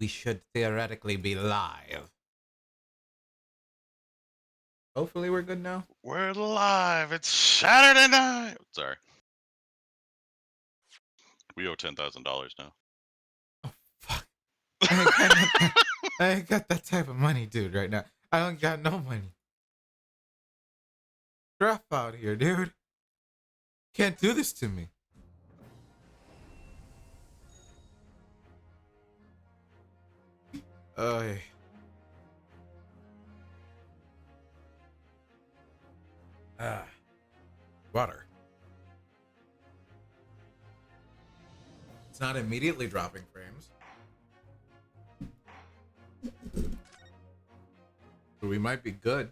we should theoretically be live. Hopefully we're good now. We're live. It's Saturday night. Sorry. We owe $10,000 now. Oh fuck. I ain't got that type of money, dude, right now. I don't got no money. Drop out here, dude. Can't do this to me. Oh, water. It's not immediately dropping frames. But we might be good.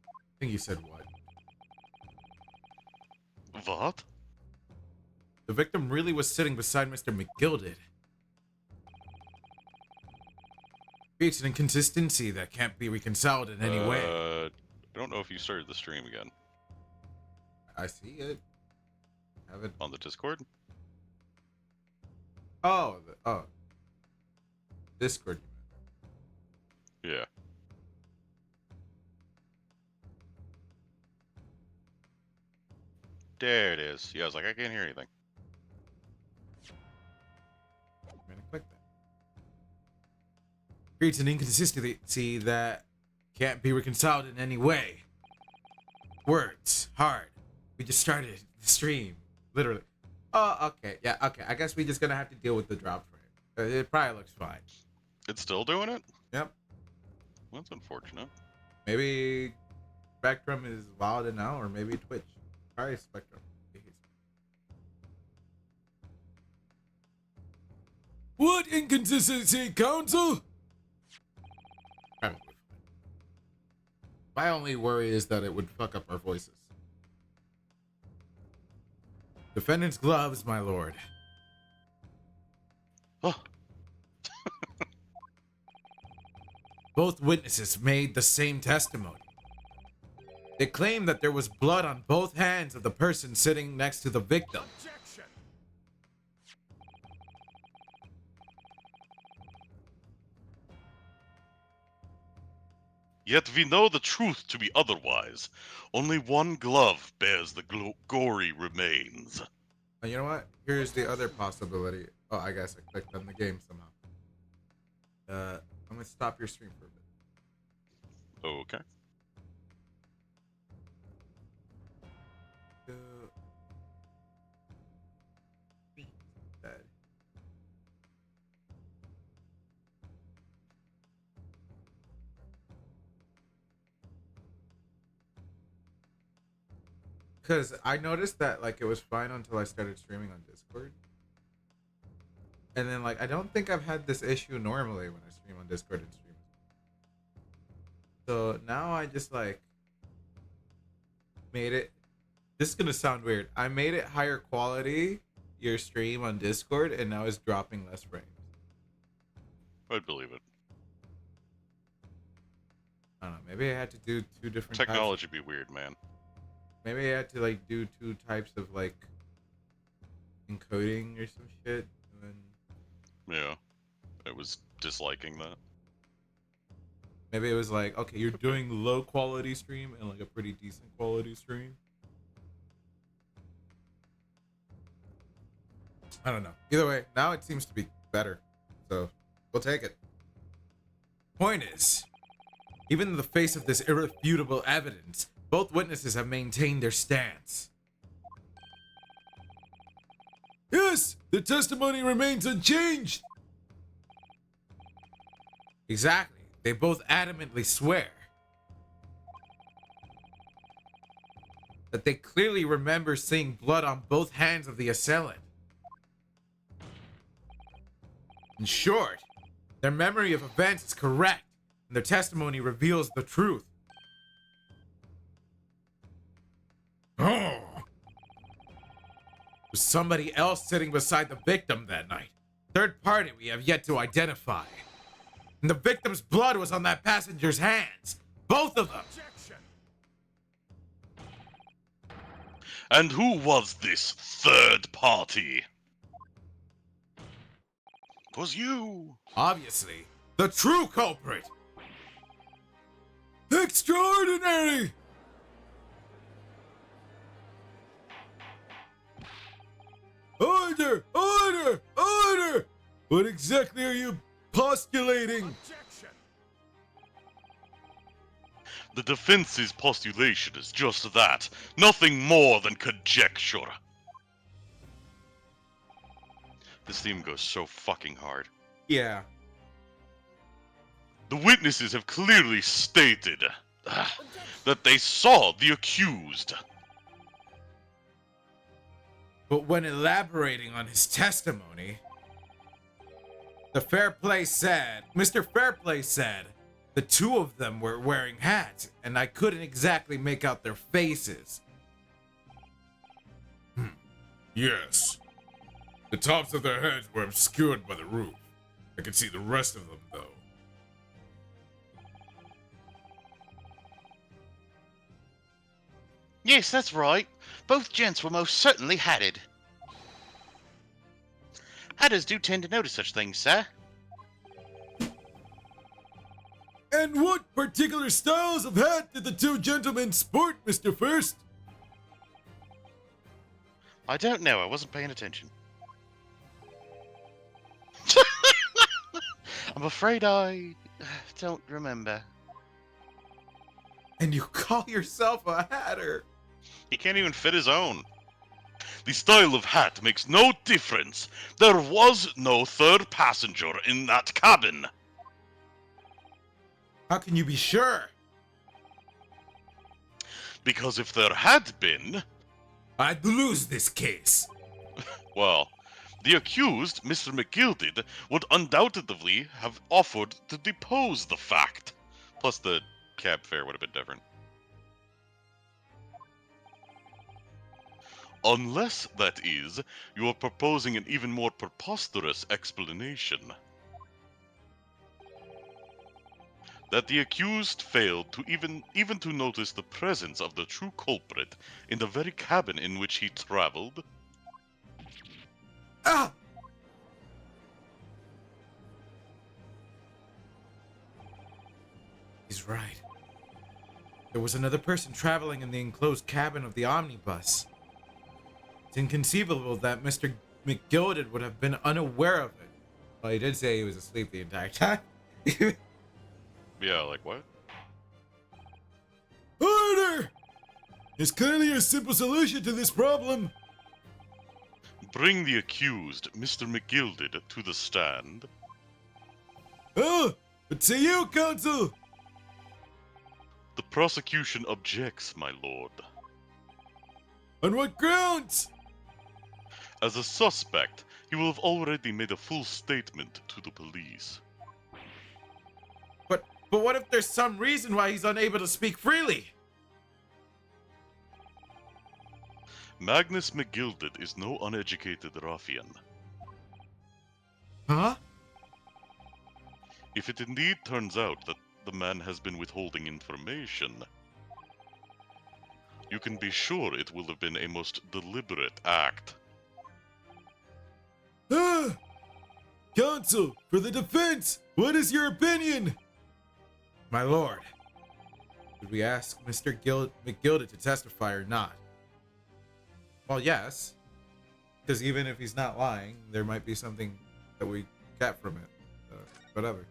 I think you said what? What? The victim really was sitting beside Mr. McGilded. Creates an inconsistency that can't be reconciled in any way. I don't know if you started the stream again. I see it. Have it On the Discord? Oh, Discord. Yeah. There it is. Yeah, I was like, I can't hear anything. I'm gonna click that. Creates an inconsistency that can't be reconciled in any way. Words hard. We just started the stream, literally. Oh, okay, yeah, okay. I guess we just gonna have to deal with the drop frame. It probably looks fine. It's still doing it? Yep. That's unfortunate. Maybe Spectrum is valid now, or maybe Twitch. Probably Spectrum. What inconsistency, Council? Probably fine. My only worry is that it would fuck up our voices. Defendant's gloves, my lord. Oh, Both witnesses made the same testimony. They claim that there was blood on both hands of the person sitting next to the victim. yet we know the truth to be otherwise. Only one glove bears the gory remains. And you know what? Here's the other possibility. Oh, I guess I clicked on the game somehow. I'm gonna stop your stream for a bit. Okay. Dead. Because I noticed that like it was fine until I started streaming on Discord. And then like I don't think I've had this issue normally when I stream on Discord and stream. So now I just like made it. This is gonna sound weird. I made it higher quality your stream on Discord, and now it's dropping less frames. I'd believe it. I don't know. Maybe I had to do two different Technology be weird, man. Maybe I had to like do two types of like encoding or some shit. And then Yeah. I was disliking that. maybe it was like, okay, you're doing low quality stream and like a pretty decent quality stream. I don't know. Either way, now it seems to be better. So we'll take it. Point is, even in the face of this irrefutable evidence, both witnesses have maintained their stance. Yes, the testimony remains unchanged. Exactly. They both adamantly swear that they clearly remember seeing blood on both hands of the assailant. In short, their memory of events is correct, and their testimony reveals the truth. Oh. Was somebody else sitting beside the victim that night? Third party we have yet to identify. And the victim's blood was on that passenger's hands. Both of them. And who was this third party? It was you. Obviously, the true culprit. Extraordinary! Order! Order! Order! What exactly are you postulating? The defense's postulation is just that. Nothing more than conjecture. This theme goes so fucking hard. Yeah. The witnesses have clearly stated that they saw the accused. But when elaborating on his testimony, Mr. Fairplay said the two of them were wearing hats, and I couldn't exactly make out their faces. Yes. The tops of their heads were obscured by the roof. I could see the rest of them, though. Yes, that's right. Both gents were most certainly hatted. Hatters do tend to notice such things, sir. And what particular styles of hat did the two gentlemen sport, Mr. First? I don't know, I wasn't paying attention. I'm afraid I don't remember. And you call yourself a hatter? He can't even fit his own. The style of hat makes no difference. There was no third passenger in that cabin. How can you be sure? Because if there had been, I'd lose this case. well, the accused, Mr. McGilded, would undoubtedly have offered to depose the fact. Plus the cab fare would have been different. Unless, that is, you are proposing an even more preposterous explanation. That the accused failed to even to notice the presence of the true culprit in the very cabin in which he traveled. Ah! He's right. There was another person traveling in the enclosed cabin of the omnibus. It's inconceivable that Mr. McGilded would have been unaware of it. Well, he did say he was asleep the entire time. Yeah, like what? Order! There's clearly a simple solution to this problem. Bring the accused, Mr. McGilded, to the stand. Oh, what say you, counsel? The prosecution objects, my lord. On what grounds? As a suspect, he will have already made a full statement to the police. But what if there's some reason why he's unable to speak freely? Magnus McGilded is no uneducated ruffian. Huh? If it indeed turns out that the man has been withholding information, you can be sure it will have been a most deliberate act. Ah! Counsel, for the defense, what is your opinion? My lord, should we ask Mr. McGilded to testify or not? Well, yes. Because even if he's not lying, there might be something that we get from it. Whatever.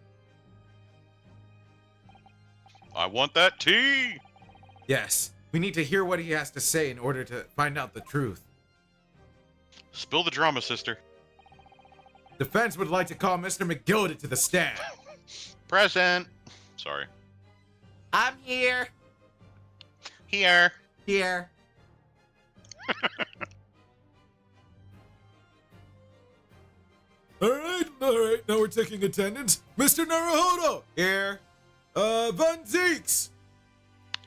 I want that tea! Yes, we need to hear what he has to say in order to find out the truth. Spill the drama, sister. Defense would like to call Mr. McGilded to the stand. Present. Sorry. I'm here. Here. Here. All right. Now we're taking attendance. Mr. Naruhodo. Here. Van Zeeks.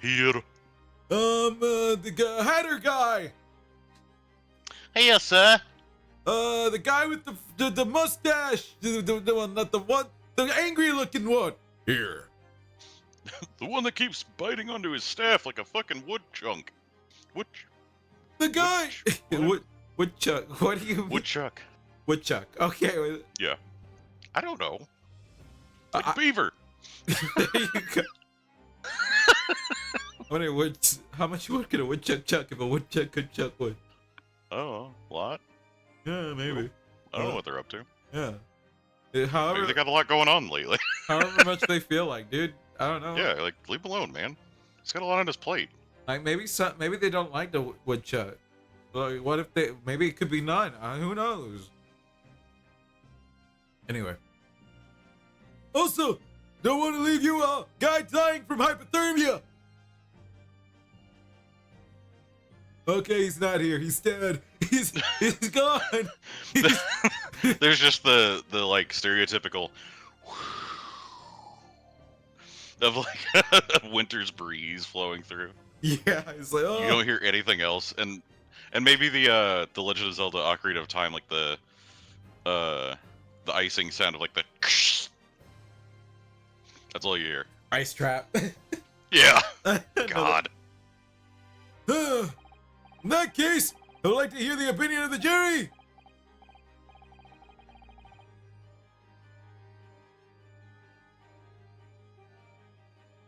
Here. The Hatter guy. Here, sir. The guy with the mustache. The one, not the one, the angry looking one. Here. The one that keeps biting onto his staff like a fucking wood chunk. The guy. Woodchuck. What do you mean? Woodchuck. Woodchuck. Okay. Yeah. I don't know. Like a I- beaver. There you go. I wonder how much wood could a woodchuck chuck if a woodchuck could chuck wood? I don't know. A lot. Yeah, maybe. I don't know what they're up to. Yeah. Maybe However, they got a lot going on lately. however much they feel like, dude. I don't know. Yeah, like leave him alone, man. He's got a lot on his plate. Like maybe they don't like the woodchuck. Like, what if they? Maybe it could be none. Who knows? Anyway. Also, don't want to leave you a guy dying from hypothermia. Okay, he's not here. He's dead. He's gone. There's just the like stereotypical of like a winter's breeze flowing through. Yeah, it's like, oh. You don't hear anything else, and maybe the Legend of Zelda: Ocarina of Time, like the icing sound of like the. That's all you hear. Ice trap. Yeah. God. In that case, I would like to hear the opinion of the jury.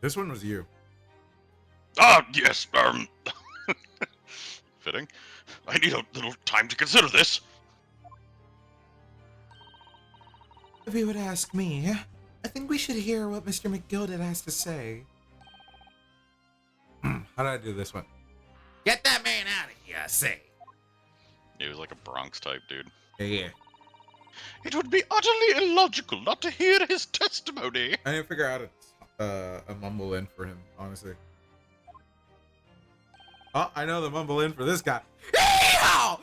This one was you. Ah, yes. Fitting. I need a little time to consider this. If you would ask me, I think we should hear what Mr. McGilded has to say. How did I do this one? Get that man out of here, I say. He was like a Bronx type dude. Yeah. It would be utterly illogical not to hear his testimony. I didn't figure out a mumble in for him, honestly. Oh, I know the mumble in for this guy. Yeehaw!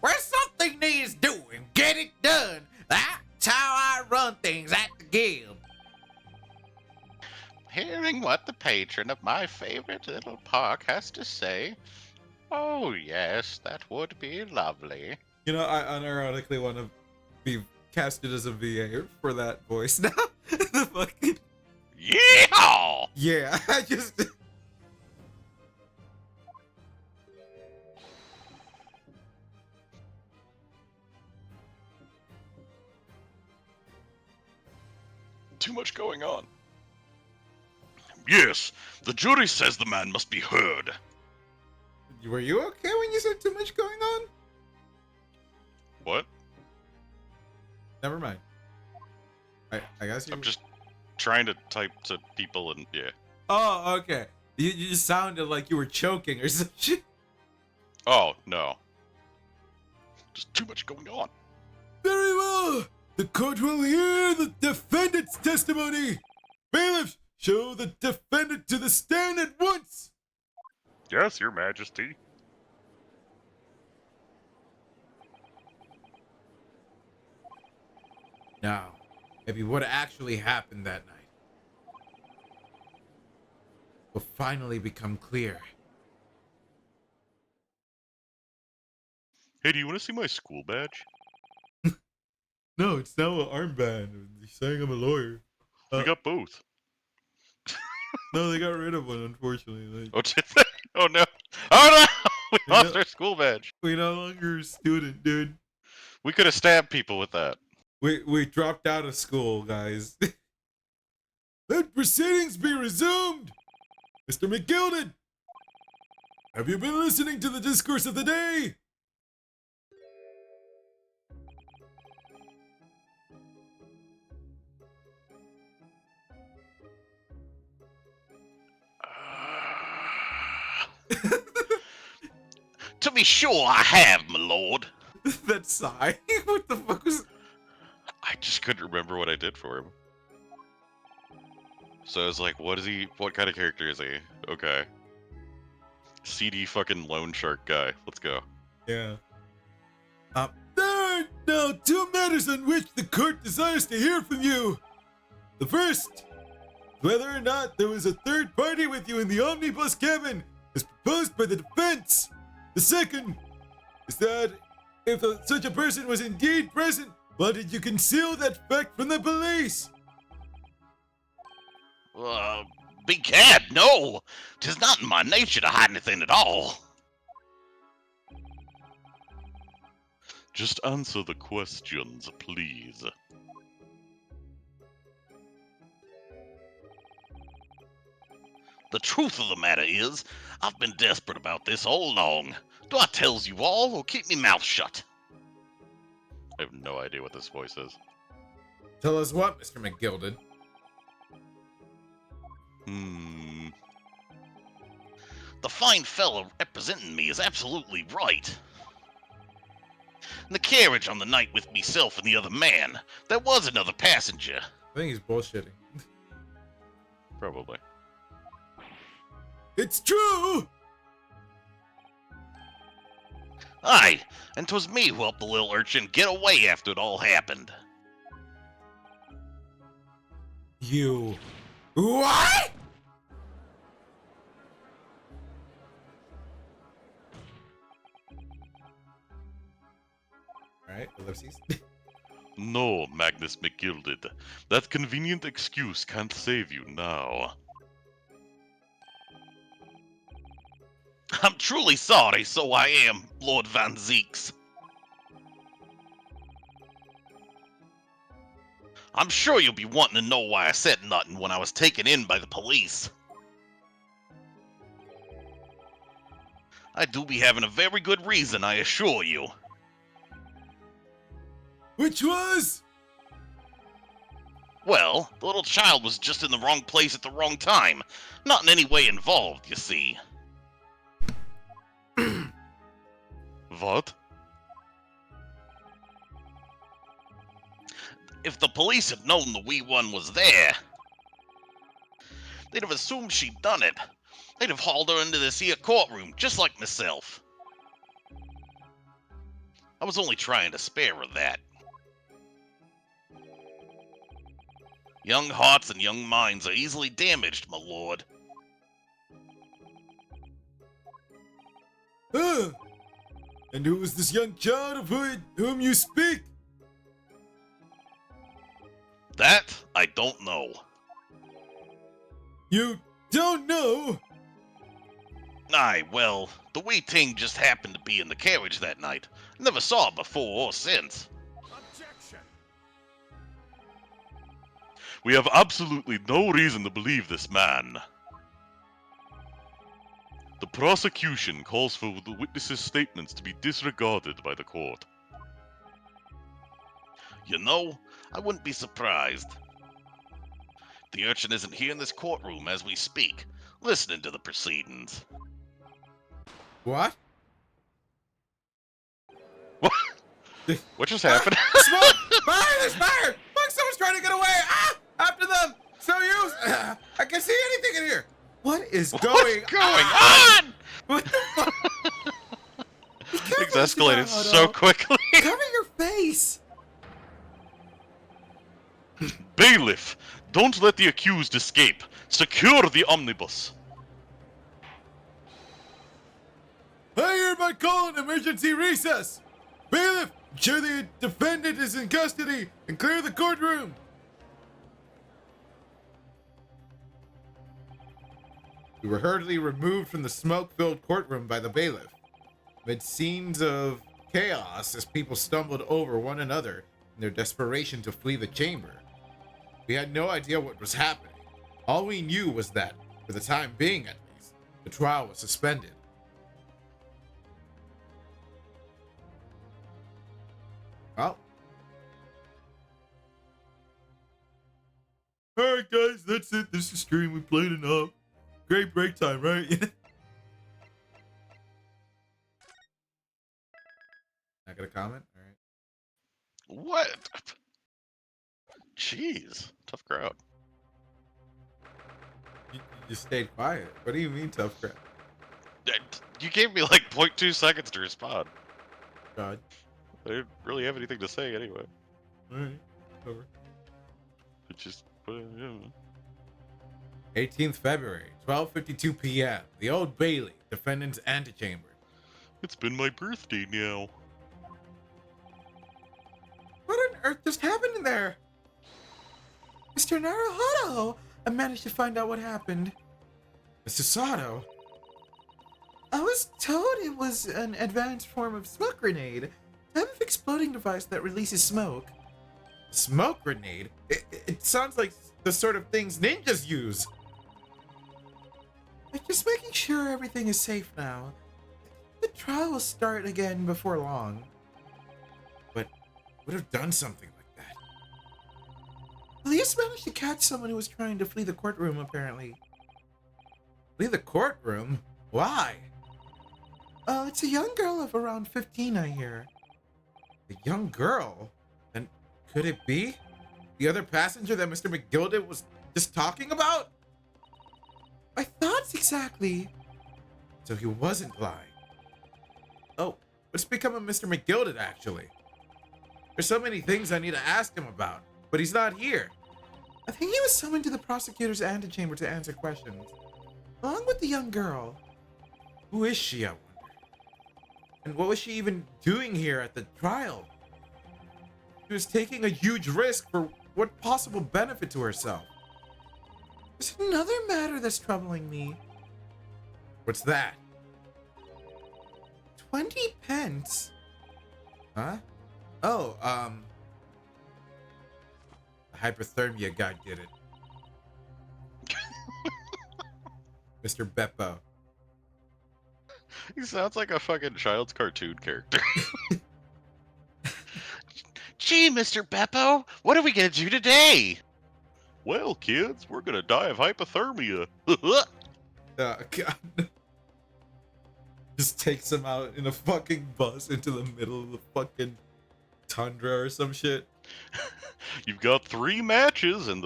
Where something needs doing, get it done. That's how I run things at the guild. Hearing what the patron of my favorite little park has to say. Oh, yes, that would be lovely. You know, I unironically want to be casted as a VA for that voice now. The fucking... Yeehaw! Yeah, I just... Too much going on. Yes, the jury says the man must be heard. Were you okay when you said too much going on? What? Never mind. I guess you... I'm just trying to type to people and yeah. Oh, okay. You just sounded like you were choking or some shit. Oh, no. Just too much going on. Very well. The court will hear the defendant's testimony. Bailiffs, show the defendant to the stand at once. Yes, Your Majesty. Now, maybe what actually happened that night will finally become clear. Hey, do you want to see my school badge? No, it's now an armband. They're saying I'm a lawyer. We got both. No, they got rid of one, unfortunately. Oh, did they? Oh, no. Oh, no! We Yeah. lost our school badge. We no longer a student, dude. We could have stabbed people with that. We dropped out of school, guys. Let proceedings be resumed. Mr. McGilded, have you been listening to the discourse of the day? To be sure I have, my lord. That sigh. What the fuck was? I just couldn't remember what I did for him. So I was like, what kind of character is he? Okay. CD fucking loan shark guy. Let's go. Yeah. There are now two matters on which the court desires to hear from you. The first, whether or not there was a third party with you in the omnibus cabin, as proposed by the defense. The second is that if such a person was indeed present, why did you conceal that fact from the police? Begad, no! 'Tis not in my nature to hide anything at all. Just answer the questions, please. The truth of the matter is, I've been desperate about this all along. Do I tells you all, or keep me mouth shut? I have no idea what this voice is. Tell us what, Mr. McGilded. The fine fellow representing me is absolutely right. In the carriage on the night with myself and the other man, there was another passenger. I think he's bullshitting. Probably. It's true! Aye, and 'twas me who helped the little urchin get away after it all happened. You... What?! Alright, ellipses. No, Magnus McGilded. That convenient excuse can't save you now. I'm truly sorry, so I am, Lord Van Zeeks. I'm sure you'll be wanting to know why I said nothing when I was taken in by the police. I do be having a very good reason, I assure you. Which was? Well, the little child was just in the wrong place at the wrong time. Not in any way involved, you see. What? If the police had known the wee one was there, they'd have assumed she'd done it. They'd have hauled her into this here courtroom, just like myself. I was only trying to spare her that. Young hearts and young minds are easily damaged, my lord. And who is this young child of whom you speak? That I don't know. You don't know? Aye, well, the wee ting just happened to be in the carriage that night. Never saw it before or since. Objection! We have absolutely no reason to believe this man. The prosecution calls for the witness's statements to be disregarded by the court. You know, I wouldn't be surprised. The urchin isn't here in this courtroom as we speak, listening to the proceedings. What? What just happened? Smoke! Fire! There's fire! Fuck, someone's trying to get away! Ah! After them! So you... I can see anything in here! What is going on? What the fuck? Things escalated so quickly. Cover your face! Bailiff, don't let the accused escape. Secure the omnibus. I hereby call an emergency recess! Bailiff, ensure the defendant is in custody and clear the courtroom! We were hurriedly removed from the smoke-filled courtroom by the bailiff. Amid scenes of chaos as people stumbled over one another in their desperation to flee the chamber. We had no idea what was happening. All we knew was that, for the time being at least, the trial was suspended. Well. Alright guys, that's it. This is stream. We played enough. Great break time, right? Not gonna comment? Alright. What? Jeez, tough crowd. You just stayed quiet. What do you mean tough crowd? You gave me like 0.2 seconds to respond. God. I didn't really have anything to say anyway. Alright. Over. It just, 18th February, 12:52 p.m. The Old Bailey, defendant's antechamber. It's been my birthday now. What on earth just happened in there? Mr. Naruhodo, I managed to find out what happened. Mr. Sato? I was told it was an advanced form of smoke grenade, a type of exploding device that releases smoke. Smoke grenade? It sounds like the sort of things ninjas use. I'm just making sure everything is safe now. The trial will start again before long. But would have done something like that. Police managed to catch someone who was trying to flee the courtroom, apparently. Flee the courtroom? Why? It's a young girl of around 15, I hear. A young girl? And could it be the other passenger that Mr. McGilded was just talking about? My thoughts exactly. So he wasn't lying. Oh, what's become of Mr. McGilded, actually? There's so many things I need to ask him about, but he's not here. I think he was summoned to the prosecutor's antechamber to answer questions, along with the young girl. Who is she, I wonder? And what was she even doing here at the trial? She was taking a huge risk for what possible benefit to herself? There's another matter that's troubling me. What's that? 20 pence? Huh? Oh, the hypothermia guy did it. Mr. Beppo. He sounds like a fucking child's cartoon character. Gee, Mr. Beppo, what are we gonna do today? Well, kids, we're gonna die of hypothermia. Oh, God. Just takes him out in a fucking bus into the middle of the fucking tundra or some shit. You've got 3 matches, and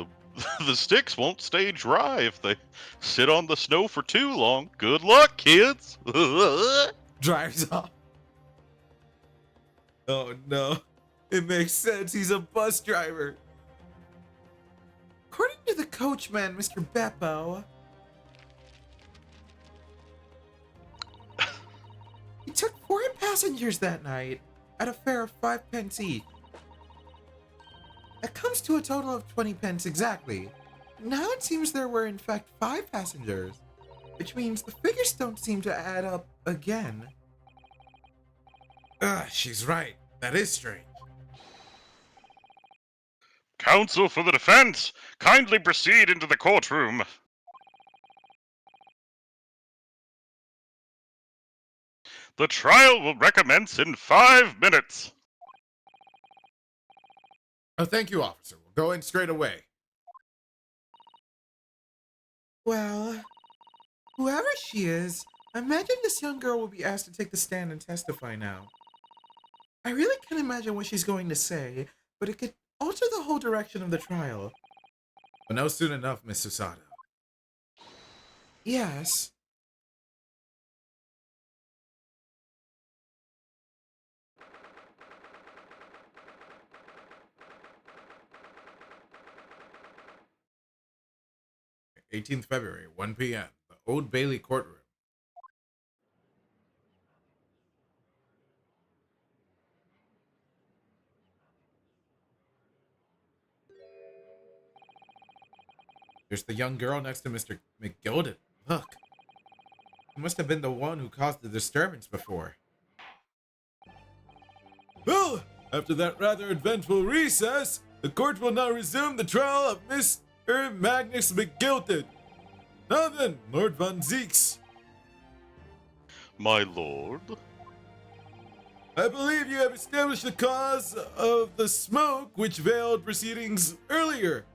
the sticks won't stay dry if they sit on the snow for too long. Good luck, kids. Drives off. Oh no. It makes sense. He's a bus driver. According to the coachman, Mr. Beppo, he took 4 passengers that night at a fare of 5 pence each. That comes to a total of 20 pence exactly. Now it seems there were in fact 5 passengers, which means the figures don't seem to add up again. She's right. That is strange. Counsel for the defense, kindly proceed into the courtroom. The trial will recommence in 5 minutes. Oh, thank you, officer. We'll go in straight away. Well, whoever she is, I imagine this young girl will be asked to take the stand and testify now. I really can't imagine what she's going to say, but it could alter the whole direction of the trial. But no soon enough, Miss Susato. Yes. '18th February, 1 p.m. The Old Bailey courtroom. There's the young girl next to Mr. McGilded. Look. He must have been the one who caused the disturbance before. Well, after that rather eventful recess, the court will now resume the trial of Mr. Magnus McGilded. Now then, Lord Von Zeeks. My lord. I believe you have established the cause of the smoke which veiled proceedings earlier.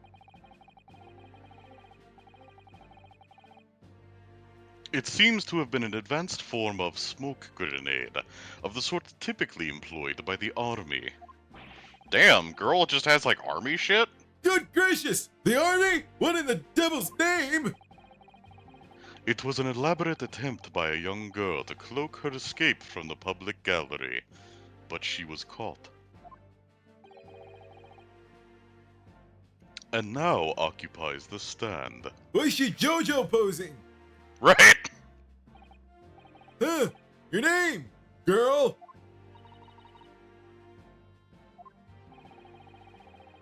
It seems to have been an advanced form of smoke grenade, of the sort typically employed by the army. Damn, girl just has like army shit? Good gracious! The army? What in the devil's name? It was an elaborate attempt by a young girl to cloak her escape from the public gallery, but she was caught. And now occupies the stand. Was she JoJo posing? Right? Huh? Your name, girl?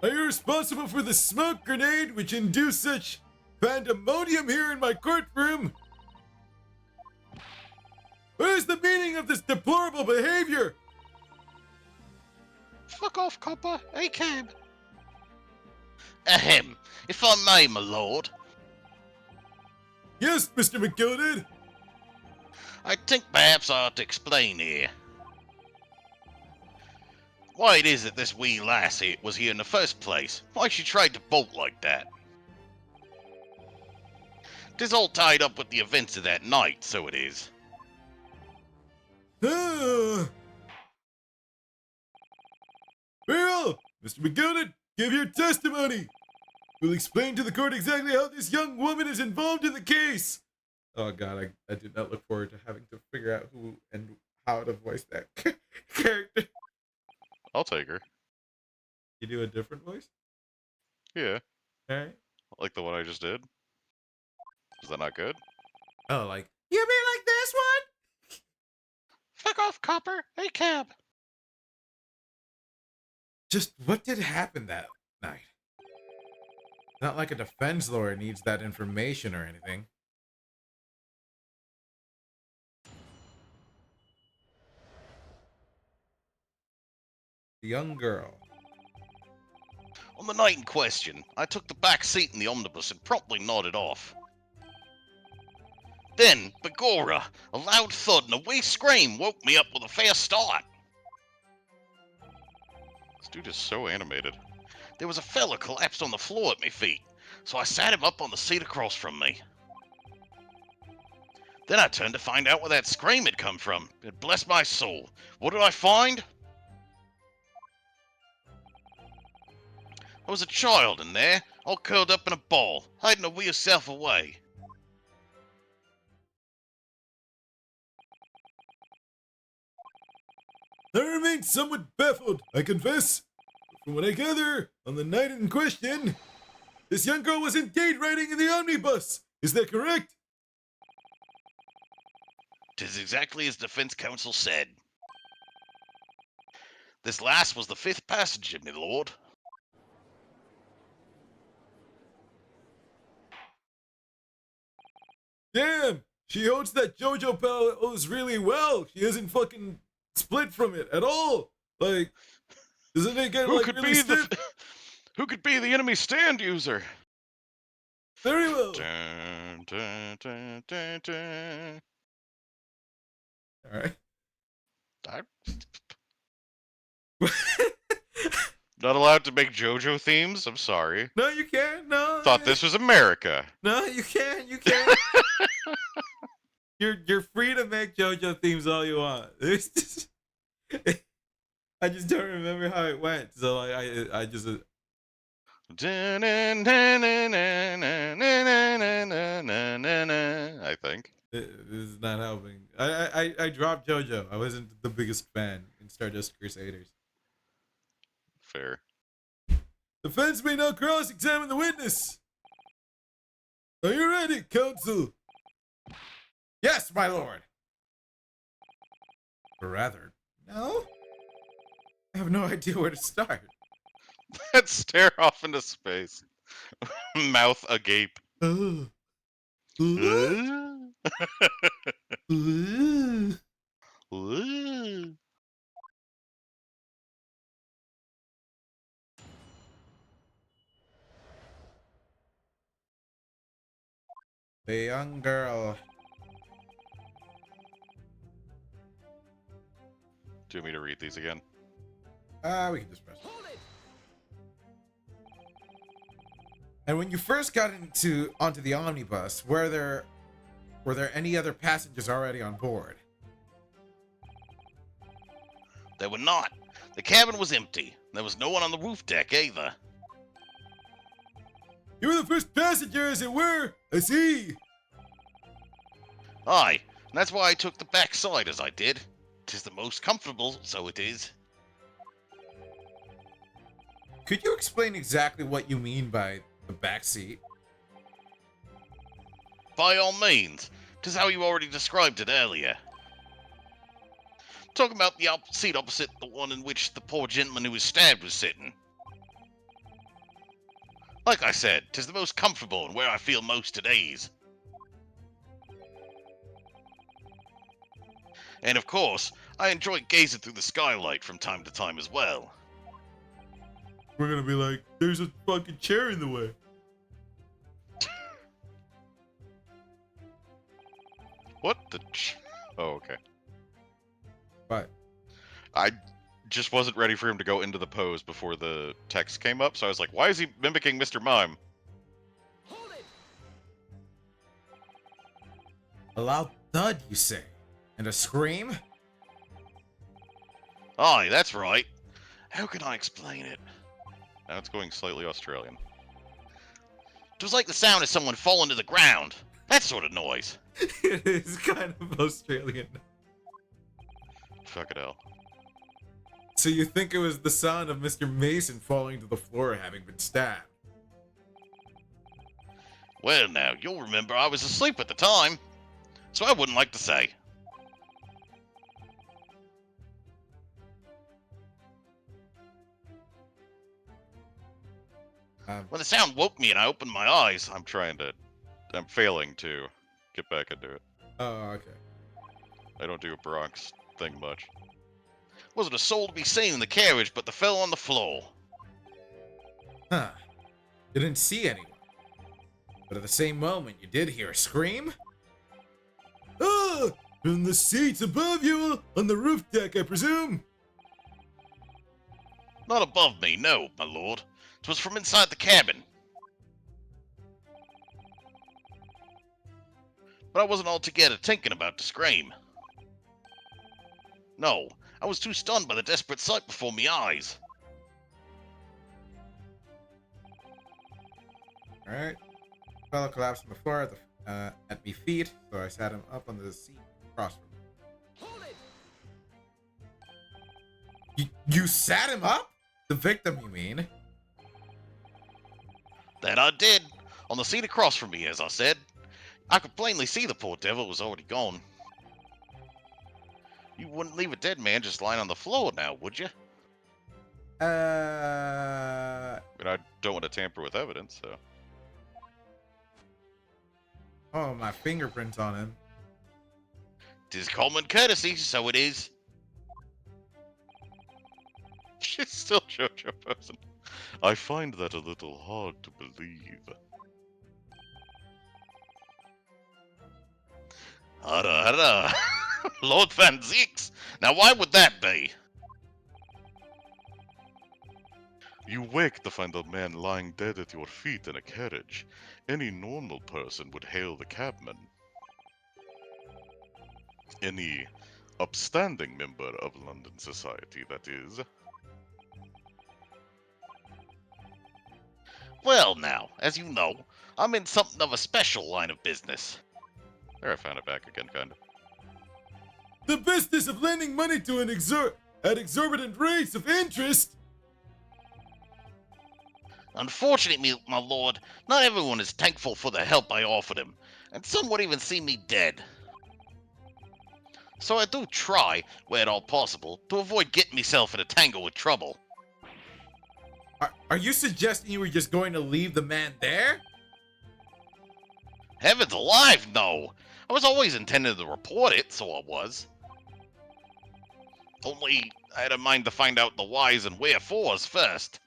Are you responsible for the smoke grenade which induced such pandemonium here in my courtroom. What is the meaning of this deplorable behavior? Fuck off, copper. Hey, cab. Ahem. If I may, my lord. Yes, Mr. McGilden. I think perhaps I ought to explain here why it is that this wee lassie was here in the first place. Why she tried to bolt like that. 'Tis all tied up with the events of that night, so it is. Very well, Mr. McGilden, give your testimony. We'll explain to the court exactly how this young woman is involved in the case. Oh God, I did not look forward to having to figure out who and how to voice that character. I'll take her. You do a different voice? Yeah, Alright. like the one I just did. Is that not good? Oh, like, you mean like this one? Fuck off, copper. Hey, cab. Just what did happen that night? Not like a defense lawyer needs that information or anything. The young girl. On the night in question, I took the back seat in the omnibus and promptly nodded off. Then, begorra, a loud thud and a wee scream woke me up with a fair start. This dude is so animated. There was a fella collapsed on the floor at my feet, so I sat him up on the seat across from me. Then I turned to find out where that scream had come from. And bless my soul, what did I find? There was a child in there, all curled up in a ball, hiding her wee self away. I remain somewhat baffled, I confess. From what I gather, on the night in question, this young girl was indeed riding in the omnibus. Is that correct? 'Tis exactly as defense counsel said. This last was the 5th passenger, my lord. Damn, she holds that JoJo pose really well. She isn't fucking split from it at all. Like, doesn't it get Who like could really be stiff? who could be the enemy stand user? Very well. Dun, dun, dun, dun, dun. All right. I'm not allowed to make JoJo themes. I'm sorry. No, you can't. No. Thought this was America. No, you can't. You can't. You're free to make JoJo themes all you want. It's just, I just don't remember how it went. So like, I just. I think. This is not helping. I dropped JoJo. I wasn't the biggest fan in Stardust Crusaders. Fair. Defense may now cross-examine the witness. Are you ready, counsel? Yes, my lord. Or rather, no? I have no idea where to start. That stare off into space. Mouth agape. Oh. Ooh. Ooh. Ooh. The young girl. Do you want me to read these again? We can just press. And when you first got onto the omnibus, were there any other passengers already on board? There were not. The cabin was empty. There was no one on the roof deck either. You were the first passenger, as it were. I see. Aye, and that's why I took the back side as I did. 'Tis the most comfortable, so it is. Could you explain exactly what you mean by the back seat? By all means. 'Tis how you already described it earlier. Talking about the seat opposite the one in which the poor gentleman who was stabbed was sitting. Like I said, 'tis the most comfortable and where I feel most at ease. And of course, I enjoy gazing through the skylight from time to time as well. We're gonna be like, there's a fucking chair in the way. What the? Oh, okay. But I just wasn't ready for him to go into the pose before the text came up, so I was like, why is he mimicking Mr. Mime? a loud thud, you say, and a scream? Aye, that's right. How can I explain it? Now it's going slightly Australian. It was like the sound of someone falling to the ground. That sort of noise. It is kind of Australian. Fuck it hell. So you think it was the sound of Mr. Mason falling to the floor having been stabbed? Well, now, you'll remember I was asleep at the time, so I wouldn't like to say. When the sound woke me and I opened my eyes, I'm failing to get back into it. Oh, okay. I don't do a Bronx thing much. wasn't a soul to be seen in the carriage but the fellow on the floor. Huh. You didn't see anyone. But at the same moment, you did hear a scream? Ah! From the seats above you, on the roof deck, I presume? Not above me, no, my lord. 'Twas from inside the cabin. But I wasn't altogether thinking about the scream. No, I was too stunned by the desperate sight before me eyes. Alright. Fellow collapsed on the floor at me feet, so I sat him up on the seat across from me. You sat him up? The victim, you mean? That I did, on the seat across from me, as I said. I could plainly see the poor devil was already gone. You wouldn't leave a dead man just lying on the floor now, would you? I mean, I don't want to tamper with evidence, so. Oh, my fingerprints on him. 'Tis common courtesy, so it is. She's still JoJo posing. I find that a little hard to believe. Hada. Lord Van Zeeks. Now why would that be? You wake to find a man lying dead at your feet in a carriage. Any normal person would hail the cabman. Any upstanding member of London society, that is. Well now, as you know, I'm in something of a special line of business. There, I found it back again, kind of. The business of lending money to an at exorbitant rates of interest. Unfortunately, my lord, not everyone is thankful for the help I offered him, and some would even see me dead. So I do try, where at all possible, to avoid getting myself in a tangle with trouble. Are you suggesting you were just going to leave the man there? Heavens alive, no! I was always intending to report it, so I was. Only, I had a mind to find out the whys and wherefores first.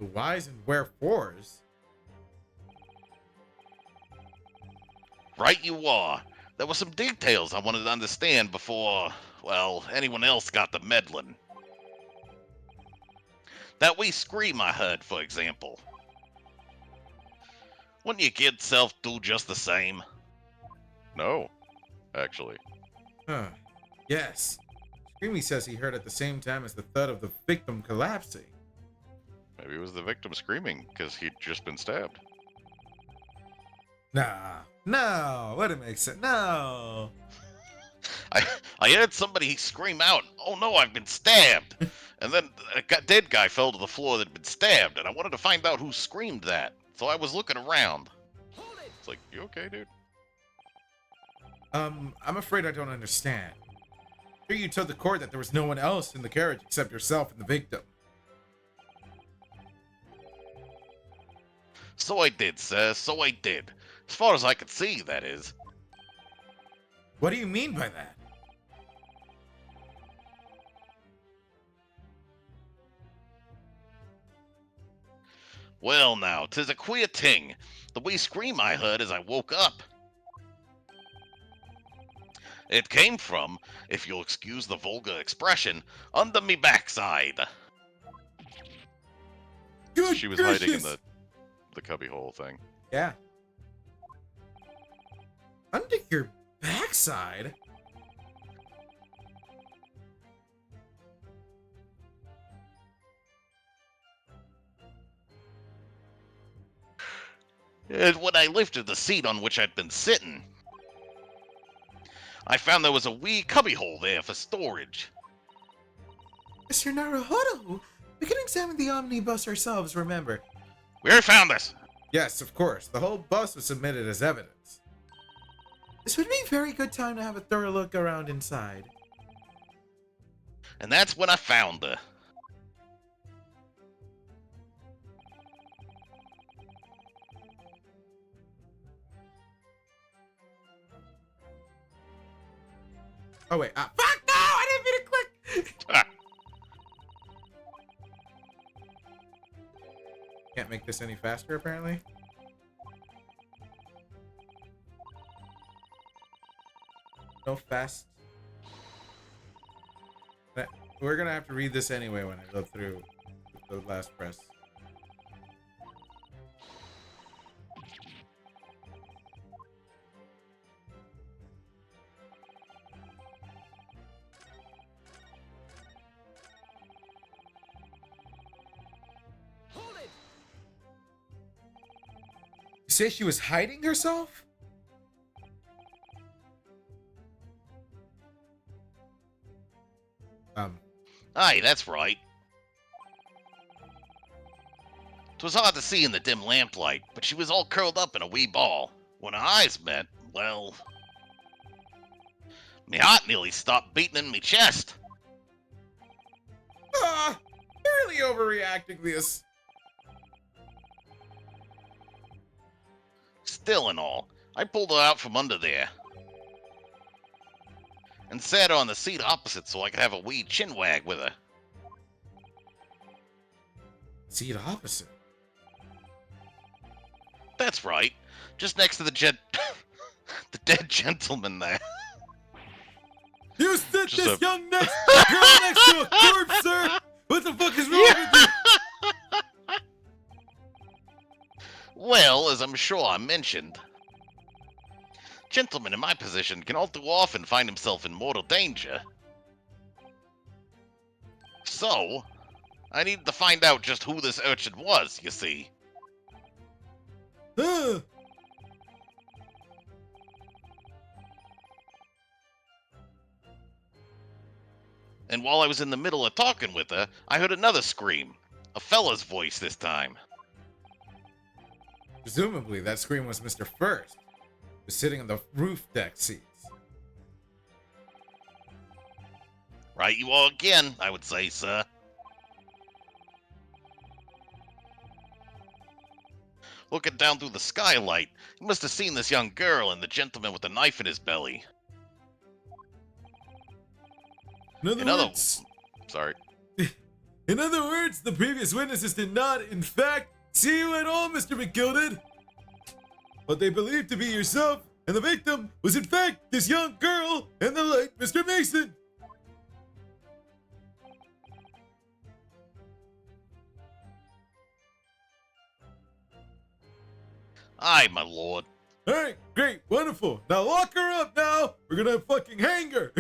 The whys and wherefores? Right you are. There were some details I wanted to understand before, well, anyone else got to meddling. That wee scream I heard, for example. Wouldn't your kid self do just the same? No, actually. Huh. Yes. Screamy says he heard at the same time as the thud of the victim collapsing. Maybe it was the victim screaming because he'd just been stabbed. Nah. No. Wouldn't make sense. No. I heard somebody scream out, "Oh no, I've been stabbed!" And then a dead guy fell to the floor that had been stabbed, and I wanted to find out who screamed that. So I was looking around. It's like, you okay, dude? I'm afraid I don't understand. Here you told the court that there was no one else in the carriage except yourself and the victim. So I did, sir, so I did. As far as I could see, that is. What do you mean by that? Well now, 'tis a queer ting. The wee scream I heard as I woke up. It came from, if you'll excuse the vulgar expression, under me backside. Good She was gracious! hiding in the cubbyhole thing. Yeah. Under your backside? And when I lifted the seat on which I'd been sitting, I found there was a wee cubbyhole there for storage. Mr. Naruhodo, we can examine the omnibus ourselves, remember. We already found this. Yes, of course. The whole bus was submitted as evidence. This would be a very good time to have a thorough look around inside. And that's when I found her. Oh, wait. Fuck! No! I didn't mean to click! Ah, Can't make this any faster, apparently. No fast. We're gonna have to read this anyway when I go through the last press. You say she was hiding herself? aye, that's right. 'Twas hard to see in the dim lamplight, but she was all curled up in a wee ball. When our eyes met, well, me heart nearly stopped beating in me chest. You're really overreacting this. Still and all, I pulled her out from under there and sat her on the seat opposite so I could have a wee chinwag with her. See it opposite. That's right, just next to the the dead gentleman there. You sit Just this a- young girl next to a corpse, sir! What the fuck is wrong with you? Well, as I'm sure I mentioned, gentleman in my position can all too often find himself in mortal danger. So, I needed to find out just who this urchin was, you see. Huh. And while I was in the middle of talking with her, I heard another scream. A fella's voice this time. Presumably, that scream was Mr. First, who was sitting on the roof deck seats. Right you are again, I would say, sir. Looking down through the skylight, he must have seen this young girl and the gentleman with the knife in his belly. In Sorry. other words, the previous witnesses did not, in fact, see you at all, Mr. McGilded. But they believed to be yourself, and the victim was in fact this young girl and the late Mr. Mason. Aye, my lord. All right, great, wonderful. Now lock her up now. We're gonna fucking hang her.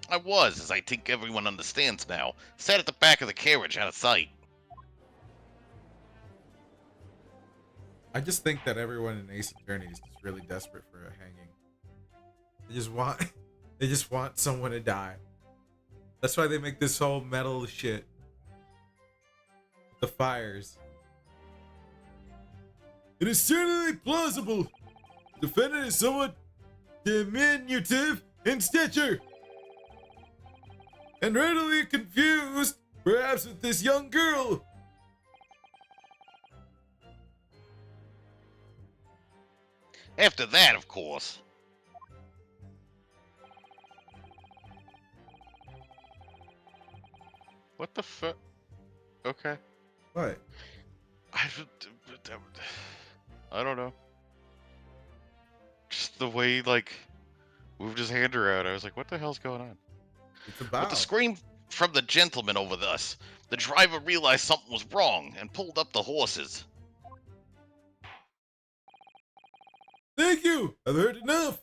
I was, as I think everyone understands now, sat at the back of the carriage out of sight. I just think that everyone in Ace Attorney is just really desperate for a hanging. They just want someone to die. That's why they make this whole metal shit. The fires. It is certainly plausible. The defendant is somewhat diminutive in stature. and readily confused, perhaps with this young girl. After that, of course. What the fuck? Okay. What? I don't know. Just the way, like, moved his hand around. I was like, what the hell's going on? It's With about. the scream from the gentleman over us, the driver realized something was wrong and pulled up the horses. Thank you. I've heard enough.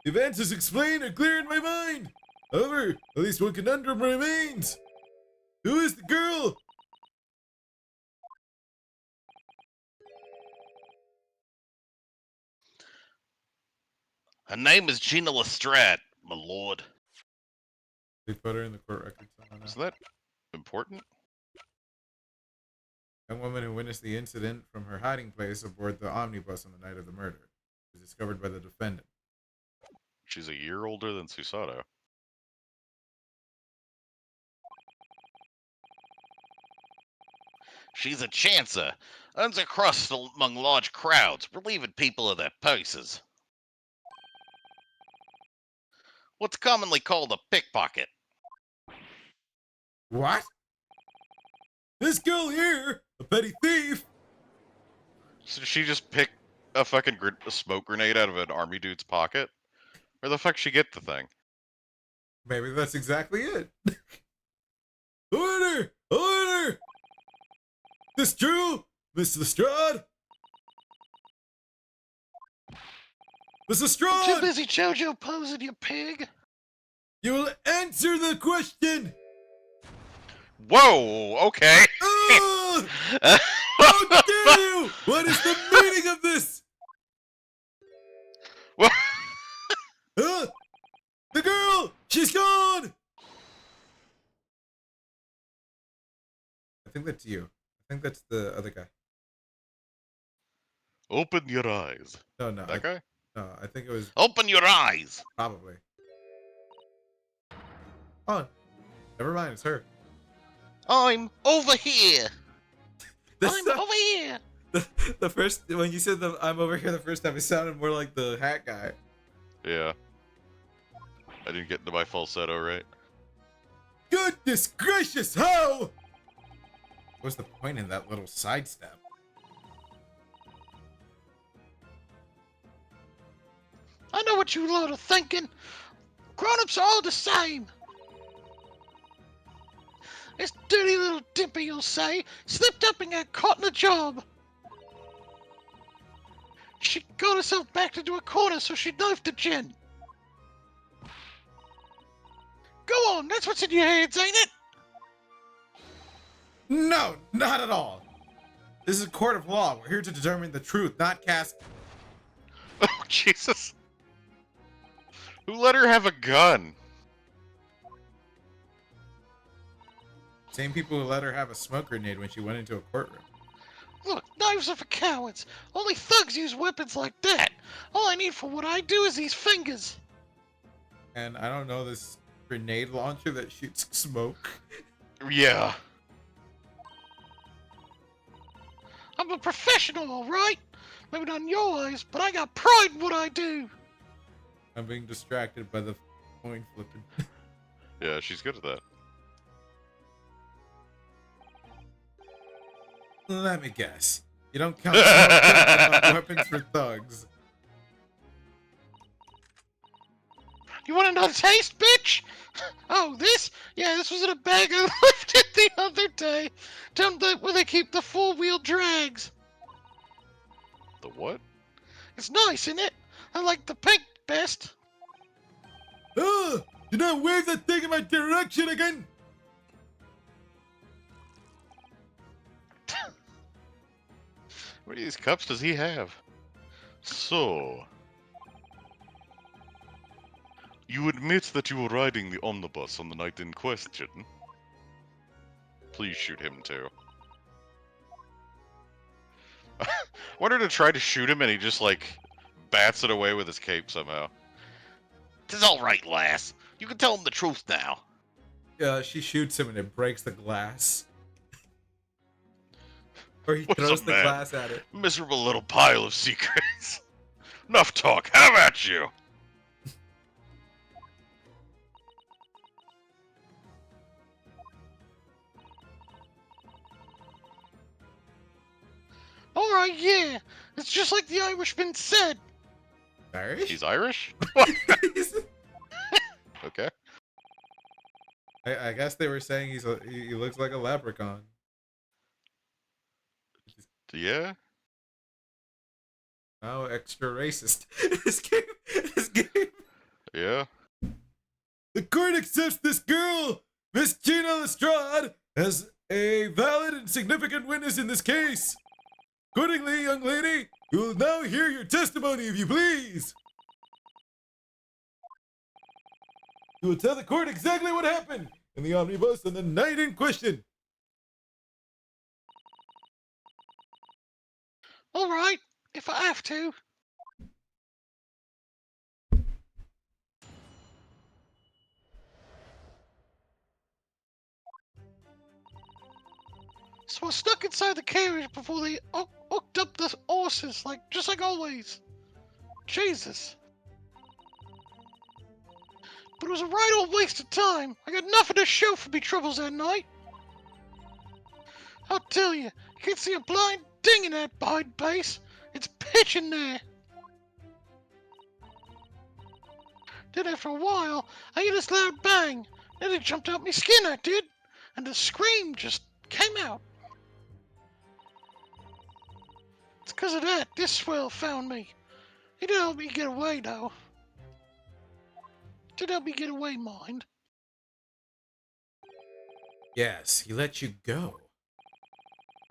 The events as explained are clear in my mind. However, at least one conundrum remains. Who is the girl? Her name is Gina Lestrade, my lord. They put her in the court record somehow. Is that important? A woman who witnessed the incident from her hiding place aboard the omnibus on the night of the murder was discovered by the defendant. She's a year older than Susato. She's a chancer, earns a crust among large crowds, relieving people of their purses. What's commonly called a pickpocket. What? This girl here, a petty thief. So did she just pick a fucking a smoke grenade out of an army dude's pocket? Where the fuck she get the thing? Maybe that's exactly it. Order! Order! This true, Miss Lestrade? Miss Too Lestrade! busy JoJo posing, you pig. You will answer the question! Whoa! Okay. Ugh! How dare you! What is the meaning of this? What? Huh? The girl! She's gone! I think that's you. I think that's the other guy. Open your eyes. No, no. That guy? No, I think it was Open your eyes. probably. Oh, never mind. It's her. I'm over here. This I'm over here. the first when you said I'm over here the first time, it sounded more like the hat guy. Yeah. I didn't get into my falsetto right. Goodness gracious, how? What's the point in that little sidestep? I know what you lot are thinking. Grown-ups are all the same. This dirty little dimpy, you'll say, slipped up and got caught in a job. She got herself backed into a corner, so she knifed a Jen. Go on, that's what's in your heads, ain't it? No, not at all. This is a court of law. We're here to determine the truth, not cast. Oh, Jesus. Who let her have a gun? Same people who let her have a smoke grenade when she went into a courtroom. Look, knives are for cowards. Only thugs use weapons like that. All I need for what I do is these fingers. And I don't know this grenade launcher that shoots smoke. Yeah. I'm a professional, all right? Maybe not in your eyes, but I got pride in what I do. I'm being distracted by the coin flipping. Yeah, she's good at that. Let me guess. You don't count smoke guns among weapons for thugs. You want another taste, bitch? Oh, this? Yeah, this was in a bag I lifted the other day. Down where they keep the four-wheel drags. The what? It's nice, isn't it? I like the pink best. Ugh! Do not wave that thing in my direction again! What of these cups does he have? So... You admit that you were riding the omnibus on the night in question? Please shoot him too. I wanted to try to shoot him and he just like bats it away with his cape somehow. Tis all right, lass. You can tell him the truth now. She shoots him and it breaks the glass. Or he What's throws up, the man? glass at it. Miserable little pile of secrets. Enough talk. Have at you. All right, yeah. It's just like the Irishman said. Irish? He's Irish? He's- Okay. I guess they were saying he looks like a leprechaun. Yeah. Oh, extra racist. This game. This game. Yeah. The court accepts this girl, Miss Gina Lestrade, as a valid and significant witness in this case. Accordingly, young lady, you will now hear your testimony, if you please. You will tell the court exactly what happened in the omnibus on the night in question. All right, if I have to. So I stuck inside the carriage before they hooked up the horses, just like always. Jesus. But it was a right old waste of time. I got nothing to show for me troubles that night. I'll tell you, can't see a blind ding in that behind base. It's pitch in there. Then after a while, I hear this loud bang. Then it jumped out my skin, I did. And the scream just came out. It's 'cause of that this swell found me. He didn't help me get away, though. Didn't help me get away, mind. Yes, he let you go.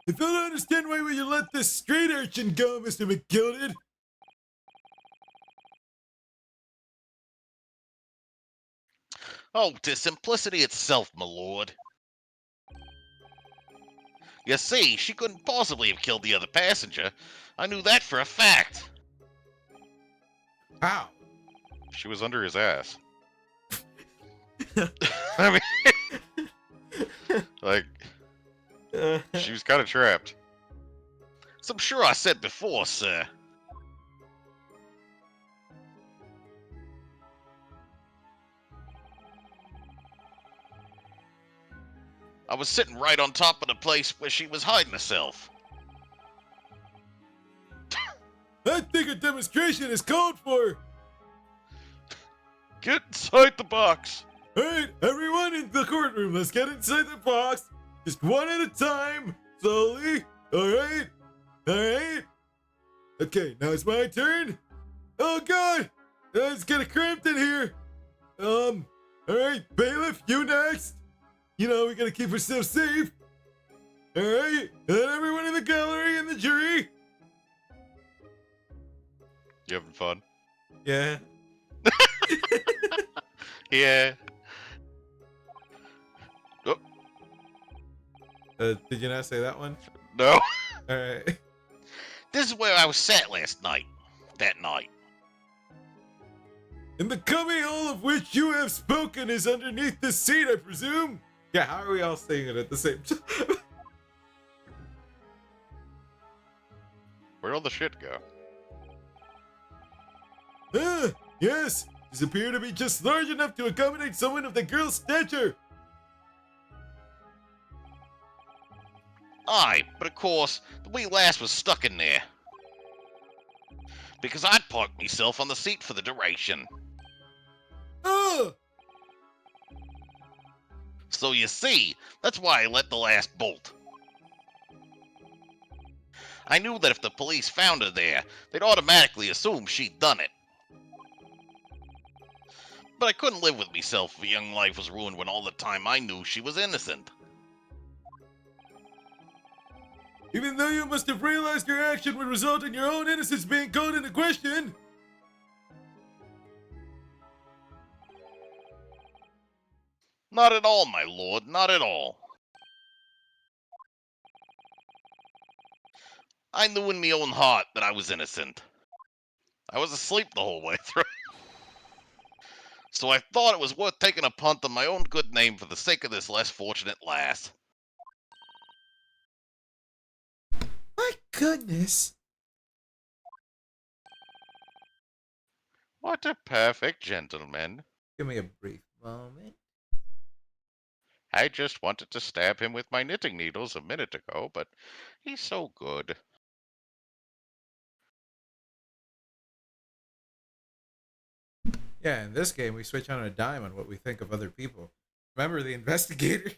I don't understand why would you let this street urchin go, Mr. McGilded. Oh, 'tis simplicity itself, my lord. You see, she couldn't possibly have killed the other passenger. I knew that for a fact. How? She was under his ass. I mean, like, she was kind of trapped. So I'm sure I said before, sir. I was sitting right on top of the place where she was hiding herself. I think a demonstration is called for. Get inside the box. Alright, everyone in the courtroom, let's get inside the box. Just one at a time, slowly. Alright? Alright? Okay, now it's my turn. Oh god! It's getting cramped in here. Alright, bailiff, you next. You know, we gotta keep ourselves safe. Alright, and then everyone in the gallery and the jury. You having fun? Yeah. Yeah. Did you not say that one? No. Alright. This is where I was sat last night. That night. And the cubby hole of which you have spoken is underneath the seat, I presume? Yeah, how are we all saying it at the same time? Where'd all the shit go? Yes. These appear to be just large enough to accommodate someone of the girl's stature. Aye, but of course, the wee lass was stuck in there. Because I'd parked myself on the seat for the duration. Oh! So you see, that's why I let the last bolt. I knew that if the police found her there, they'd automatically assume she'd done it. But I couldn't live with myself if a young life was ruined when all the time I knew she was innocent. Even though you must have realized your action would result in your own innocence being called into question. Not at all, my lord, not at all. I knew in my own heart that I was innocent. I was asleep the whole way through. so I thought it was worth taking a punt on my own good name for the sake of this less fortunate lass. My goodness. What a perfect gentleman. Give me a brief moment. I just wanted to stab him with my knitting needles a minute ago, but he's so good. Yeah, in this game, we switch on a dime on what we think of other people. Remember the investigator?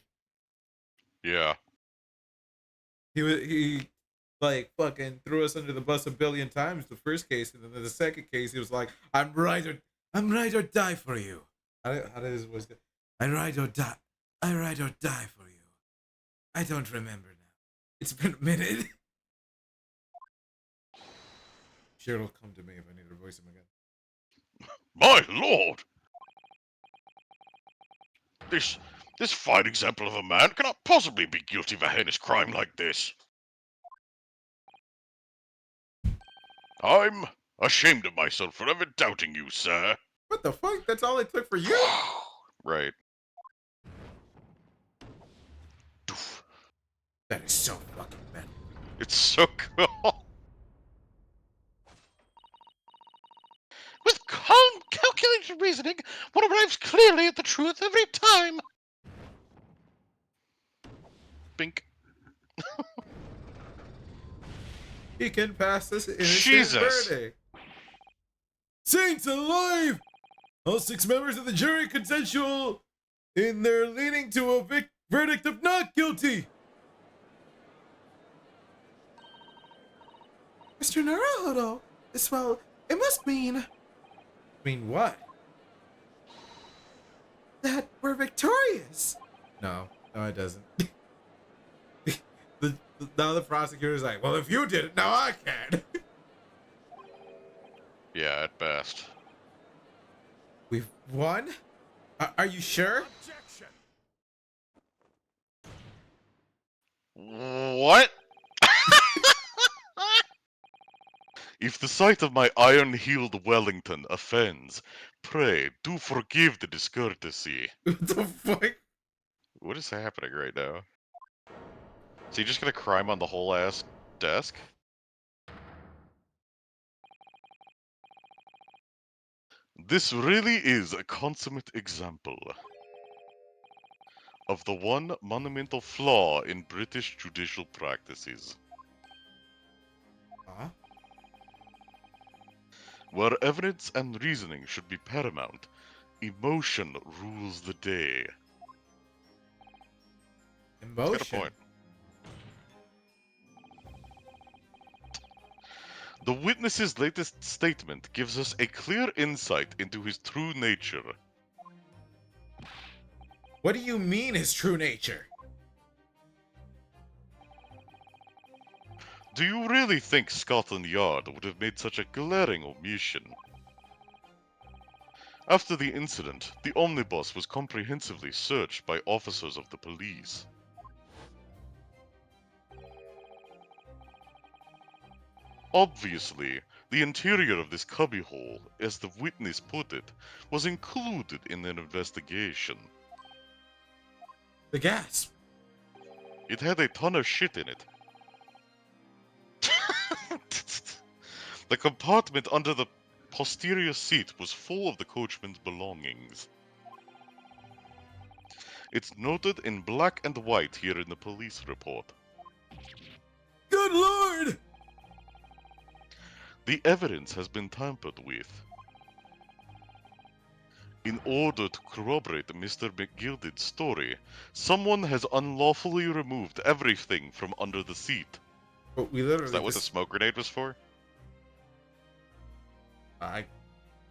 Yeah. He like fucking threw us under the bus a billion times the first case, and then the second case he was like, I'm right or die for you. How did his voice go? I ride or die for you. I don't remember now. It's been a minute. Sure, it'll come to me if I need to voice him again. My lord! This fine example of a man cannot possibly be guilty of a heinous crime like this. I'm ashamed of myself for ever doubting you, sir. What the fuck? That's all it took for you? Right. That is so fucking bad. It's so cool. With calm, calculated reasoning, one arrives clearly at the truth every time. Bink. He can pass this innocent Jesus. verdict. Saints alive! All 6 members of the jury consensual in their leading to a verdict of not guilty. Mr. Naruhodo, well, it must mean... Mean what? That we're victorious. No, it doesn't. Now the prosecutor's like, well, if you did it, now I can. Yeah, at best. We've won? Are you sure? What? If the sight of my iron-heeled Wellington offends, pray do forgive the discourtesy. What the fuck? What is happening right now? Is he just gonna crime on the whole ass desk? This really is a consummate example of the one monumental flaw in British judicial practices. Huh? Where evidence and reasoning should be paramount, emotion rules the day. Emotion. Got a point. The witness's latest statement gives us a clear insight into his true nature. What do you mean his true nature? Do you really think Scotland Yard would have made such a glaring omission? After the incident, the omnibus was comprehensively searched by officers of the police. Obviously, the interior of this cubbyhole, as the witness put it, was included in an investigation. The gas. It had a ton of shit in it. The compartment under the posterior seat was full of the coachman's belongings. It's noted in black and white here in the police report. Good lord! The evidence has been tampered with. In order to corroborate Mr. McGilded's story, someone has unlawfully removed everything from under the seat. But we literally Is that what the smoke grenade was for?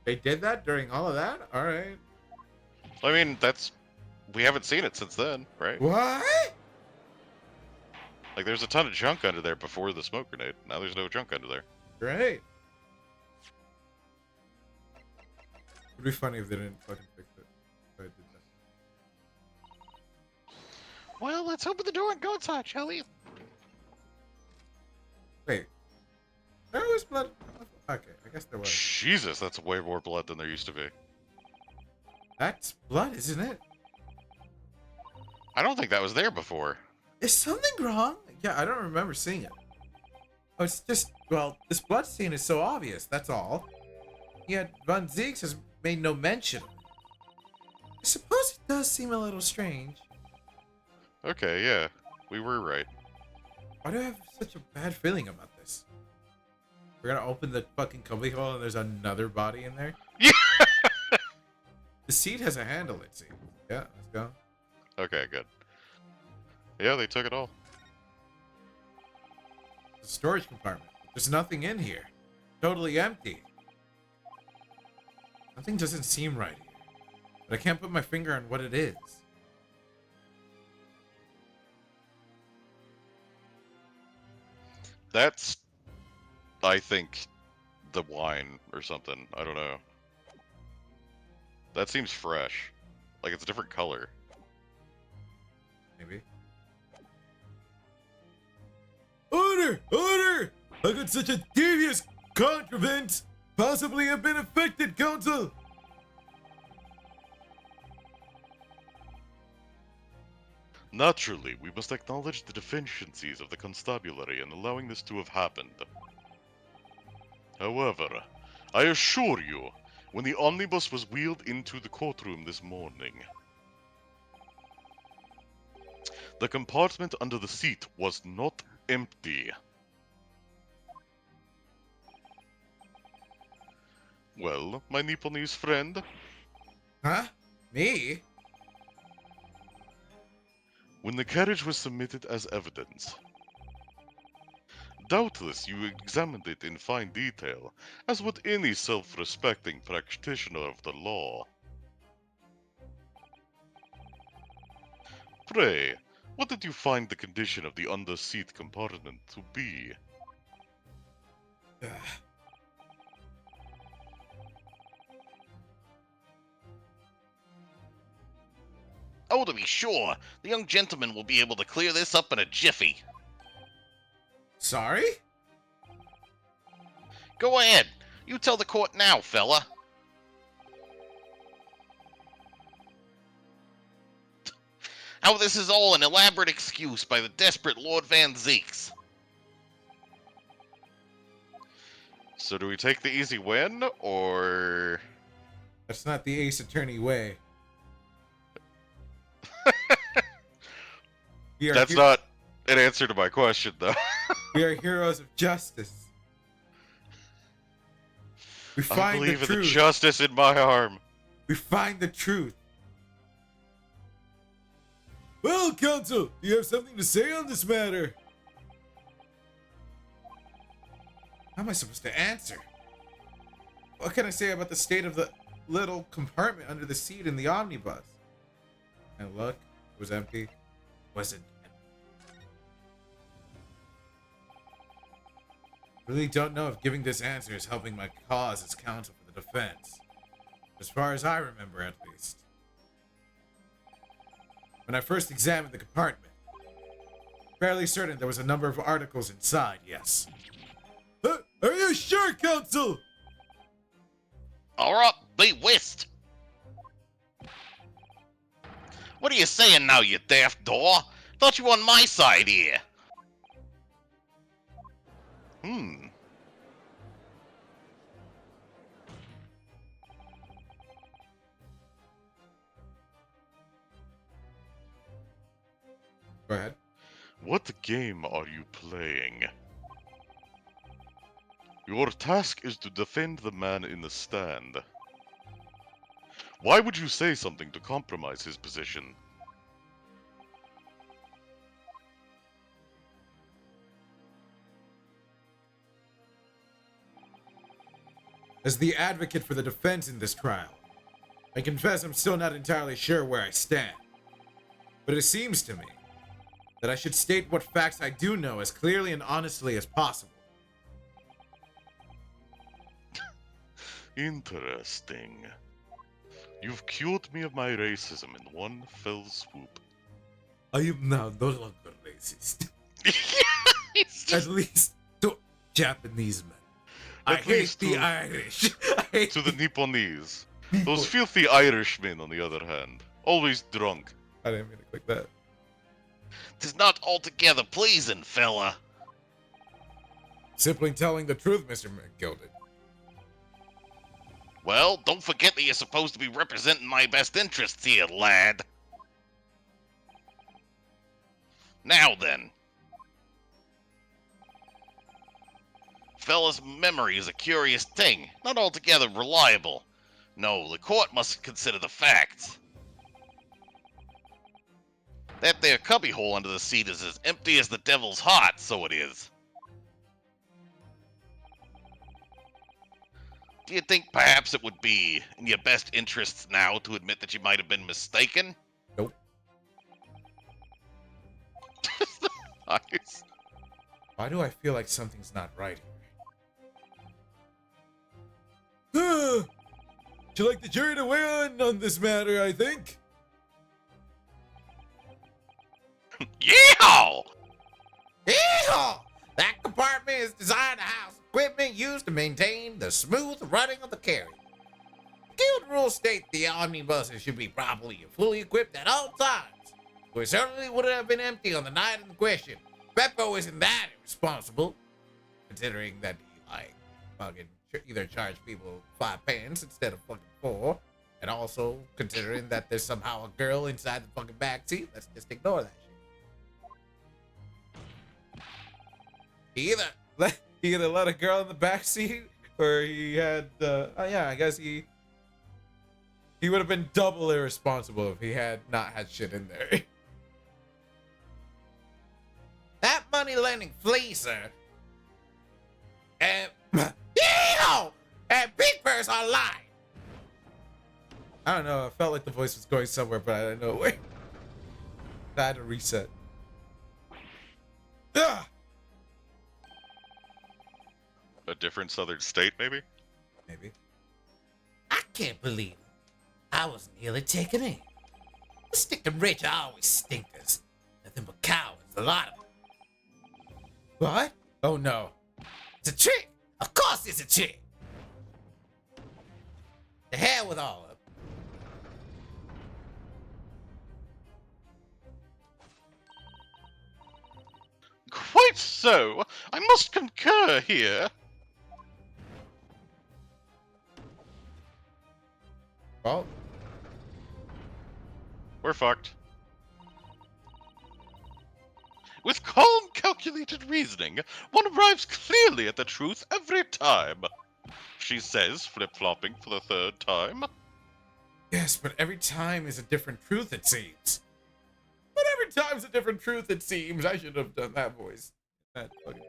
They did that during all of that? Alright. I mean, we haven't seen it since then, right? What? Like, there's a ton of junk under there before the smoke grenade. Now there's no junk under there. Great. It'd be funny if they didn't fucking fix it. If I did that. Well, let's open the door and go inside, shall we? Wait. There was blood. Okay, I guess there was. Jesus, that's way more blood than there used to be. That's blood, isn't it? I don't think that was there before. Is something wrong? Yeah, I don't remember seeing it. Oh, it's just, well, this blood scene is so obvious, that's all. Yet Von Zieks has made no mention. I suppose it does seem a little strange. Okay, yeah. We were right. Why do I have such a bad feeling about this? We're gonna open the fucking cubbyhole and there's another body in there? Yeah. The seat has a handle, it seems. Yeah, let's go. Okay, good. Yeah, they took it all. The storage compartment. There's nothing in here. Totally empty. Something doesn't seem right here. But I can't put my finger on what it is. That's, I think, the wine or something. I don't know. That seems fresh. Like it's a different color. Maybe. Order! Order! How could such a devious contravent possibly have been affected, Council? Naturally, we must acknowledge the deficiencies of the constabulary in allowing this to have happened. However, I assure you, when the omnibus was wheeled into the courtroom this morning, the compartment under the seat was not empty. Well, my Nipponese friend, Huh? Me? when the carriage was submitted as evidence, doubtless you examined it in fine detail, as would any self-respecting practitioner of the law. Pray, what did you find the condition of the under-seat compartment to be? Oh, to be sure, the young gentleman will be able to clear this up in a jiffy. Sorry? Go ahead. You tell the court now, fella. How this is all an elaborate excuse by the desperate Lord Van Zieks. So do we take the easy win, or... That's not the Ace Attorney way. We are That's not an answer to my question, though. We are heroes of justice. We I find the believe in the truth. justice in my arm. We find the truth. Well, Counsel, do you have something to say on this matter? How am I supposed to answer? What can I say about the state of the little compartment under the seat in the omnibus? And look, it was empty. Wasn't empty. Really don't know if giving this answer is helping my cause as counsel for the defense. As far as I remember, at least. When I first examined the compartment, fairly certain there was a number of articles inside, yes. Are you sure, Counsel? Alright, be whist. What are you saying now, you daft door? Thought you were on my side here. Go ahead. What game are you playing? Your task is to defend the man in the stand. Why would you say something to compromise his position? As the advocate for the defense in this trial, I confess I'm still not entirely sure where I stand. But it seems to me that I should state what facts I do know as clearly and honestly as possible. Interesting. You've cured me of my racism in one fell swoop. I am now no longer racist. At least to Japanese men. I At hate least the to- Irish. I hate To the Nipponese. Those filthy Irishmen, on the other hand, always drunk. I didn't mean to click that. 'Tis not altogether pleasing, fella. Simply telling the truth, Mr. McGilded. Well, don't forget that you're supposed to be representing my best interests here, lad. Now then. Fella's memory is a curious thing, not altogether reliable. No, the court must consider the facts. That there cubbyhole under the seat is as empty as the devil's heart, so it is. Do you think perhaps it would be in your best interests now to admit that you might have been mistaken? Nope. Nice. Why do I feel like something's not right here? Would you like the jury to weigh in on this matter, I think? Yeehaw! Yeehaw! That compartment is designed to house equipment used to maintain the smooth running of the carriage. Guild rules state the omnibuses should be properly and fully equipped at all times. We certainly wouldn't have been empty on the night in question. Beppo isn't that irresponsible, considering that he, like, fucking either charge people 5 pence instead of fucking 4, and also considering that there's somehow a girl inside the fucking backseat. Let's just ignore that shit. He either let a girl in the backseat, or he had, I guess he would have been double irresponsible if he had not had shit in there. That money-lending fleecer and Big Purse are lying. I don't know. I felt like the voice was going somewhere, but I didn't know where. I had to reset. Ugh. A different southern state, maybe? Maybe. I can't believe it. I was nearly taken in. The sticking rich are always stinkers. Nothing but cowards, a lot of them. What? Oh no. It's a trick! Of course it's a trick! The hell with all of them. Quite so. I must concur here. Well, We're fucked. With calm, calculated reasoning, one arrives clearly at the truth every time. She says, flip-flopping for the 3rd time. yes, but every time is a different truth, it seems. But every time's a different truth, it seems. I should have done that voice. That fucking...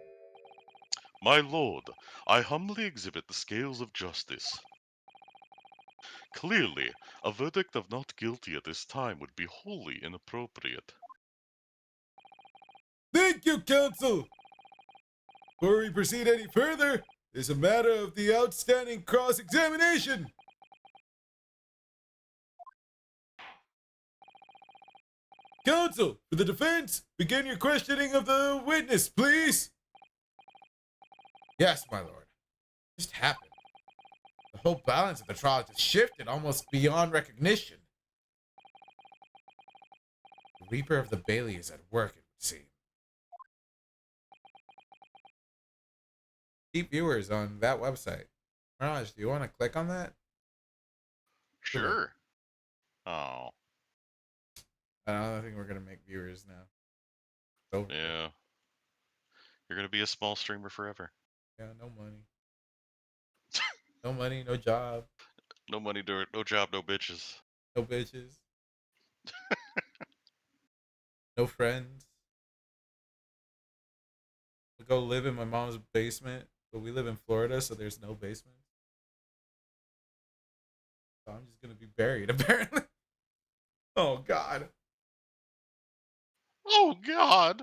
My lord, I humbly exhibit the scales of justice. Clearly, a verdict of not guilty at this time would be wholly inappropriate. Thank you, counsel! Before we proceed any further, there's a matter of the outstanding cross-examination. Counsel, for the defense, begin your questioning of the witness, please. Yes, my lord. What just happened? The whole balance of the trial just shifted almost beyond recognition. The Reaper of the Bailey is at work, it would seem. Keep viewers on that website. Mirage, do you want to click on that? Sure. Oh, I don't think we're gonna make viewers now. It's over. yeah. You're gonna be a small streamer forever. Yeah, no money. No money, no job, No money, no job, no bitches. no bitches. No friends. We go live in my mom's basement, but we live in Florida, so there's no basement. So I'm just gonna be buried, apparently. Oh God. Oh God!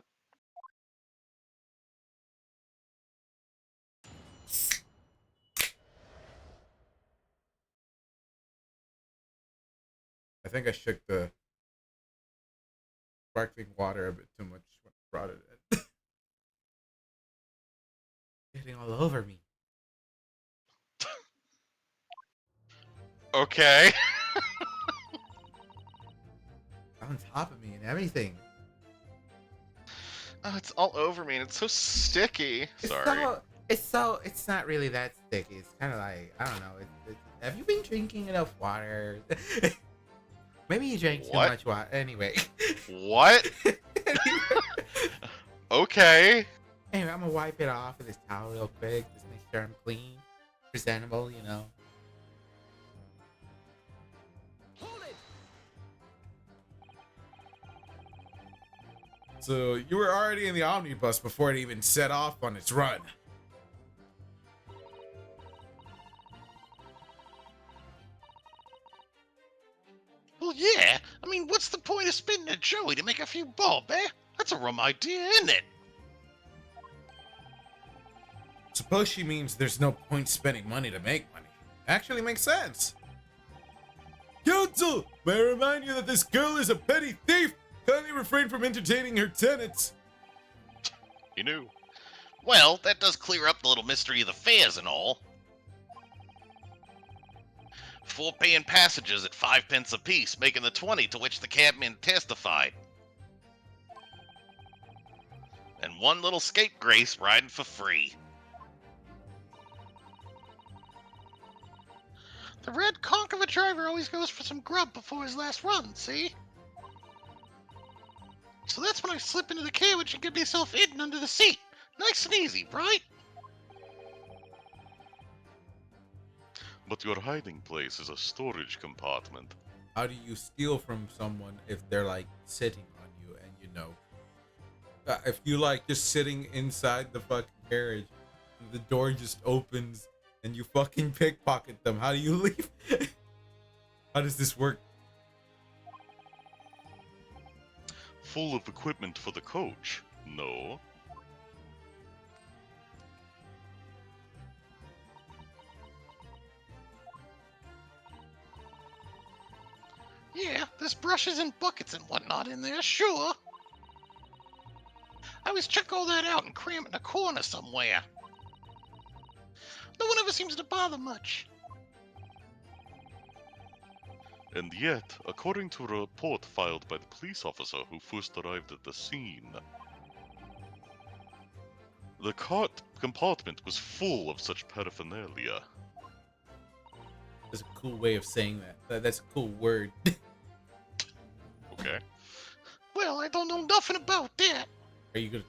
I think I shook the sparkling water a bit too much when I brought it in. Getting all over me. Okay. On top of me and everything. Oh, it's all over me and it's so sticky. Sorry. It's not really that sticky. It's kind of like, I don't know. Have you been drinking enough water? Maybe you drank too What? much water. Anyway. What? Okay. Anyway, I'm gonna wipe it off with this towel real quick. Just make sure I'm clean, presentable, you know. So you were already in the omnibus before it even set off on its run. Well, yeah. I mean, what's the point of spinning a Joey to make a few bob, eh? That's a rum idea, isn't it? Suppose she means there's no point spending money to make money. Actually makes sense. Council, may I remind you that this girl is a petty thief. Kindly refrain from entertaining her tenants. You knew. Well, that does clear up the little mystery of the fares and all. 4 paying passengers at 5 pence apiece, making the 20 to which the cabman testified. And one little scapegrace riding for free. The red conch of a driver always goes for some grub before his last run, see? So that's when I slip into the carriage and get myself hidden under the seat. Nice and easy, right? But your hiding place is a storage compartment. How do you steal from someone if they're like sitting on you and you know? If you like just sitting inside the fucking carriage, and the door just opens and you fucking pickpocket them, how do you leave? How does this work? Full of equipment for the coach. No. Yeah, there's brushes and buckets and whatnot in there, sure. I always check all that out and cram it in a corner somewhere. No one ever seems to bother much. And yet, according to a report filed by the police officer who first arrived at the scene, the cart compartment was full of such paraphernalia. That's a cool way of saying that. That's a cool word. Okay. Well, I don't know nothing about that. Are you gonna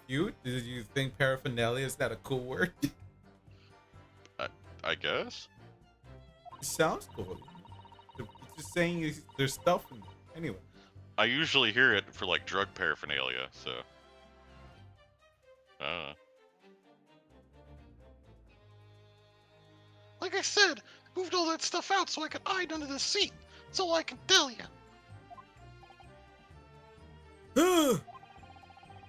refute? Did you think paraphernalia is not a cool word? I guess? It sounds cool. It's just saying there's stuff in anyway. I usually hear it for like drug paraphernalia, so. Like I said, I moved all that stuff out so I could hide under the seat. That's all I can tell you.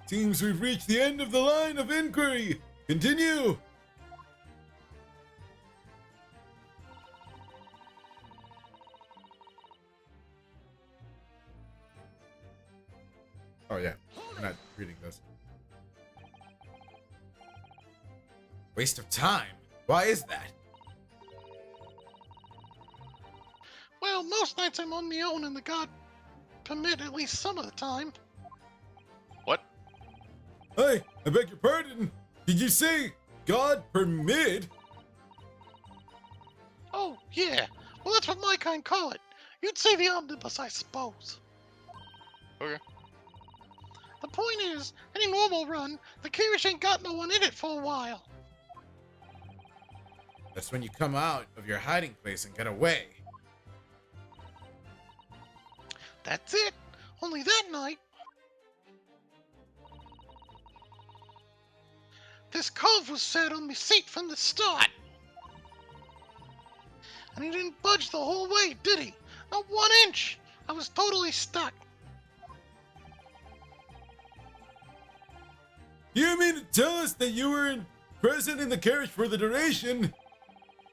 Seems we've reached the end of the line of inquiry. Continue. Oh yeah, I'm not reading this. Waste of time. Why is that? Well, most nights I'm on my own and the god permit at least some of the time. What? Hey, I beg your pardon. Did you say God permit? Oh, yeah. Well, that's what my kind call it. You'd say the omnibus, I suppose. Okay. The point is, any normal run, the carriage ain't got no one in it for a while. That's when you come out of your hiding place and get away. That's it. Only that night, this cove was sat on me seat from the start. And he didn't budge the whole way, did he? Not 1 inch. I was totally stuck. You mean to tell us that you were present in the carriage for the duration?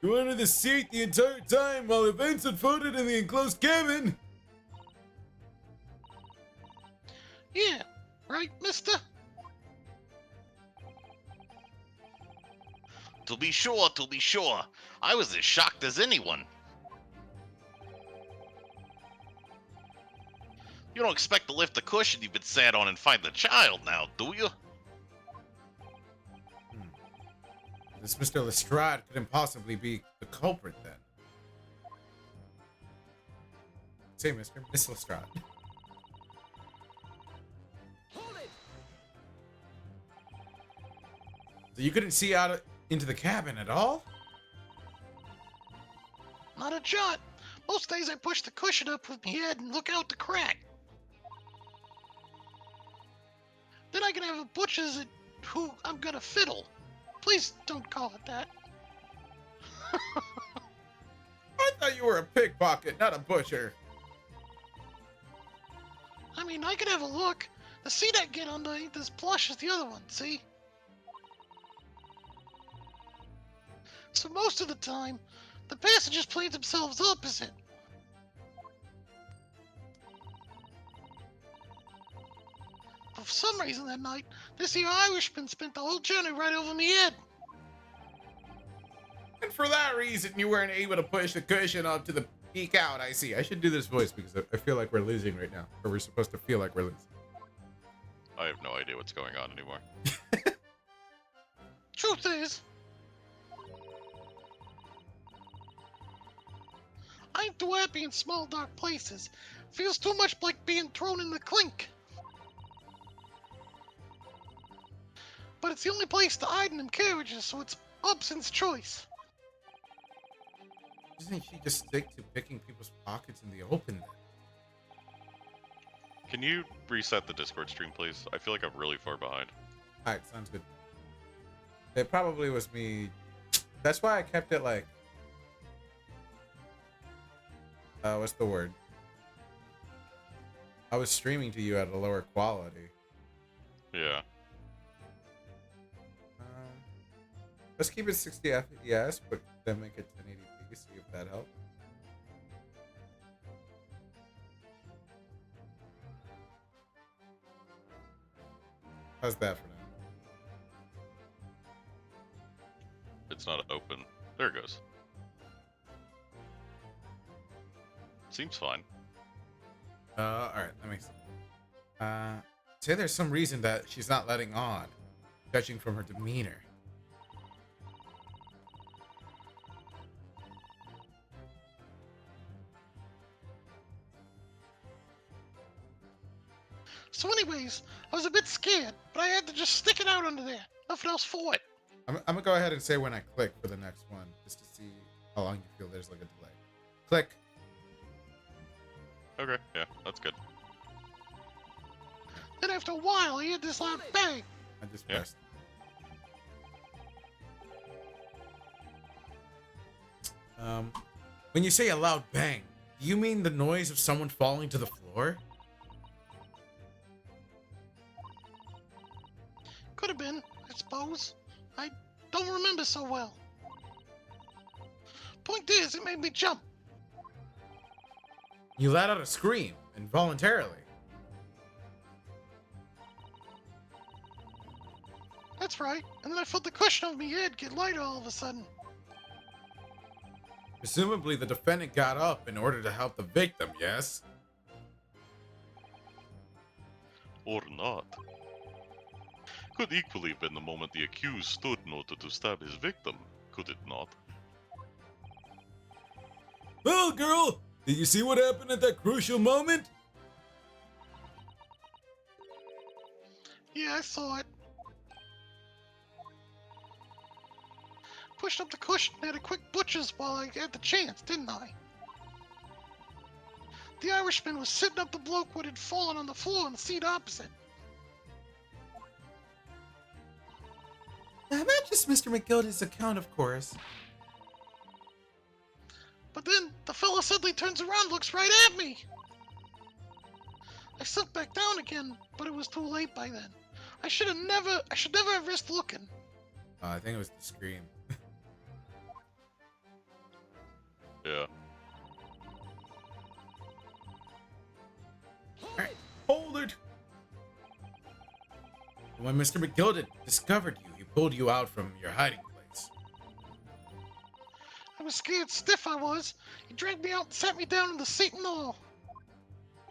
You were under the seat the entire time while events unfolded in the enclosed cabin? Yeah, right, mister? To be sure, to be sure. I was as shocked as anyone. don't expect to lift the cushion you've been sat on and find the child now, do you? This Mr. Lestrade couldn't possibly be the culprit then. Say, Miss Lestrade. So you couldn't see out into the cabin at all? Not a jot. Most days I push the cushion up with my head and look out the crack. Then I can have a butcher's at who I'm gonna fiddle. Please don't call it that. I thought you were a pickpocket, not a butcher. I mean, I could have a look. The seat I get under ain't as plush as the other one, see? So most of the time, the passengers play themselves opposite. But for some reason that night, this here Irishman spent the whole journey right over me head. And for that reason, you weren't able to push the cushion up to the peak out. I see. I should do this voice because I feel like we're losing right now. Or we're supposed to feel like we're losing. I have no idea what's going on anymore. Truth is, I ain't too happy in small dark places. Feels too much like being thrown in the clink. But it's the only place to hide in them carriages, so it's Hobson's choice. Doesn't she just stick to picking people's pockets in the open then? Can you reset the Discord stream, please? I feel like I'm really far behind. Alright, sounds good. It probably was me. That's why I kept it like... what's the word? I was streaming to you at a lower quality. Yeah. Let's keep it 60 FPS, but then make it 1080p, see if that helps. How's that for now? It's not open. There it goes. Seems fine. Alright, let me see. Say there's some reason that she's not letting on, judging from her demeanor. So anyways, I was a bit scared, but I had to just stick it out under there. Nothing else for it. I'm gonna go ahead and say when I click for the next one, just to see how long you feel there's like a delay. Click. Okay, yeah, that's good. Then after a while, I heard this loud bang. I just Yeah. pressed. When you say a loud bang, do you mean the noise of someone falling to the floor? Could have been, I suppose. I don't remember so well. Point is, it made me jump. You let out a scream, involuntarily. That's right. And then I felt the cushion of my head get lighter all of a sudden. Presumably the defendant got up in order to help the victim, yes? Or not. Could equally have been the moment the accused stood in order to stab his victim, could it not? Well, girl, did you see what happened at that crucial moment? Yeah, I saw it. Pushed up the cushion and had a quick butcher's while I had the chance, didn't I? The Irishman was sitting up the bloke what had fallen on the floor in the seat opposite. That matches Mr. McGilda's account, of course. But then the fella suddenly turns around and looks right at me. I sunk back down again, but it was too late by then. I should never have risked looking. I think it was the scream. Yeah. Alright, hold it! When Mr. McGilda discovered you, he pulled you out from your hiding place. I was scared stiff, I was. He dragged me out and sat me down in the seat and all.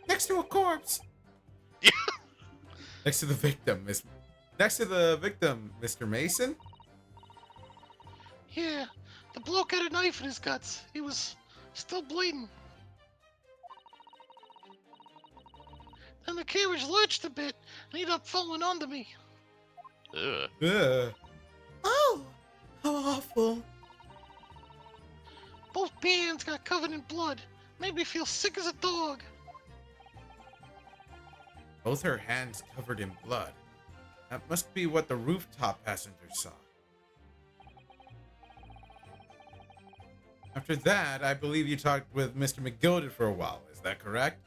Next to a corpse! Yeah. Next to the victim, Mr. Mason? Yeah, the bloke had a knife in his guts. He was still bleeding. Then the carriage lurched a bit and ended up falling onto me. Ugh. Ugh. Oh, how awful. Both hands got covered in blood. Made me feel sick as a dog. Both her hands covered in blood. That must be what the rooftop passengers saw. After that, I believe you talked with Mr. McGilded for a while. Is that correct?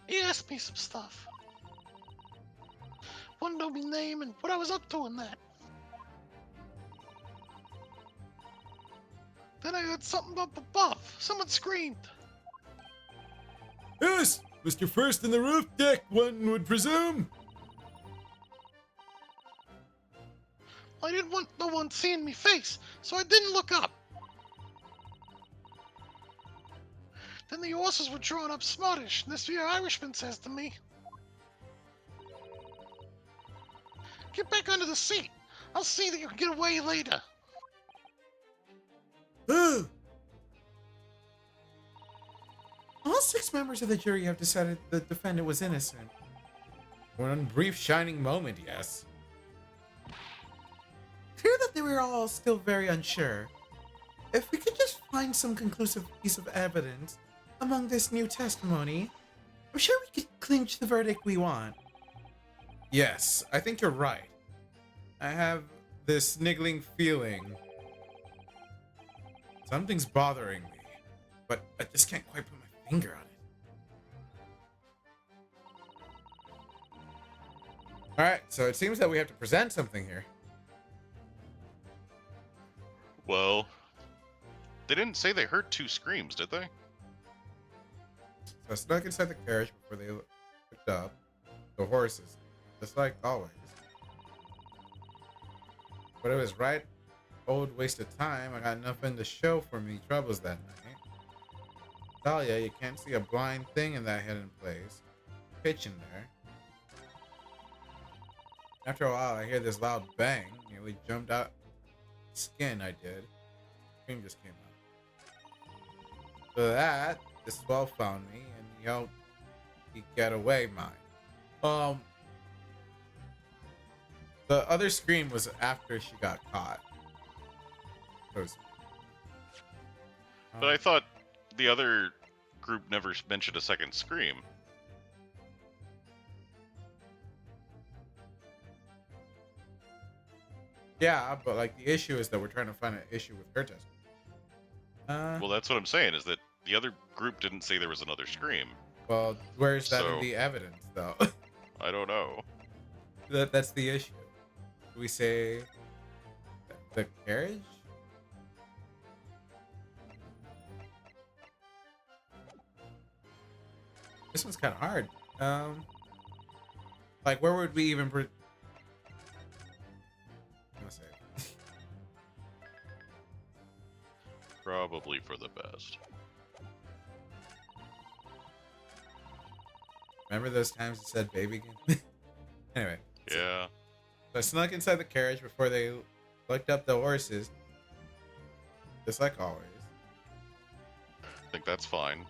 He asked me some stuff. Wanted to know my name and what I was up to and that. Then I heard something up above. Someone screamed. Yes, Mr. First in the roof deck, one would presume. I didn't want no one seeing me face, so I didn't look up. Then the horses were drawn up smartish, and this here Irishman says to me, "Get back under the seat. I'll see that you can get away later." Ugh. All 6 members of the jury have decided the defendant was innocent. One brief shining moment, yes. Clear that they were all still very unsure. If we could just find some conclusive piece of evidence among this new testimony, I'm sure we could clinch the verdict we want. Yes, I think you're right. I have this niggling feeling. Something's bothering me, but I just can't quite put my finger on it. Alright, so it seems that we have to present something here. Well, they didn't say they heard 2 screams, did they? So I snuck inside the carriage before they picked up the horses, just like always. But it was right old waste of time. I got nothing to show for me troubles that night. Talia, you can't see a blind thing in that hidden place. Pitch in there. After a while, I hear this loud bang. Nearly jumped out. Skin, I did. Scream just came out. For that, the swell found me and yelled, "He get away, mine." The other scream was after she got caught. But I thought the other group never mentioned a second scream. Yeah, but like the issue is that we're trying to find an issue with her testimony. Well, that's what I'm saying, is that the other group didn't say there was another scream. Well, where's that in So- the evidence, though? I don't know. That's the issue. Do we say the carriage? This one's kind of hard. Like where would we even? I'm gonna say. Probably for the best. Remember those times it said baby again? Anyway. Yeah. So I snuck inside the carriage before they looked up the horses. Just like always. I think that's fine.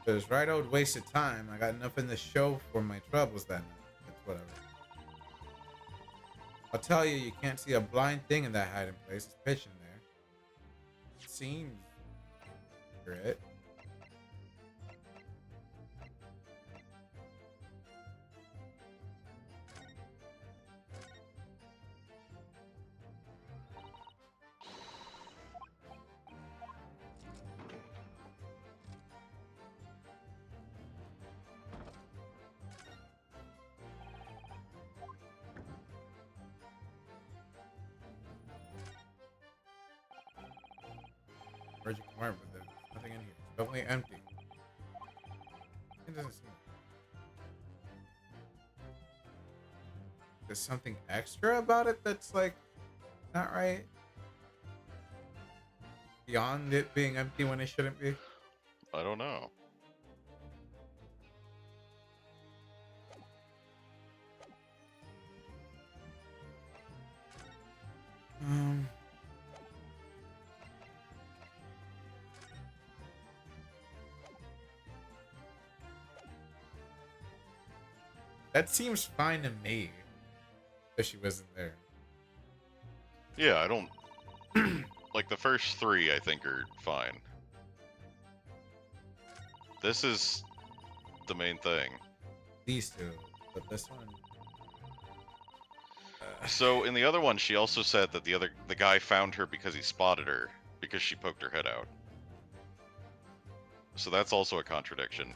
It was right old waste of time. I got nothing to show for my troubles that night. It's whatever. I'll tell you, you can't see a blind thing in that hiding place. It's pitch in there. It seems accurate. Where'd you come out with it? Nothing in here. It's definitely empty. It doesn't seem. There's something extra about it that's like not right. Beyond it being empty when it shouldn't be. I don't know. That seems fine to me. If she wasn't there. Yeah, I don't like the first three. I think are fine. This is the main thing. These two, but this one. So in the other one, she also said that the guy found her because he spotted her because she poked her head out. So that's also a contradiction.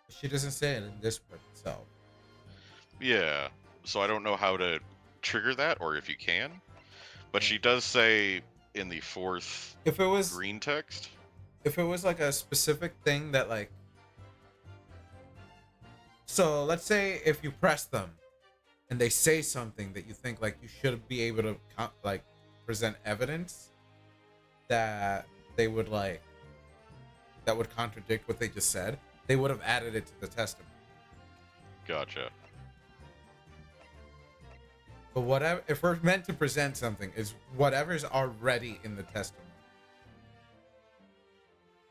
She doesn't say it in this part itself. Yeah. So I don't know how to trigger that or if you can, but she does say in the fourth If it was green text. if it was like a specific thing that like, so let's say if you press them and they say something that you think like you should be able to like present evidence that they would like that would contradict what they just said, they would have added it to the testimony. Gotcha. But whatever, if we're meant to present something, is whatever's already in the testimony.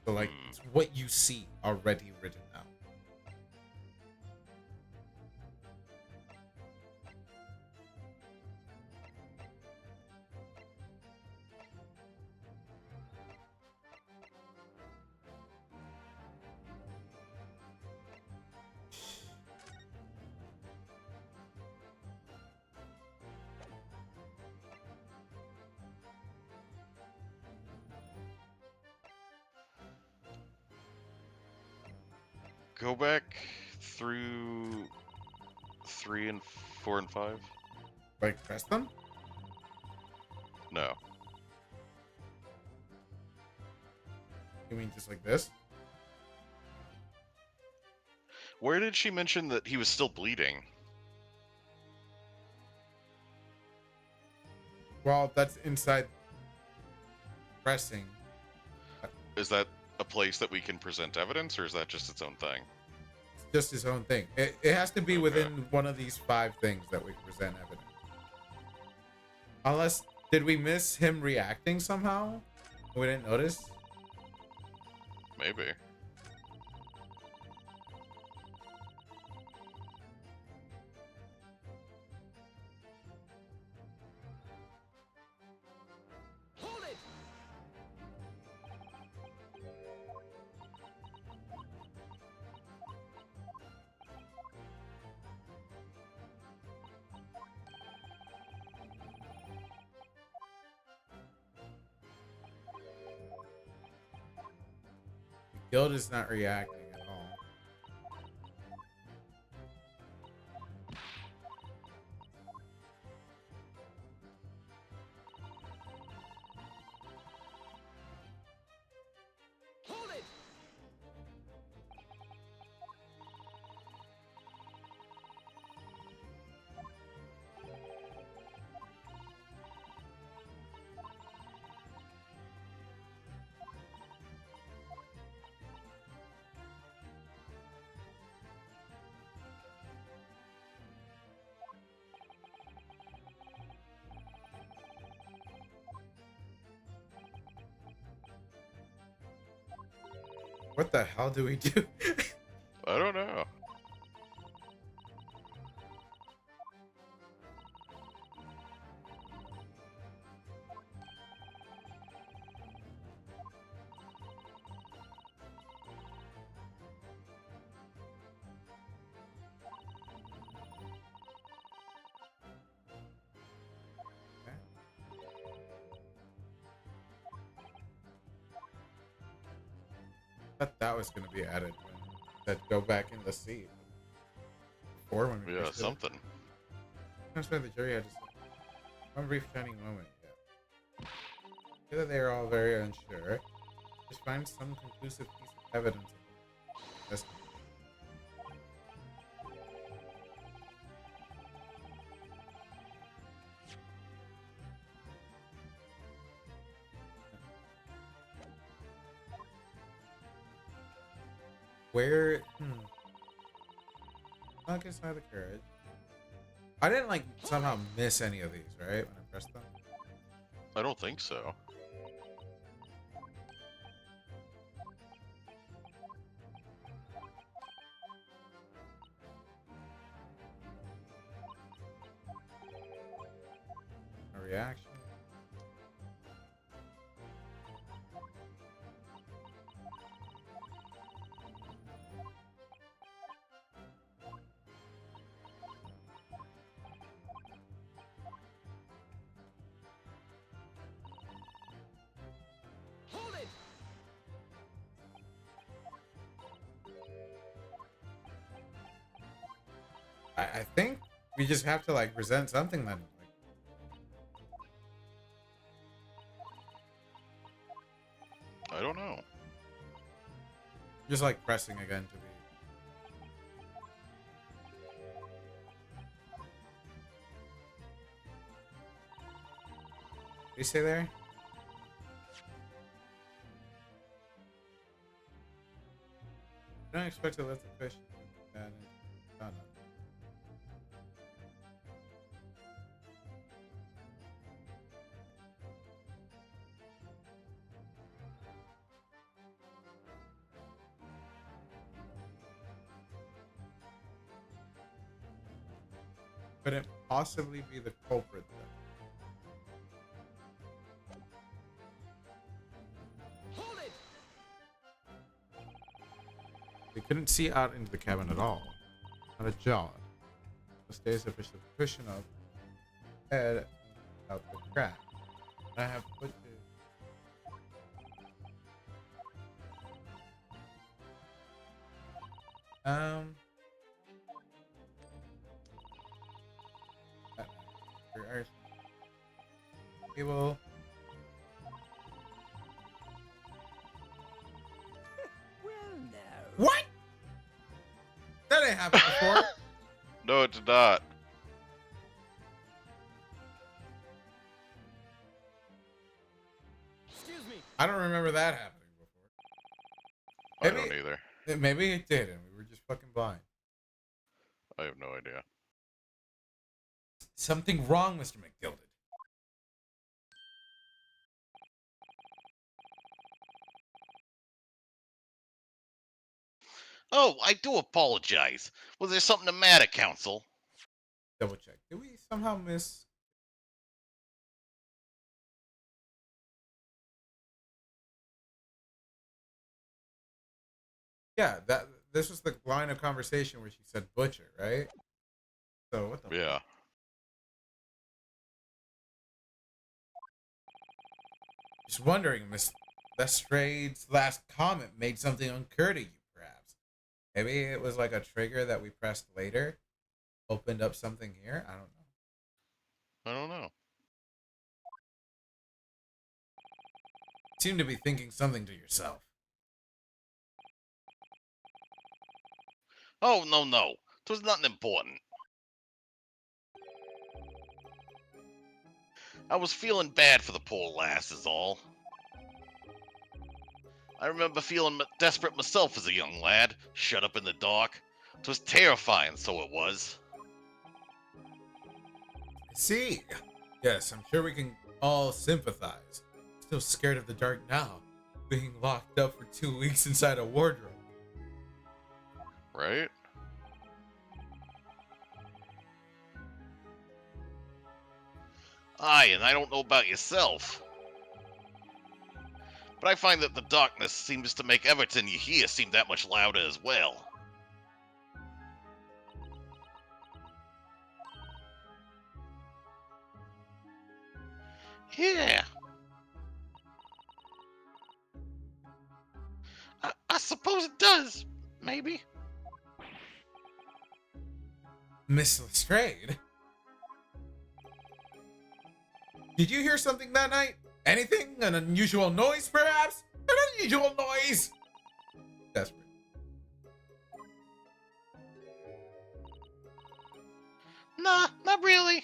So like it's what you see already written out. Go back through 3 and 4 and 5. Like press them? No. You mean just like this? Where did she mention that he was still bleeding? Well, that's inside pressing. Is that a place that we can present evidence, or is that just its own thing? It's just his own thing. It has to be within one of these 5 things that we present evidence. Unless, did we miss him reacting somehow? We didn't notice? Maybe. Guild is not reacting at all. What the hell do we do? I don't know. Thought that was going to be added when that go back in the seat. Or when we Yeah, first did it. something. That's why the jury had just one brief shining moment. Yeah. Whether they are all very unsure, just find some conclusive piece of evidence. That's where. I guess I have the courage. I didn't like somehow miss any of these, right? When I pressed them. I don't think so. reaction. I think we just have to like present something then. I don't know. Just like pressing again to be. Did you say there? I don't expect to let the fish. Yeah, no, no. Could it possibly be the culprit then? They couldn't see out into the cabin at all. Not a jot. The stairs are pushing up. Head out the crack. I have put it. Table. What? That ain't happened before. No, it's not. Excuse me. I don't remember that happening before. I don't either. Maybe it did, and we were just fucking blind. I have no idea. Something wrong, Mr. McGilded. Oh, I do apologize. Was there something the matter, Council? Double check. Did we somehow miss? Yeah, this was the line of conversation where she said butcher, right? So what the? Yeah. Just wondering, Miss Lestrade's last comment made something occur to you, perhaps. Maybe it was like a trigger that we pressed later, opened up something here. I don't know. I don't know. You seem to be thinking something to yourself. Oh, no. It was nothing important. I was feeling bad for the poor lass is all. I remember feeling desperate myself as a young lad, shut up in the dark. 'Twas terrifying, so it was. See, yes, I'm sure we can all sympathize. Still scared of the dark now, being locked up for 2 weeks inside a wardrobe. Right? Aye, and I don't know about yourself, but I find that the darkness seems to make everything you hear seem that much louder as well. Yeah. I suppose it does. Maybe. Miss Lestrade? Did you hear something that night? Anything? An unusual noise, perhaps? An unusual noise! Desperate. Nah, not really.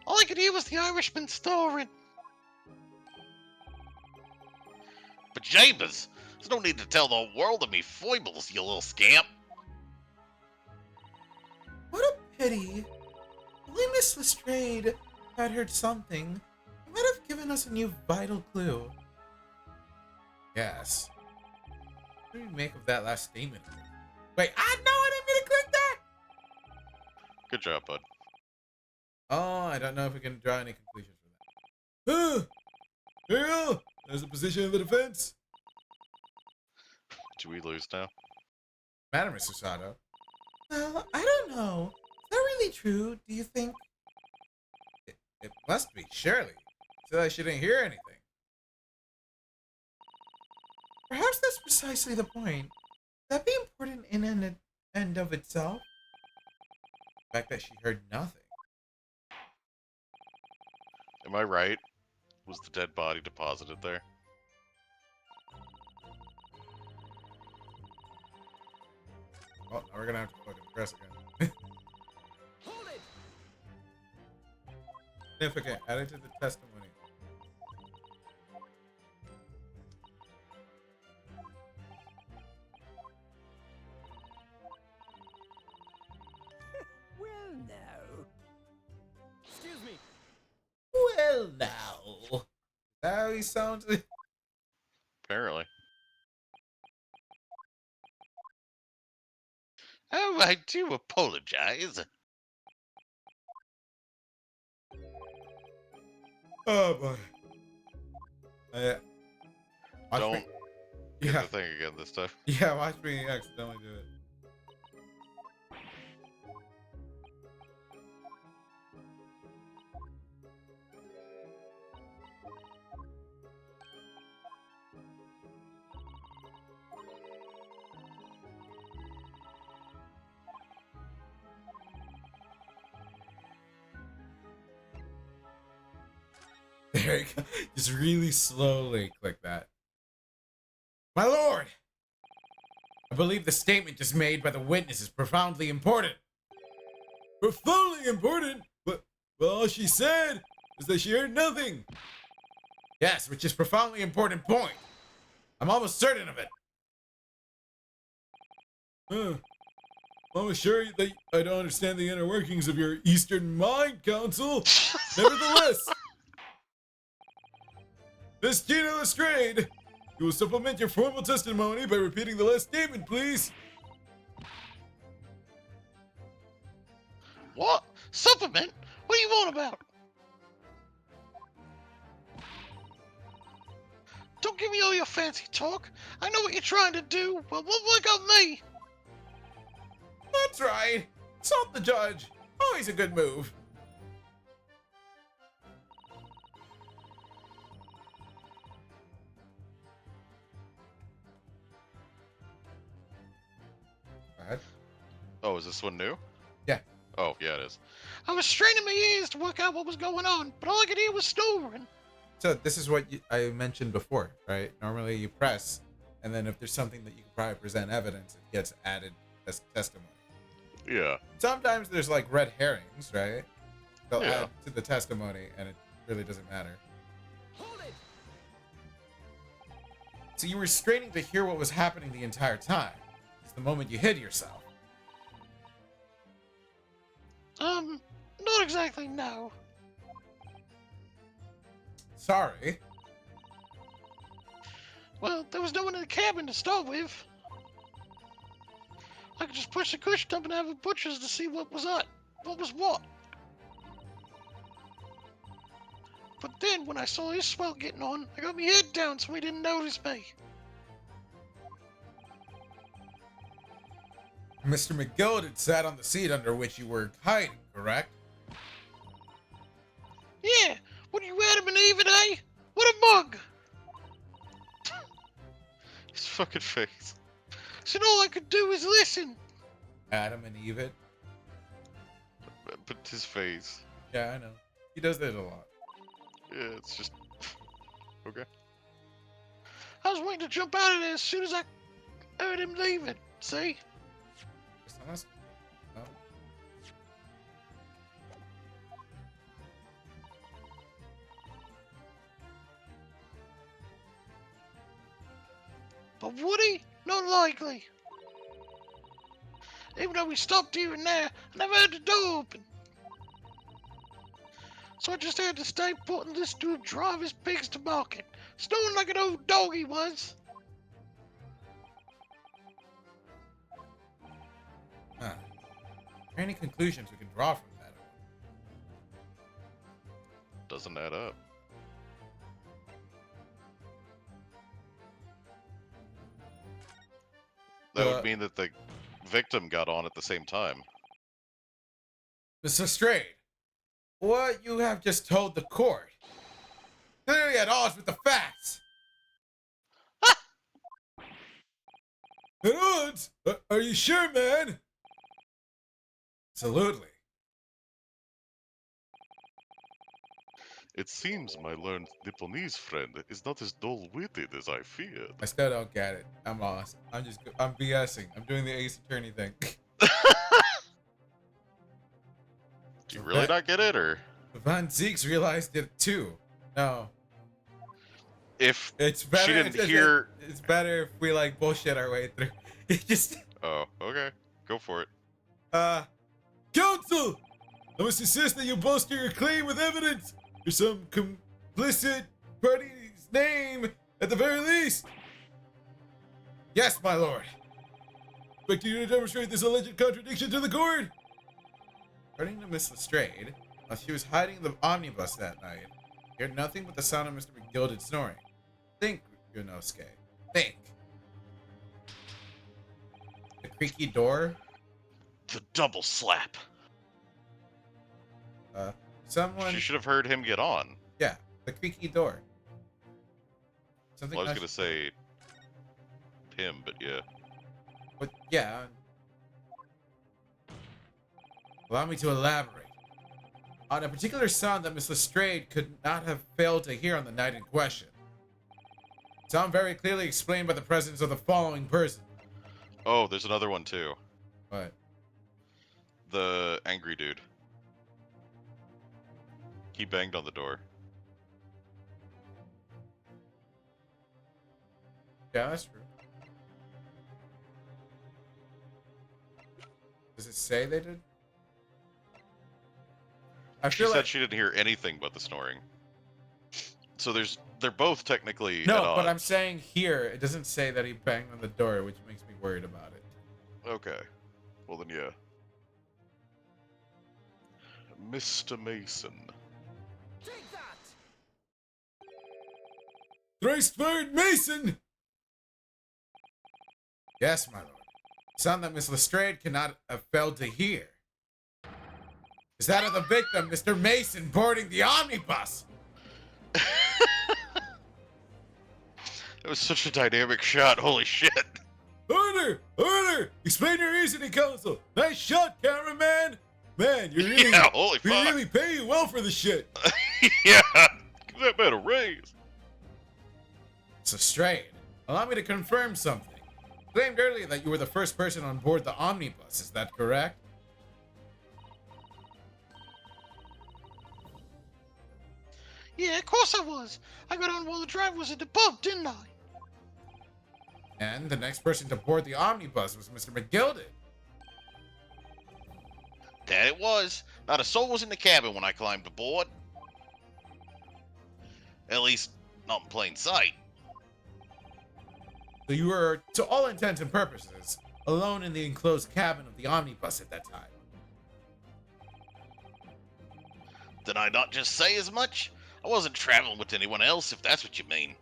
All I could hear was the Irishman snoring. But Jabez, there's no need to tell the world of me foibles, you little scamp. What a pity. Only Miss Lestrade had heard something. He might have given us a new vital clue. Yes. What do you make of that last statement? Wait, I didn't mean to click that! Good job, bud. Oh, I don't know if we can draw any conclusions from that. Here you go. There's the position of the defense. Do we lose now? Madam Mr. Sato. Well, I don't know. Is that really true? Do you think? It must be, surely. So she didn't hear anything. Perhaps that's precisely the point. Would that be important in an end of itself? The fact that she heard nothing. Am I right? Was the dead body deposited there? Well, now we're gonna have to fucking press again. Hold it! Significant. Added to the testimony. Well, now. Excuse me. Well, now. Now he sounds. Apparently. Oh, I do apologize. Oh boy. Watch Don't me. get Yeah, the thing again this time. yeah. Watch me accidentally do it. There you go. Just really slowly click that. My lord! I believe the statement just made by the witness is profoundly important. Profoundly important? But all she said is that she heard nothing. Yes, which is profoundly important point. I'm almost certain of it. I'm almost sure that I don't understand the inner workings of your Eastern Mind Council. Nevertheless, Miss Gina Lestrade, you will supplement your formal testimony by repeating the last statement, please. What? Supplement? What do you want about? Don't give me all your fancy talk. I know what you're trying to do. Well, what work on me? That's right. Assault the judge. Always a good move. Go ahead. Oh, is this one new? Yeah. Oh, yeah, it is. I was straining my ears to work out what was going on, but all I could hear was snoring. So this is what I mentioned before, right? Normally you press, and then if there's something that you can probably present evidence, it gets added as testimony. Yeah. Sometimes there's like red herrings, right? They'll Yeah. add to the testimony, and it really doesn't matter. Hold it! So you were straining to hear what was happening the entire time. It's the moment you hid yourself. Not exactly, no. Sorry. Well, there was no one in the cabin to start with. I could just push the cushion up and have a butcher's to see what was up. What was what. But then, when I saw his swell getting on, I got my head down so he didn't notice me. Mr. McGill had sat on the seat under which you were hiding, correct? Yeah, what are you, Adam and Eve, eh? What a mug! His fucking face. So all I could do was listen. Adam and Eve it? But his face. Yeah, I know. He does that a lot. Yeah, it's just... Okay. I was waiting to jump out of there as soon as I heard him leaving. See? Just honest. No. But would he? Not likely. Even though we stopped here and there, I never had the door open. So I just had to stay put and listen to him drive his pigs to market, snoring like an old dog he was. Huh. Are there any conclusions we can draw from that? doesn't add up. That would mean that the victim got on at the same time. Mr. Strayed, what you have just told the court clearly at odds with the facts. At odds? Are you sure, man? Absolutely. It seems my learned Nipponese friend is not as dull-witted as I feared. I still don't get it. I'm lost. I'm BSing. I'm doing the Ace Attorney thing. Do you really not get it, or Van Zeeks realized it too. No. if It's better. she didn't hear? It's better if we like bullshit our way through. It just. Oh, okay, go for it. Counsel! I must insist that you bolster your claim with evidence, or some complicit party's name at the very least. Yes, my lord. Expect you to demonstrate this alleged contradiction to the court. According to Miss Lestrade, while she was hiding in the omnibus that night, she heard nothing but the sound of Mr. McGilded snoring. Think, Yonosuke. Think. The creaky door. The double slap. Someone. She should have heard him get on. Yeah, the creaky door. Something. Well, I was gonna say him, but yeah. But yeah. Allow me to elaborate. On a particular sound that Miss Lestrade could not have failed to hear on the night in question. Sound very clearly explained by the presence of the following person. Oh, there's another one too. What? The angry dude. He banged on the door. Yeah, that's true. Does it say they did? I She feel said like she didn't hear anything but the snoring. So they're both technically at no, but I'm odds. saying here it doesn't say that he banged on the door, which makes me worried about it. Okay. Well then, yeah. Mr. Mason. Take that! Thrice fired Mason! Yes, my lord. Sound that Miss Lestrade cannot have failed to hear. Is that of the victim, Mr. Mason, boarding the omnibus? That was such a dynamic shot. Holy shit. Order! Order! Explain your reasoning, counsel. Nice shot, cameraman. Man, you're really, Yeah, holy we fuck. really pay you well for the shit. Yeah. Give that man a raise. So Strayed, allow me to confirm something. Claimed earlier that you were the first person on board the omnibus. Is that correct? Yeah, of course I was. I got on while the driver was at the pub, didn't I? And the next person to board the omnibus was Mr. McGilded. That it was. Not a soul was in the cabin when I climbed aboard. At least, not in plain sight. So you were, to all intents and purposes, alone in the enclosed cabin of the omnibus at that time. Did I not just say as much? I wasn't traveling with anyone else, if that's what you mean.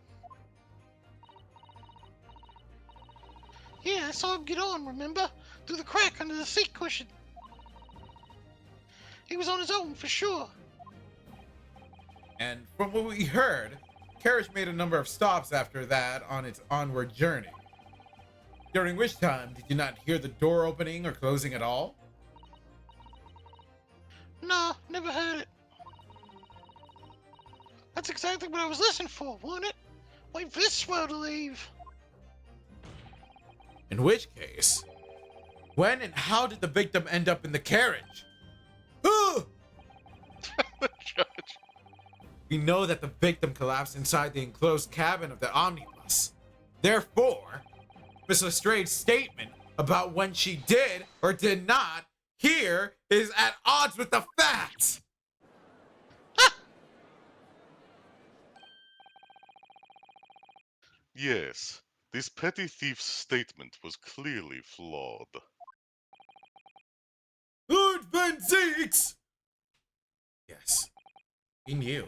Yeah, I saw him get on, remember? Through the crack under the seat cushion. He was on his own, for sure. And from what we heard, the carriage made a number of stops after that on its onward journey. During which time, did you not hear the door opening or closing at all? No, never heard it. That's exactly what I was listening for, wasn't it? Wait for this swell to leave. In which case, when and how did the victim end up in the carriage? Oh! Judge. We know that the victim collapsed inside the enclosed cabin of the omnibus. Therefore, Miss Lestrade's statement about when she did or did not hear is at odds with the facts. Yes, this petty thief's statement was clearly flawed. Lord Van Zeeks! Yes, he knew.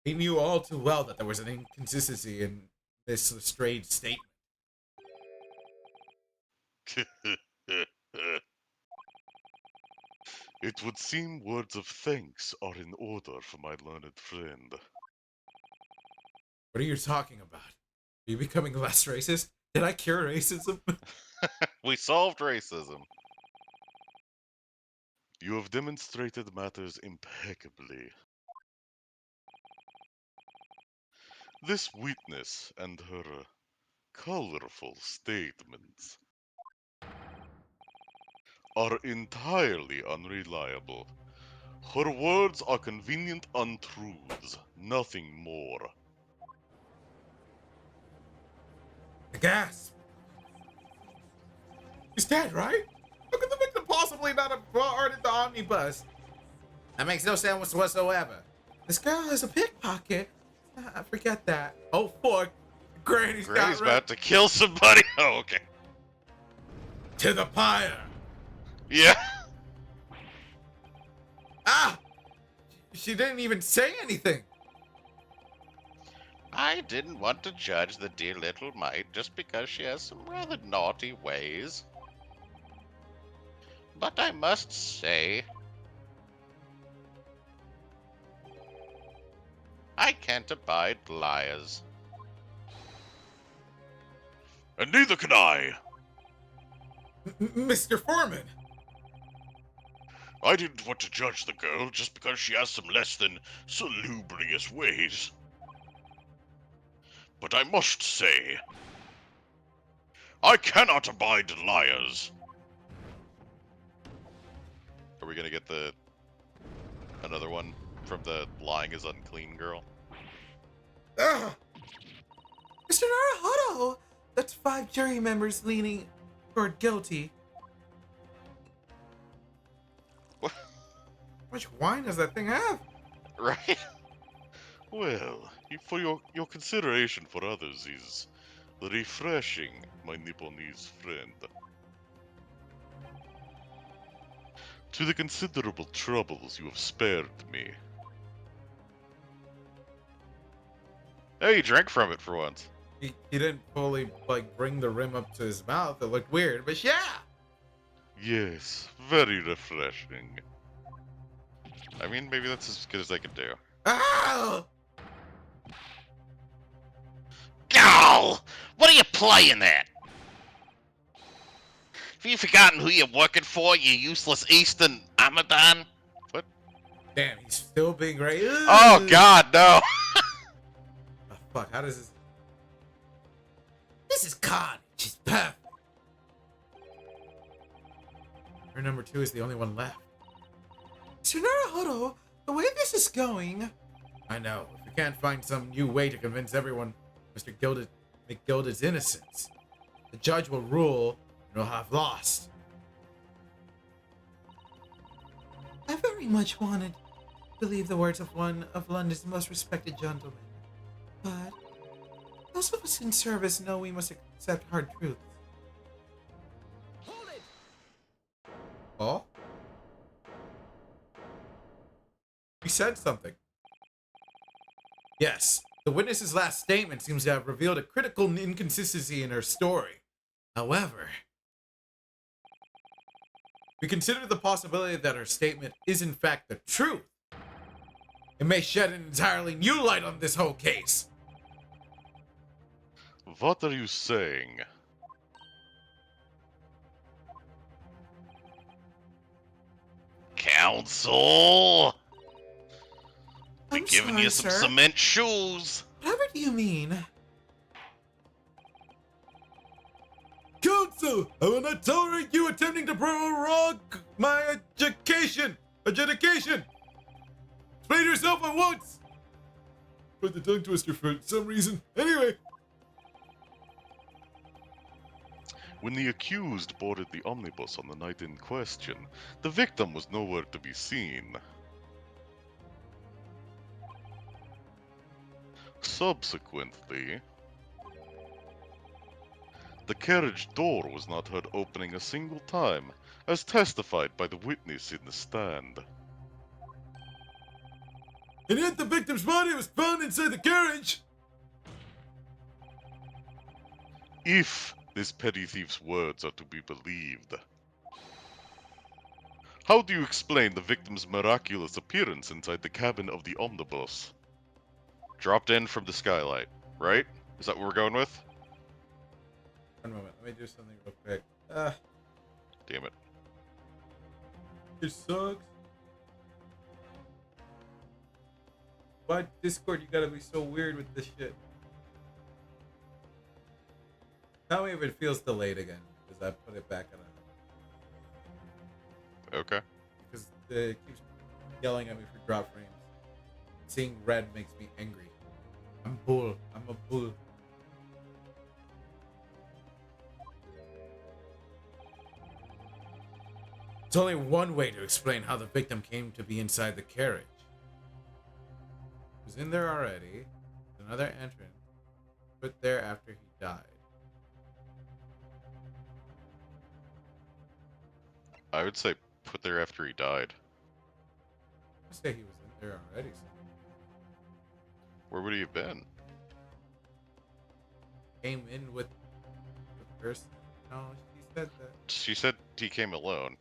He knew all too well that there was an inconsistency in this strange statement. It would seem words of thanks are in order for my learned friend. What are you talking about? Are you becoming less racist? Did I cure racism? We solved racism. You have demonstrated matters impeccably. This witness and her colorful statements are entirely unreliable. Her words are convenient untruths, nothing more. I gasp. He's dead, right? How could the victim possibly not have boarded the omnibus? That makes no sense whatsoever. This girl is a pickpocket. I forget that. Oh, fuck. Granny's Granny's got about to kill somebody. Oh, okay. to the pyre. Yeah. Ah! She didn't even say anything. I didn't want to judge the dear little mite just because she has some rather naughty ways. But I must say, I can't abide liars. And neither can I. Mr. Foreman. I didn't want to judge the girl just because she has some less than salubrious ways. But I must say, I cannot abide liars. Are we gonna get another one from the lying is unclean girl? Ugh. Mr. Naruhodo! That's 5 jury members leaning toward guilty. What? How much wine does that thing have? Right? Well, for your consideration for others is refreshing, my Nipponese friend. To the considerable troubles you have spared me. Hey, you drank from it for once. He didn't fully, like, bring the rim up to his mouth. It looked weird, but yeah! Yes, very refreshing. I mean, maybe that's as good as I can do. Ah! Ow! What are you playing at? Have you forgotten who you're working for, you useless Eastern Amadon? Damn, he's still being right. Oh God, no! Oh, fuck, how does this... This is carnage. It's perfect. Her number 2 is the only one left. Sir Naruhodo, the way this is going... I know. If we can't find some new way to convince everyone Mr. McGilded's innocence, the judge will rule and we'll have lost. I very much wanted to believe the words of one of London's most respected gentlemen, but those of us in service know we must accept hard truths. Hold it! Oh? He said something. Yes, the witness's last statement seems to have revealed a critical inconsistency in her story. However, we consider the possibility that her statement is in fact the truth. It may shed an entirely new light on this whole case. What are you saying? Counsel! Be I'm giving sorry, you some sir. cement shoes. Whatever do you mean? Counsel, I will not tolerate you attempting to prorogue my adjudication. Explain yourself at once. Put the tongue twister for some reason. Anyway. When the accused boarded the omnibus on the night in question, the victim was nowhere to be seen. Subsequently, the carriage door was not heard opening a single time, as testified by the witness in the stand. And yet the victim's body was found inside the carriage! If this petty thief's words are to be believed. How do you explain the victim's miraculous appearance inside the cabin of the omnibus? Dropped in from the skylight, right? Is that what we're going with? One moment, let me do something real quick. Damn it. It sucks. Why, Discord, you gotta be so weird with this shit? Tell me if it feels delayed again, because I put it back on it. Okay. Because it keeps yelling at me for drop frames. Seeing red makes me angry. I'm bull. I'm a bull. There's only one way to explain how the victim came to be inside the carriage. He was in there already. Another entrance. Put there after he died. I would say put there after he died. I say he was in there already. So Where would he have been? came in with the person. No, she said that. She said he came alone.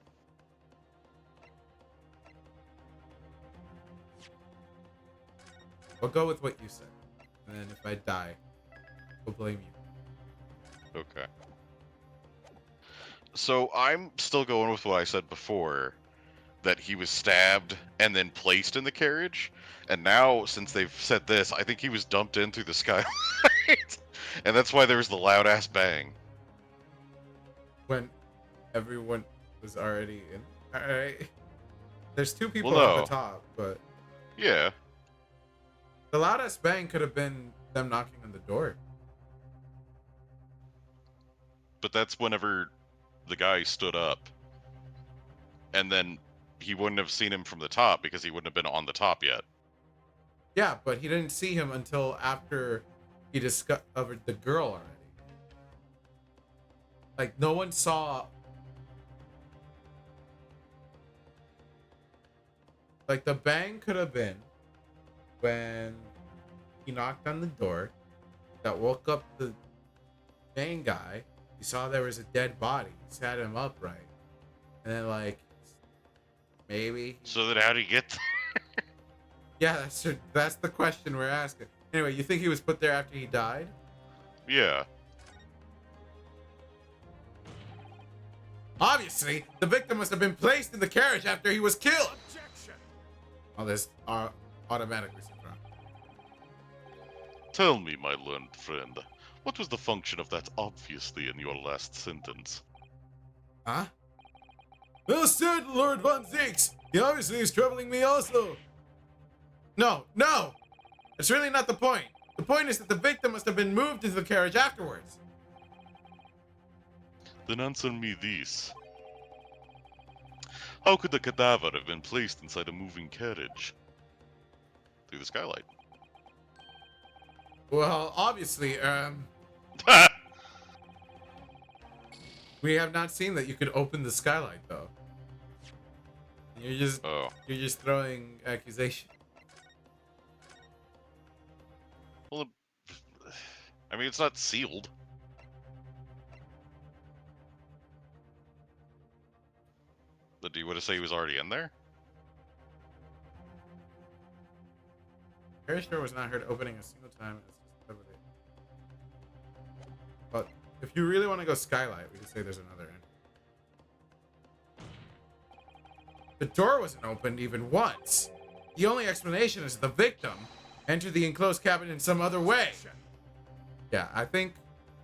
I'll go with what you said. And then if I die, we'll blame you. Okay. So I'm still going with what I said before, that he was stabbed and then placed in the carriage. And now, since they've said this, I think he was dumped in through the skylight. And that's why there was the loud ass bang. When everyone was already in. Alright. There's two people Well, on no. the top, but Yeah. the loudest bang could have been them knocking on the door. But that's whenever the guy stood up. And then he wouldn't have seen him from the top because he wouldn't have been on the top yet. Yeah, but he didn't see him until after he discovered the girl already. Like, no one saw. Like, the bang could have been when he knocked on the door that woke up the main guy. He saw there was a dead body. He sat him upright. And then, like, maybe. So then how do you get Yeah, that's the question we're asking. Anyway, you think he was put there after he died? Yeah. Obviously, the victim must have been placed in the carriage after he was killed. Objection! Oh, this automatically dropped. Tell me, my learned friend, what was the function of that obviously in your last sentence? Huh? Well said, Lord Von Zix. He obviously is troubling me also. No. That's really not the point. The point is that the victim must have been moved into the carriage afterwards. Then answer me this. How could the cadaver have been placed inside a moving carriage? Through the skylight. Well, obviously, we have not seen that you could open the skylight, though. You're just throwing accusation. Well, I mean, it's not sealed. But do you want to say he was already in there? Carriage door was not heard opening a single time. But if you really want to go skylight, we could say there's another end. The door wasn't opened even once. The only explanation is the victim entered the enclosed cabin in some other way. Yeah, I think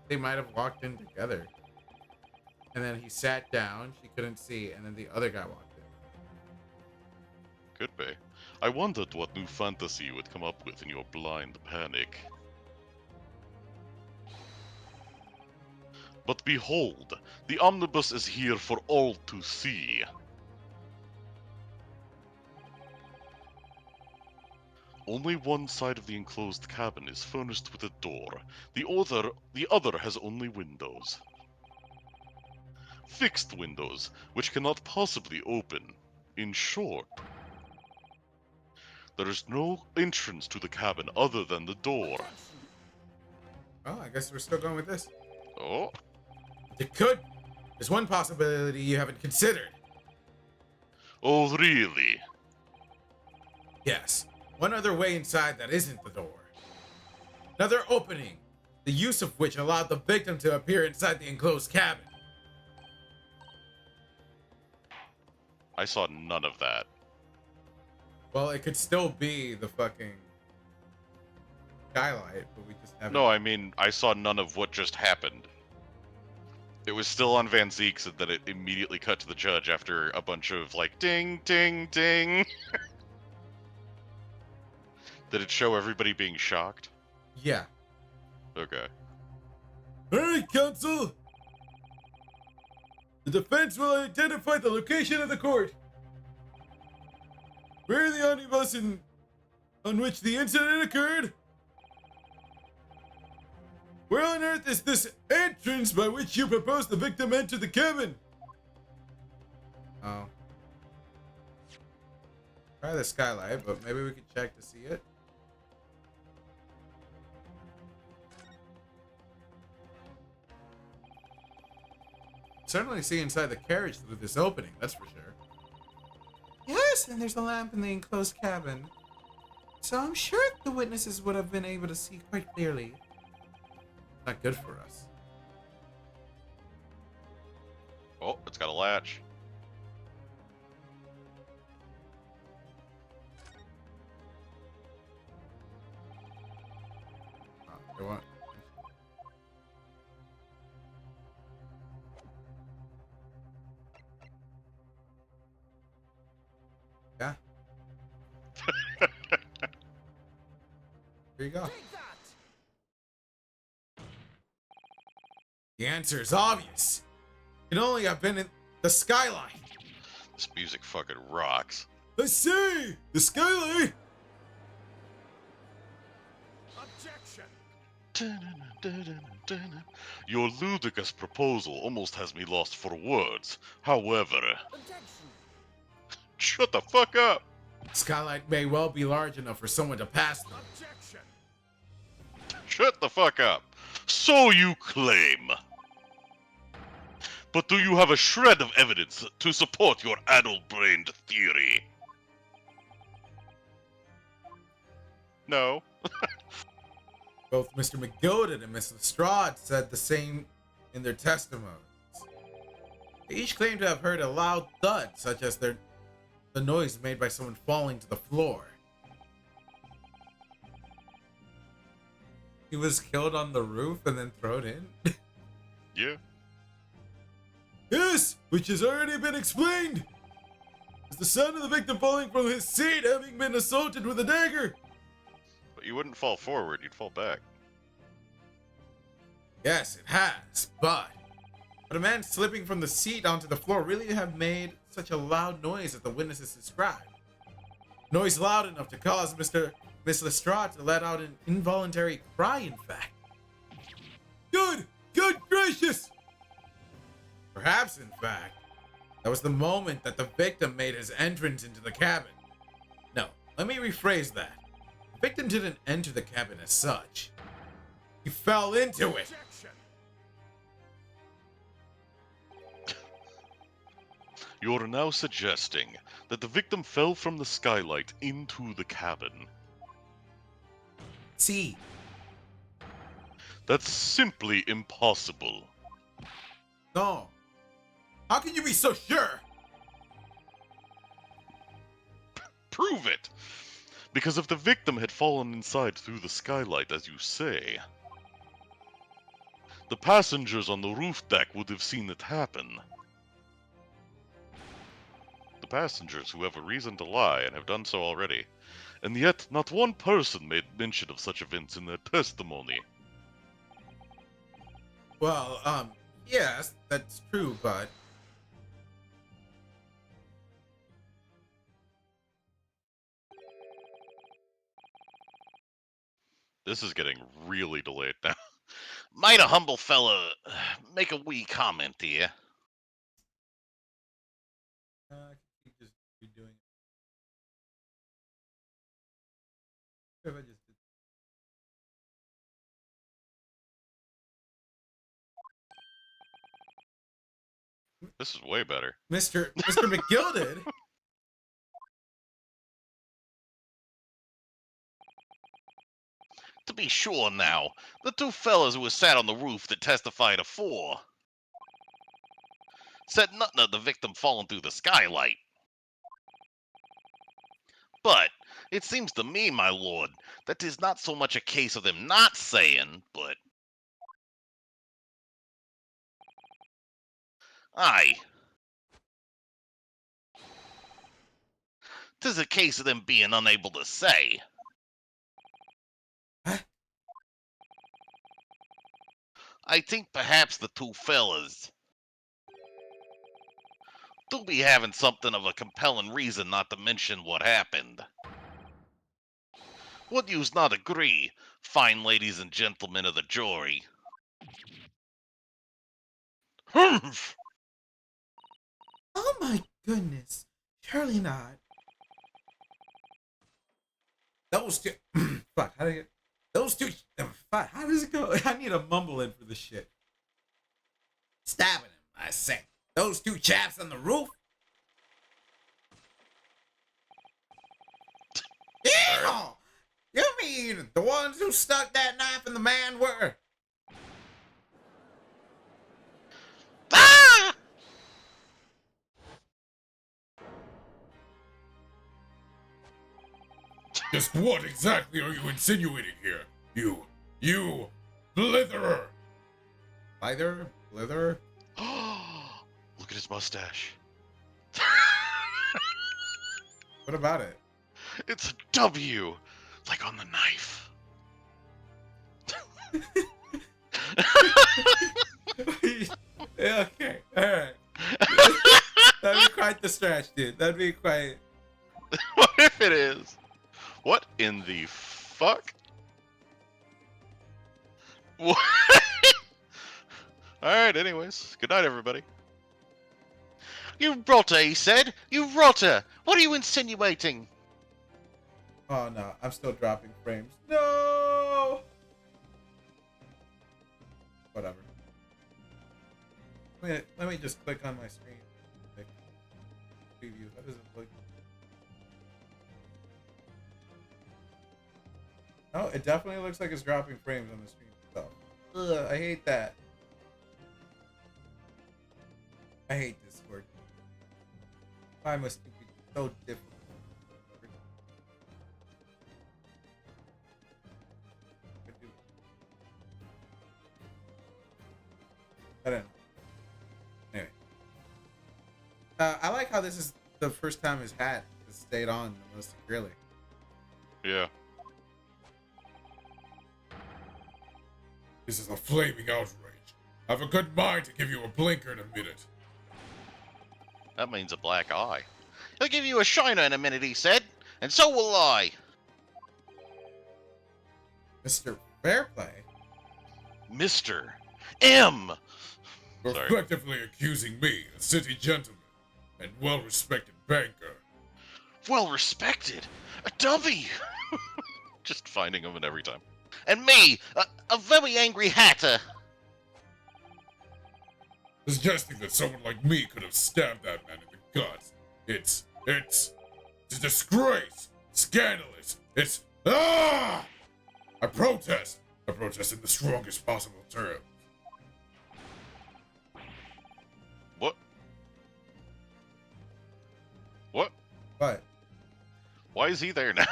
they might have walked in together. And then he sat down, she couldn't see, and then the other guy walked in. Could be. I wondered what new fantasy you would come up with in your blind panic. But behold, the omnibus is here for all to see. Only one side of the enclosed cabin is furnished with a door. The other has only windows. Fixed windows, which cannot possibly open. In short, There is no entrance to the cabin other than the door. Well, I guess we're still going with this. Oh, It could. There's one possibility you haven't considered. oh really? Yes. One other way inside that isn't the door. Another opening, the use of which allowed the victim to appear inside the enclosed cabin. I saw none of that. Well, it could still be the fucking skylight, but we just haven't. No, I mean, I saw none of what just happened. It was still on Van Zeek's, and then it immediately cut to the judge after a bunch of, like, ding, ding, ding. Did it show everybody being shocked? Yeah. Okay. Alright, counsel. The defense will identify the location of the court. Where the omnibus on which the incident occurred? Where on earth is this entrance by which you propose the victim enter the cabin? Oh. Try the skylight, but maybe we can check to see it. Certainly see inside the carriage through this opening, that's for sure. Yes, and there's a lamp in the enclosed cabin. So I'm sure the witnesses would have been able to see quite clearly. Not good for us. Oh, it's got a latch. Oh, they want... Yeah. Here you go. Take that! The answer is obvious. It can only have been in the skylight. This music fucking rocks. I say, the skylight. Objection! Your ludicrous proposal almost has me lost for words. However, Objection! shut the fuck up. Skylight may well be large enough for someone to pass through. Objection! Shut the fuck up. So you claim. But do you have a shred of evidence to support your addle-brained theory? No. Both Mr. McGolded and Miss Lestrade said the same in their testimonies. They each claimed to have heard a loud thud, such as the noise made by someone falling to the floor. He was killed on the roof and then thrown in? Yeah. Yes, which has already been explained. It's the sound of the victim falling from his seat having been assaulted with a dagger. But you wouldn't fall forward, you'd fall back. Yes, it has, but would a man slipping from the seat onto the floor really have made such a loud noise that the witnesses described? Noise loud enough to cause Miss Lestrade to let out an involuntary cry, in fact. Good gracious! Perhaps, in fact, that was the moment that the victim made his entrance into the cabin. No, let me rephrase that. The victim didn't enter the cabin as such. He fell into it. Objection! You're now suggesting that the victim fell from the skylight into the cabin. See, That's simply impossible. no. How can you be so sure? Prove it! Because if the victim had fallen inside through the skylight, as you say, the passengers on the roof deck would have seen it happen. The passengers who have a reason to lie and have done so already. And yet, not one person made mention of such events in their testimony. Well, yes, that's true, but This is getting really delayed now. Might a humble fella make a wee comment here? uh, keep just redoing it. If I just did- This is way better. Mr. McGilded. To be sure now, the two fellas who was sat on the roof that testified afore said nothing of the victim falling through the skylight. But it seems to me, my lord, that 'tis not so much a case of them not saying, but aye, 'tis a case of them being unable to say. Huh? I think perhaps the two fellas do be having something of a compelling reason not to mention what happened. Would yous not agree, fine ladies and gentlemen of the jury? Humph! Oh my goodness. Surely not. Those two. Fuck. How do you? Those two. Fuck. How does it go? I need a mumble in for this shit. Stabbing him. I say. Those two chaps on the roof. Ew! You mean the ones who stuck that knife in the man were? Ah! Just what exactly are you insinuating here? You, blitherer! Blither? Blither? Look at his mustache. What about it? It's a W, like on the knife. Yeah, okay, alright. That'd be quite the stretch, dude. That'd be quite. What if it is? What in the fuck? What? Alright, anyways. Good night, everybody. You rotter, he said. You rotter. What are you insinuating? Oh no, I'm still dropping frames. No! Whatever. Let me just click on my screen. Like, preview. How does it look? Oh, it definitely looks like it's dropping frames on the screen itself. Ugh, I hate that. I hate this word. Why must it be so difficult? I don't know. Anyway. I like how this is the first time his hat has stayed on the most securely. Yeah. This is a flaming outrage. I've a good mind to give you a blinker in a minute. That means a black eye. He'll give you a shiner in a minute, he said. And so will I. Mr. Fairplay? Mr. M. You're Sorry. effectively accusing me, a city gentleman, and well-respected banker. Well respected. A W. Just finding him in every time. And me, a very angry hatter. Suggesting that someone like me could have stabbed that man in the gut. It's a disgrace. Scandalous. It's, ah! I protest. I protest in the strongest possible terms. What? What? What? Why is he there now?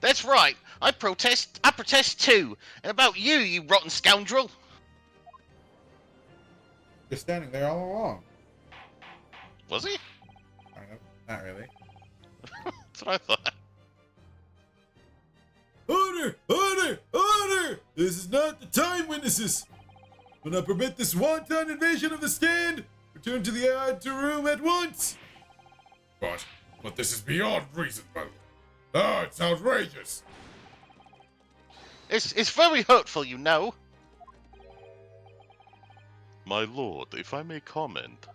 That's right. I protest too. And about you, you rotten scoundrel. You're standing there all along. Was he? Kind of. Not really. That's what I thought. Order! Order! Order! This is not the time, witnesses! Do not permit this wanton invasion of the stand! Return to the ante room at once! But this is beyond reason, my lord. Ah, it's outrageous. It's very hurtful, you know. My lord, if I may comment.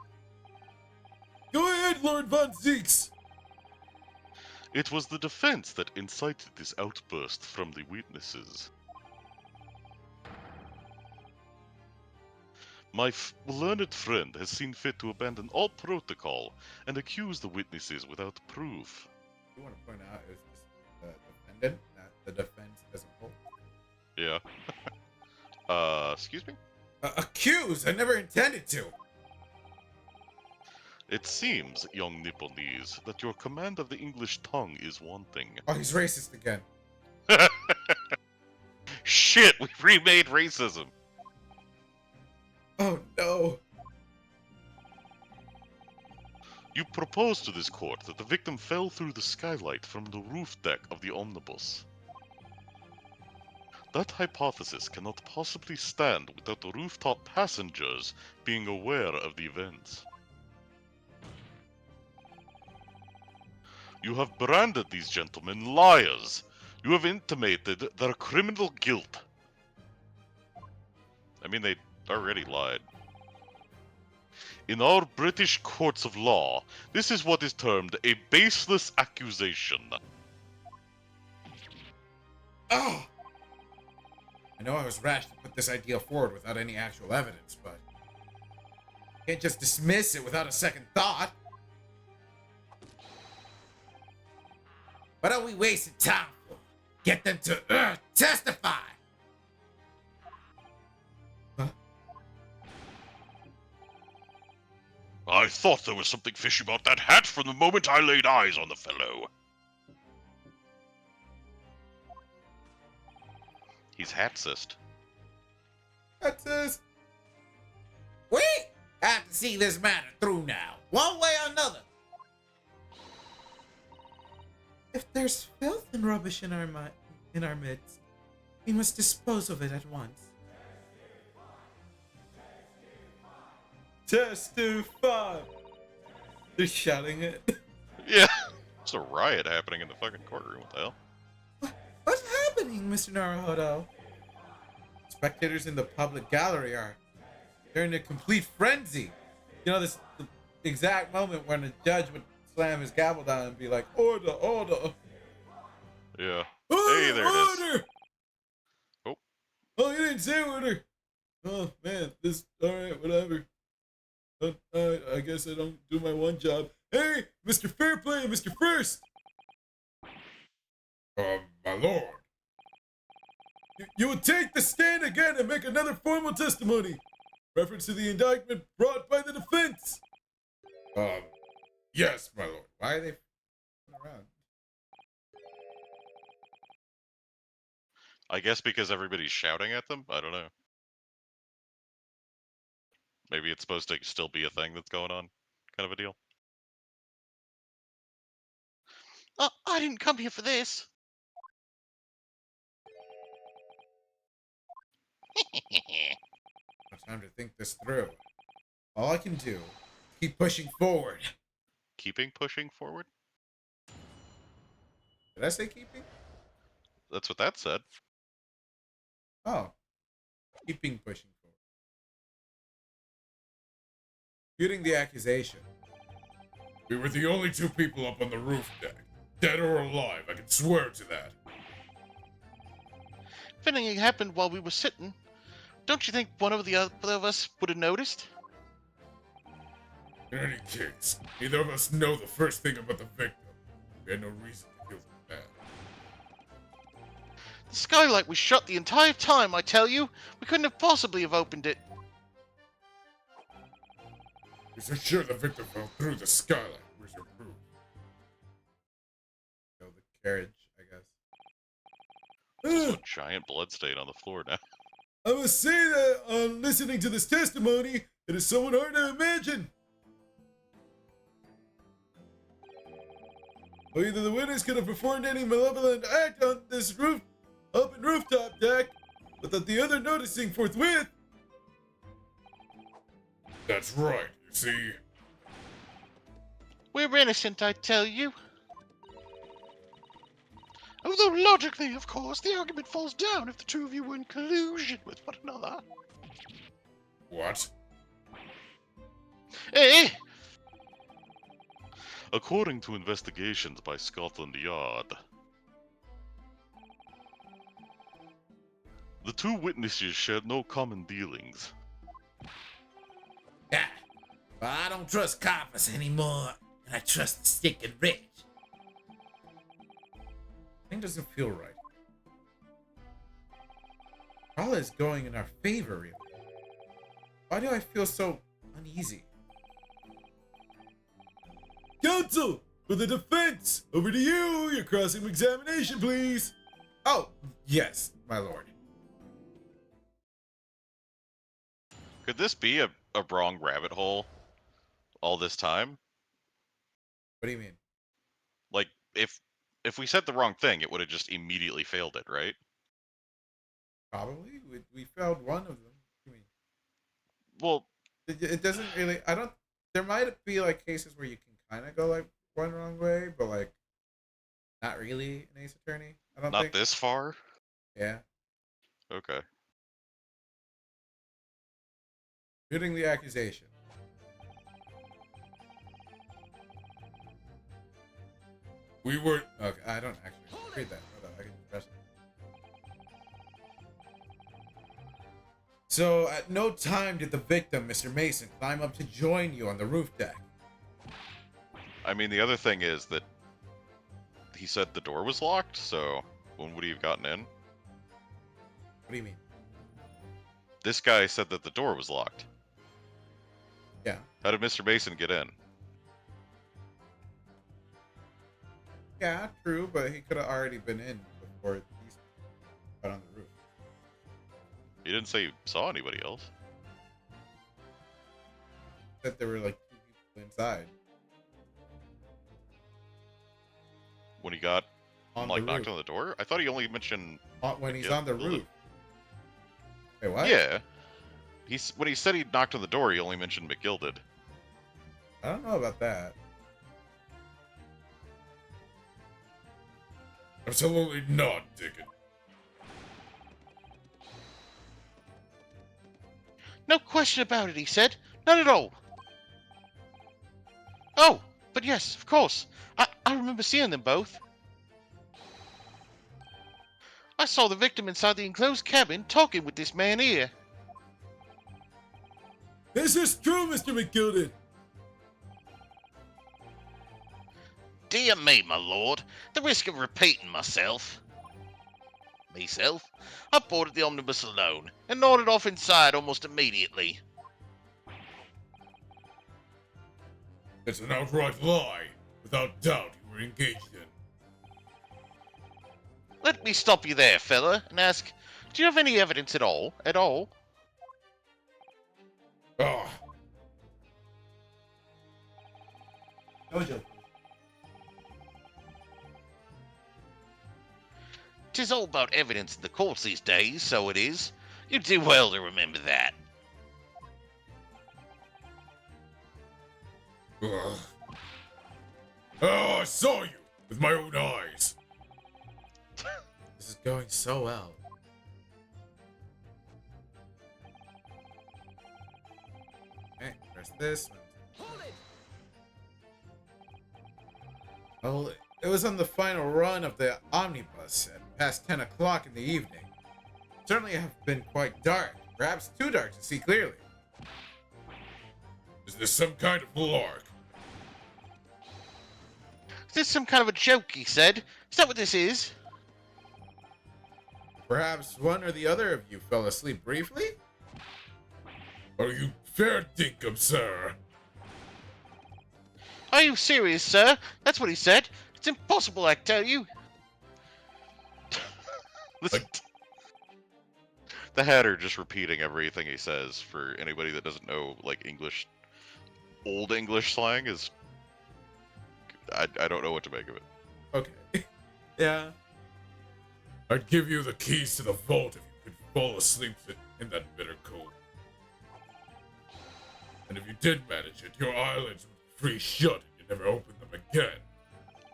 Go ahead, Lord Von Zeeks! It was the defense that incited this outburst from the witnesses. My learned friend has seen fit to abandon all protocol and accuse the witnesses without proof. You want to point out is this the defendant, not the defense as a whole. Yeah. Excuse me? Accuse! I never intended to! It seems, young Nipponese, that your command of the English tongue is wanting. Oh, he's racist again. Shit, we remade racism. Oh no. You propose to this court that the victim fell through the skylight from the roof deck of the omnibus. That hypothesis cannot possibly stand without the rooftop passengers being aware of the events. You have branded these gentlemen liars. You have intimated their criminal guilt. I mean, they already lied. In our British courts of law, this is what is termed a baseless accusation. Oh! I know I was rash to put this idea forward without any actual evidence, but can't just dismiss it without a second thought. What are we wasting time for? Get them to testify! Huh? I thought there was something fishy about that hat from the moment I laid eyes on the fellow. He's hat-cist. That says, we have to see this matter through now, one way or another. If there's filth and rubbish in our midst, we must dispose of it at once. Testify! They're shouting it. Yeah. It's a riot happening in the fucking courtroom. What the hell? What's happening, Mr. Naruhodo? Spectators in the public gallery they're in a complete frenzy. You know, this the exact moment when a judge would slam his gavel down and be like, order, order. Yeah. Order, Hey, there it is. order! Oh. Oh, you didn't say order. Oh, man, alright, whatever. I guess I don't do my one job. Hey, Mr. Fairplay, Mr. First! My lord. You will take the stand again and make another formal testimony. Reference to the indictment brought by the defense. Yes, my lord. Why are they around? I guess because everybody's shouting at them? I don't know. Maybe it's supposed to still be a thing that's going on, kind of a deal. I didn't come here for this. No time to think this through. All I can do is keep pushing forward. Keeping pushing forward? Did I say keeping? That's what that said. Oh. Keeping pushing forward. Disputing the accusation. We were the only two people up on the roof deck. Dead or alive, I can swear to that. If anything happened while we were sitting, don't you think one of the other of us would have noticed? In any case, neither of us know the first thing about the victim. We had no reason to kill the man. The skylight was shut the entire time, I tell you. We couldn't have possibly have opened it. You're so sure the victim fell through the skylight. Where's your proof? Kill the carriage, I guess. There's a giant blood stain on the floor now. I must say that on listening to this testimony, it is somewhat hard to imagine. Well, either the witness could have performed any malevolent act on this open rooftop deck, without the other noticing forthwith. That's right, you see. We're innocent, I tell you. Although logically, of course, the argument falls down if the two of you were in collusion with one another. What? Hey! According to investigations by Scotland Yard, the two witnesses shared no common dealings. Yeah. Well, I don't trust coppers anymore, and I trust the stick and rich. Thing doesn't feel right. All is going in our favor, really. Why do I feel so uneasy? Counsel, for the defense! Over to you! Your cross-examination, please! Oh, yes, my lord. Could this be a wrong rabbit hole all this time? What do you mean? Like, if we said the wrong thing, it would have just immediately failed it, right? Probably. We failed one of them. What do you mean? Well, It doesn't really. I don't. There might be like cases where you can kind of go like one wrong way, but like not really an Ace Attorney. I don't not think. this far? Yeah. Okay. Shooting the accusation. We were... Okay, I don't actually read that. Hold on, I can press it. So, at no time did the victim, Mr. Mason, climb up to join you on the roof deck. I mean, the other thing is that he said the door was locked, so when would he have gotten in? What do you mean? This guy said that the door was locked. Yeah. How did Mr. Mason get in? Yeah, true, but he could have already been in before he got on the roof. He didn't say he saw anybody else. That there were like two people inside When he got on like the knocked roof. on the door? I thought he only mentioned When he's Yeah, on the really. roof. Wait, what? Yeah. When he said he knocked on the door, he only mentioned McGilded. I don't know about that. Absolutely not, Dickon. No question about it, he said. Not at all. Oh, but yes, of course. I remember seeing them both. I saw the victim inside the enclosed cabin talking with this man here. This is true, Mr. McGilded. Dear me, my lord, the risk of repeating myself. I boarded the omnibus alone and nodded off inside almost immediately. It's an outright lie. Without doubt, you were engaged in. Let me stop you there, fella, and ask, do you have any evidence at all? Ah, Jojo. 'Tis all about evidence in the courts these days, so it is. You do well to remember that. ugh. Oh, I saw you with my own eyes. This is going so well. Okay, press this one. Well, it was on the final run of the omnibus at past 10 o'clock in the evening. Certainly have been quite dark, perhaps too dark to see clearly. Is this some kind of lark? Is this some kind of a joke, he said? Is that what this is? Perhaps one or the other of you fell asleep briefly? Are you fair dinkum, sir? Are you serious, sir? That's what he said. It's impossible, I tell you. Listen, the Hatter just repeating everything he says for anybody that doesn't know, like, English, old English slang is... I don't know what to make of it. Okay. Yeah. I'd give you the keys to the vault if you could fall asleep in that bitter cold. And if you did manage it, your eyelids would freeze shut and you'd never open them again.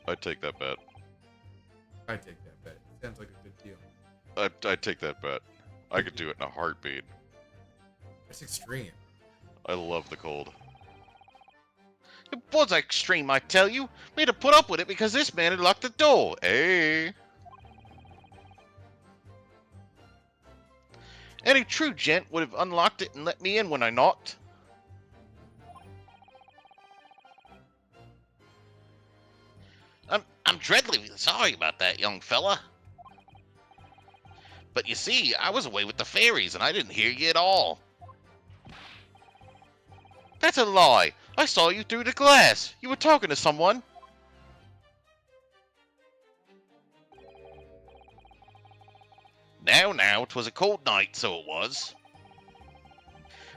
I'd take that bet. I take that bet. Sounds like a good deal. I'd take that bet. I could do it in a heartbeat. That's extreme. I love the cold. It was extreme, I tell you. We had to put up with it because this man had locked the door. Hey. Any true gent would have unlocked it and let me in when I knocked. I'm dreadfully sorry about that, young fella. But you see, I was away with the fairies and I didn't hear you at all. That's a lie. I saw you through the glass. You were talking to someone. Now, 'twas a cold night, so it was.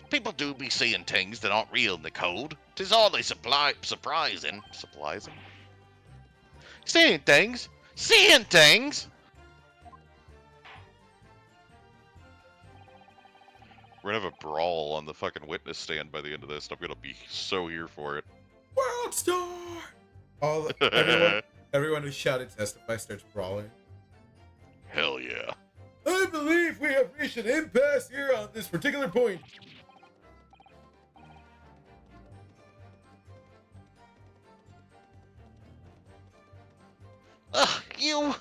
People do be seeing things that aren't real in the cold. 'Tis hardly surprising. Surprising? Seeing things? Seeing things? We're gonna have a brawl on the fucking witness stand by the end of this. I'm gonna be so here for it. World Star! Everyone who shouted testify starts brawling. Hell yeah. I believe we have reached an impasse here on this particular point. Ugh, you.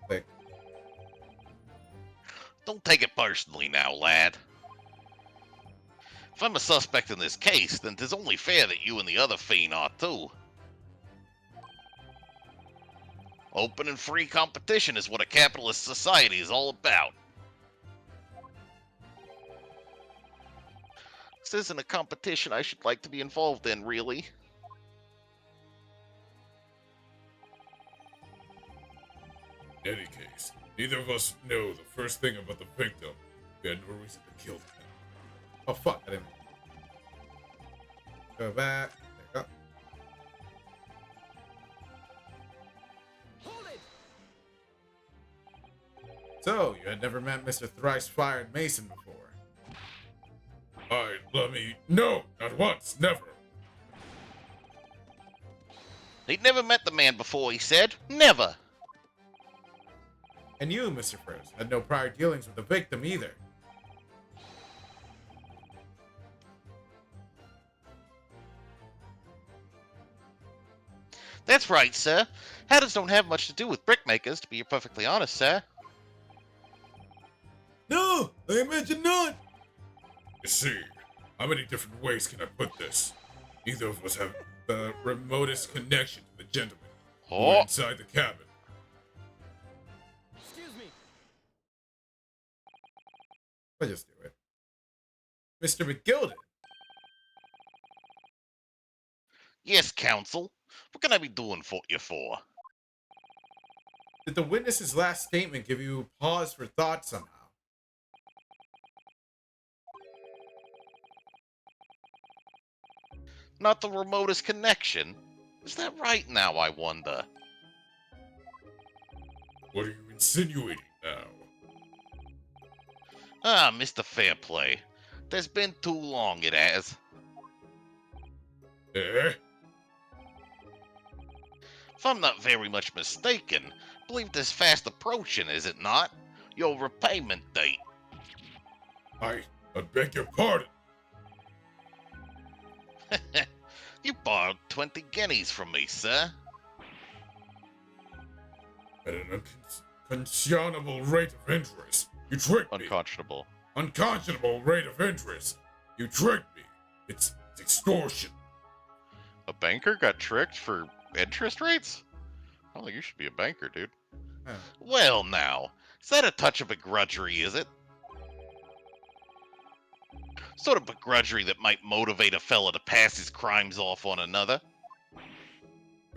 Click. Don't take it personally now, lad. If I'm a suspect in this case, then 'tis only fair that you and the other fiend are too. Open and free competition is what a capitalist society is all about. This isn't a competition I should like to be involved in, really. In any case, neither of us know the first thing about the victim. We had no reason to kill him. Oh fuck, I didn't. Go back. There you go. Hold it! So, you had never met Mr. Thrice-Fired Mason before? No, not once, never. He'd never met the man before, he said. Never. And you, Mr. Frizz, had no prior dealings with the victim either. That's right, sir. Hatters don't have much to do with brickmakers, to be perfectly honest, sir. No, I imagine not. You see, how many different ways can I put this? Neither of us have the remotest connection to the gentleman who were Oh, inside the cabin. Excuse me. I'll just do it. Mr. McGilden. Yes, counsel. What can I be doing for you for? Did the witness's last statement give you pause for thought somehow? Not the remotest connection. Is that right now, I wonder? What are you insinuating now? Ah, Mr. Fairplay. There's been too long, it has. Eh? If I'm not very much mistaken, believe this fast approaching, is it not? Your repayment date. I beg your pardon. You borrowed 20 guineas from me, sir. At an unconscionable rate of interest. You tricked me. unconscionable. Unconscionable rate of interest. You tricked me. It's extortion. A banker got tricked for interest rates? I don't think you should be a banker, dude. Huh. Well, now, is that a touch of begrudgery, is it? Sort of begrudgery that might motivate a fella to pass his crimes off on another.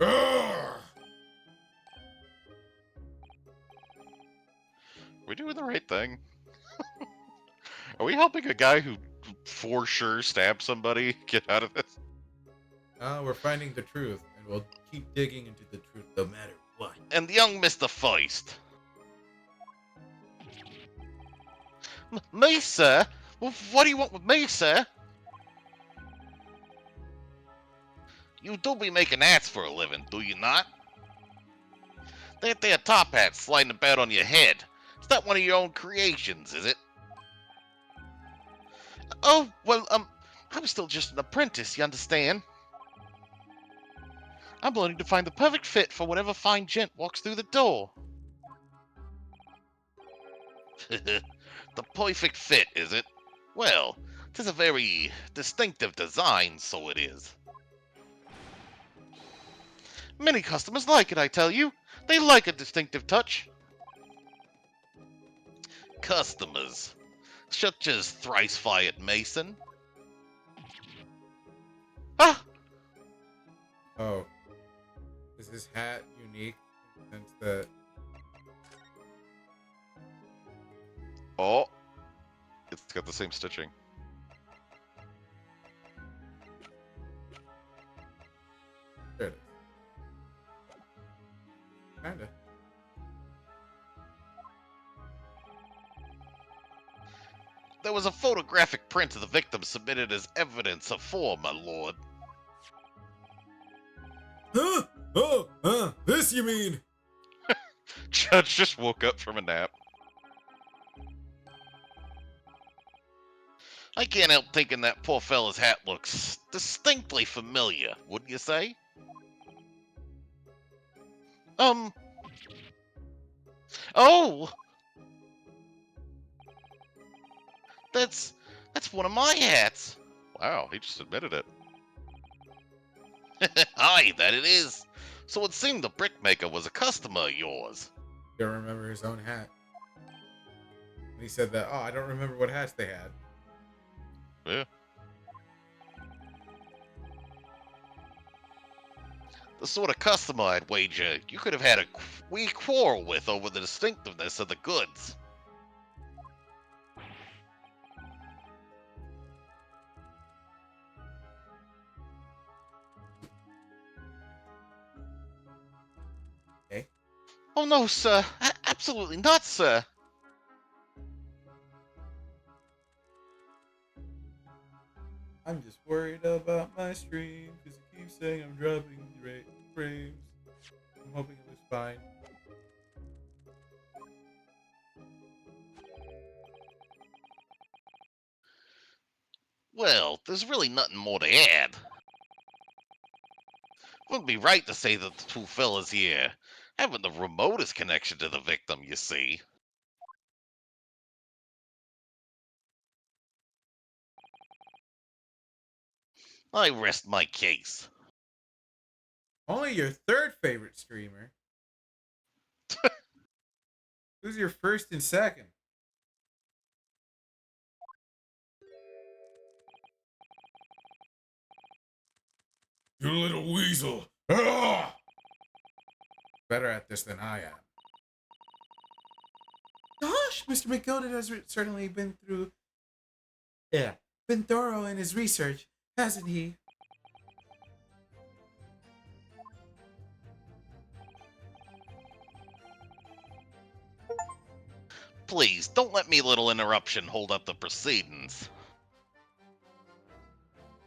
Ah! Are we doing the right thing? Are we helping a guy who for sure stabbed somebody get out of this? We're finding the truth, and we'll keep digging into the truth no matter what. And young Mr. Feist. Me, sir? Well, what do you want with me, sir? You do be making hats for a living, do you not? That there top hat sliding about on your head. It's not one of your own creations, is it? Oh, well, I was still just an apprentice, you understand? I'm learning to find the perfect fit for whatever fine gent walks through the door. The perfect fit, is it? Well, 'tis a very distinctive design, so it is. Many customers like it, I tell you. They like a distinctive touch. Customers, such as thrice-fired Mason. Ah! Oh. Is his hat unique in the sense that Oh, it's got the same stitching. there it is? Kinda. There was a photographic print of the victim submitted as evidence of form, my lord. Huh? Oh, this you mean? Judge just woke up from a nap. I can't help thinking that poor fella's hat looks distinctly familiar, wouldn't you say? Oh! That's one of my hats. Wow, he just admitted it. Aye, that it is. So it seemed the brickmaker was a customer of yours. Don't remember his own hat. And he said that, oh, I don't remember what hats they had. Yeah. The sort of customer I'd wager you could have had a wee quarrel with over the distinctiveness of the goods. Okay. Oh no, sir. Absolutely not, sir. I'm just worried about my stream because it keeps saying I'm dropping frames. I'm hoping it was fine. Well, there's really nothing more to add. Wouldn't be right to say that the two fellas here haven't the remotest connection to the victim, you see. I rest my case. Only your third favorite streamer. Who's your first and second? You little weasel! Ah! Better at this than I am. Gosh, Mr. McGolded has certainly been thorough in his research, hasn't he? Please, don't let me little interruption hold up the proceedings.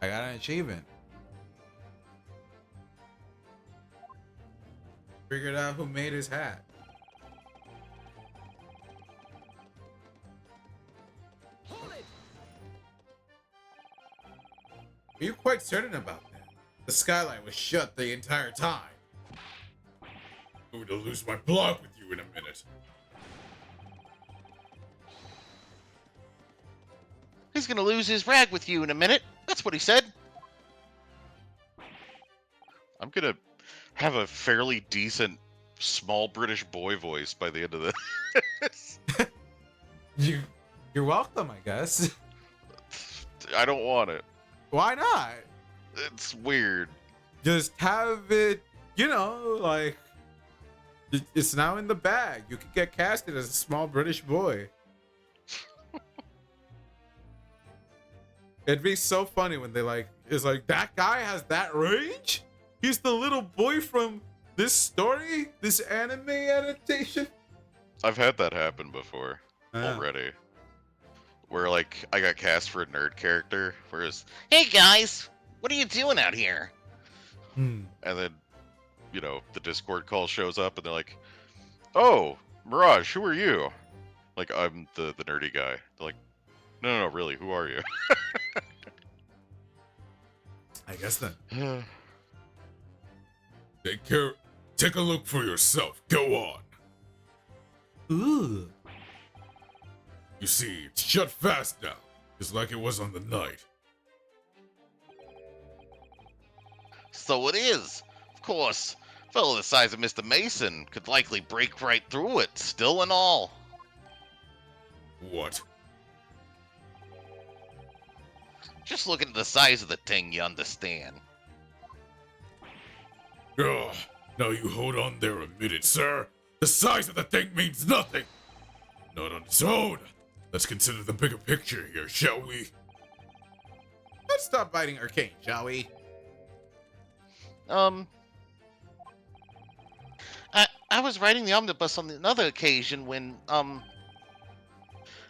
I got an achievement. Figured out who made his hat. Are you quite certain about that? The skylight was shut the entire time. I'm going to lose my block with you in a minute. He's gonna lose his rag with you in a minute. That's what he said. I'm gonna have a fairly decent small British boy voice by the end of this. You're welcome, I guess. I don't want it. Why not? It's weird. Just have it, like it's now in the bag. You could get casted as a small British boy. It'd be so funny when it's like that guy has that range? He's the little boy from this story? This anime adaptation? I've had that happen before Yeah. already. Where like I got cast for a nerd character, whereas Hey guys, what are you doing out here? Hmm. and then the Discord call shows up and they're like, "Oh, Mirage, who are you?" Like I'm the nerdy guy. They're like, "No, really, who are you?" I guess then. Take a look for yourself. Go on. Ooh. You see, it's shut fast now, just like it was on the night. So it is. Of course. A fellow the size of Mr. Mason could likely break right through it, still and all. What? Just looking at the size of the thing, you understand. Ugh. Now you hold on there a minute, sir. The size of the thing means nothing. Not on its own. Let's consider the bigger picture here, shall we? Let's stop biting Arcane, shall we? I was riding the omnibus on another occasion when,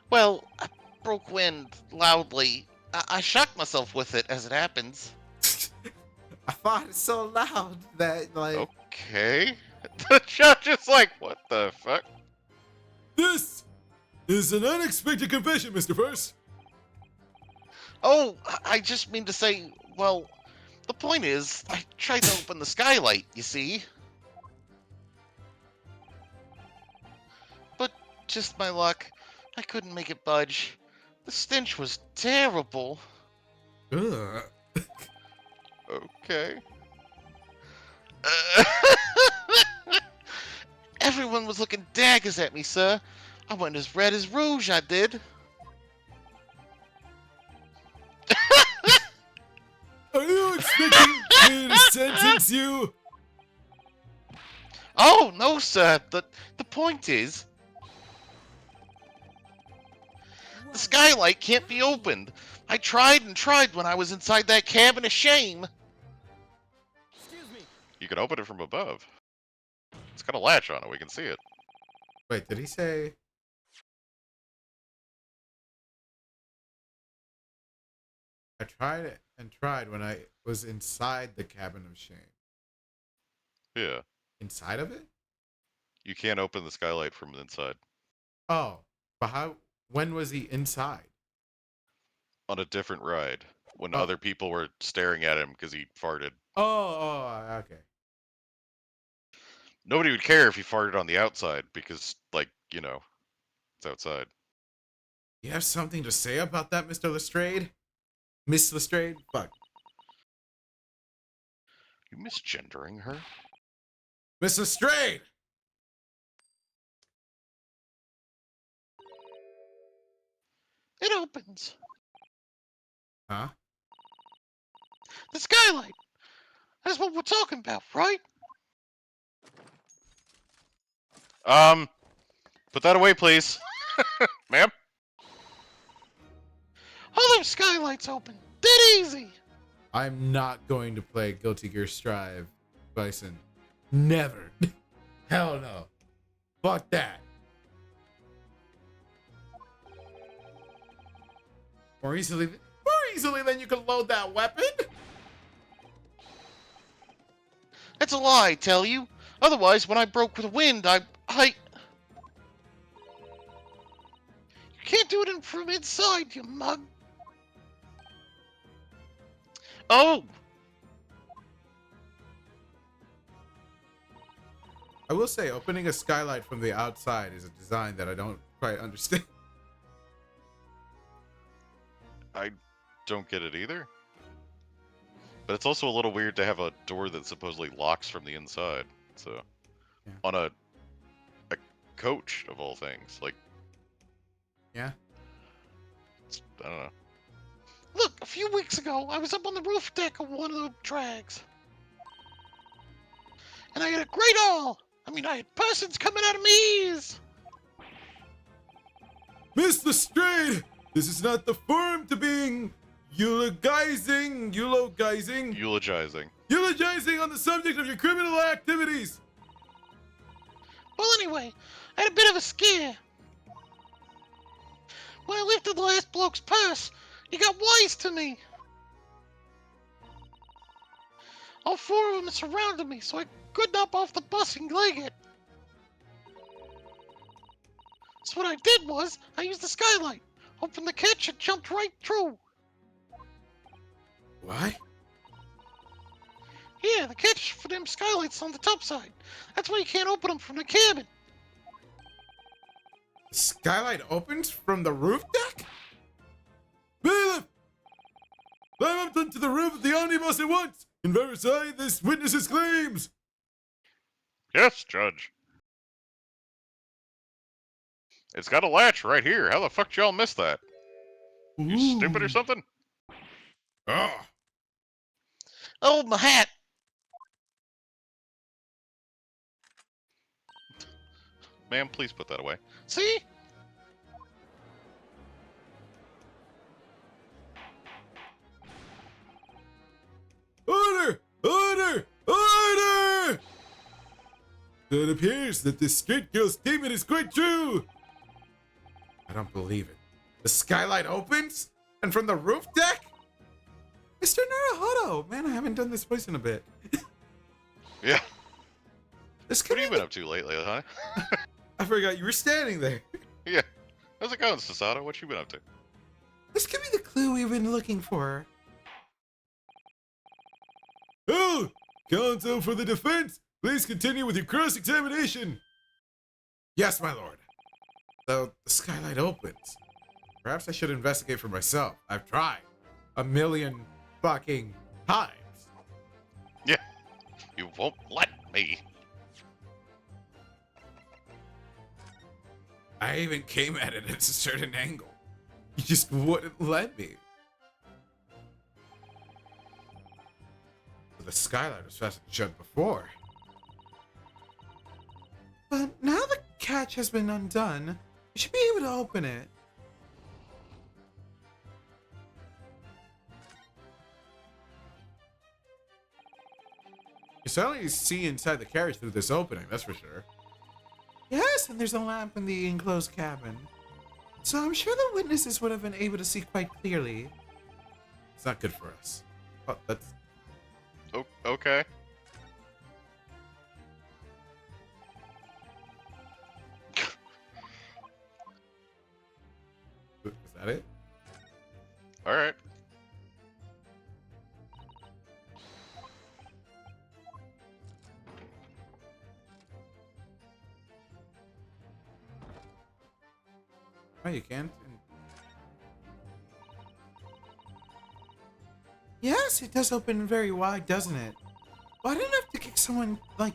well, I broke wind loudly. I shocked myself with it, as it happens. I thought it's so loud that, like... Okay. The judge is like, what the fuck? This is an unexpected confession, Mr. First. Oh, I just mean to say, well, the point is, I tried to open the skylight, you see? But just my luck, I couldn't make it budge. The stench was terrible. Ugh. Okay. Everyone was looking daggers at me, sir. I went as red as rouge, I did. Are you expecting me to sentence you? Oh, no, sir. The point is, the skylight can't be opened. I tried and tried when I was inside that cabin of shame. You can open it from above. It's got a latch on it. We can see it. Wait, did he say... I tried it and tried when I was inside the cabin of shame. Yeah. Inside of it? You can't open the skylight from the inside. Oh, but how? When was he inside? On a different ride. When Oh. other people were staring at him because he farted. Okay. Nobody would care if he farted on the outside because, like, you know, it's outside. You have something to say about that, Mr. Lestrade? Miss Lestrade? Fuck. You misgendering her? Miss Lestrade! It opens. Huh? The skylight. That's what we're talking about, right? Put that away, please. Ma'am? All those skylights open. Dead easy. I'm not going to play Guilty Gear Strive, Bison. Never. Hell no. Fuck that. More easily than you can load that weapon? That's a lie, I tell you. Otherwise, when I broke with the wind, I... You can't do it from inside, you mug. Oh! I will say, opening a skylight from the outside is a design that I don't quite understand. I don't get it either. But it's also a little weird to have a door that supposedly locks from the inside. So, Yeah. on a coach of all things, like, Yeah? I don't know. Look, a few weeks ago, I was up on the roof deck of one of the drags. And I had a great awe. I had persons coming out of me ears. Miss Lestrade! This is not the forum to being eulogizing on the subject of your criminal activities! Well, anyway, I had a bit of a scare. When I lifted the last bloke's purse, he got wise to me. All four of them surrounded me, so I couldn't hop off the bus and leg it. So what I did was, I used the skylight, opened the catch, and jumped right through. What? Yeah, the catch for them skylights on the top side. That's why you can't open them from the cabin. The skylight opens from the roof deck? Bailiff! Climb up to the roof of the omnibus at once and verify this witness's claims! Yes, Judge. It's got a latch right here. How the fuck did y'all miss that? You stupid or something? Ah, Oh, my hat. Ma'am, please put that away. See? Order! Order! Order! It appears that this straight girl statement is quite true. I don't believe it. The skylight opens? And from the roof deck? Mr. Naruhodo! Man, I haven't done this voice in a bit. Yeah. This What could have you be been up to lately, huh? I forgot you were standing there. Yeah. How's it going, Sasato? What you been up to? This could be the clue we've been looking for. Oh! Counsel for the defense, please continue with your cross-examination. Yes, my lord. So the skylight opens. Perhaps I should investigate for myself. I've tried 1,000,000 fucking times. Yeah. You won't let me. I even came at it at a certain angle. You just wouldn't let me. The skylight was fastened shut before. But now the catch has been undone, you should be able to open it. You certainly see inside the carriage through this opening, that's for sure. Yes, and there's a lamp in the enclosed cabin. So I'm sure the witnesses would have been able to see quite clearly. It's not good for us. Oh, that's... Okay. Is that it? Alright. Oh, you can't? Yes, it does open very wide, doesn't it? Why didn't I have to kick someone like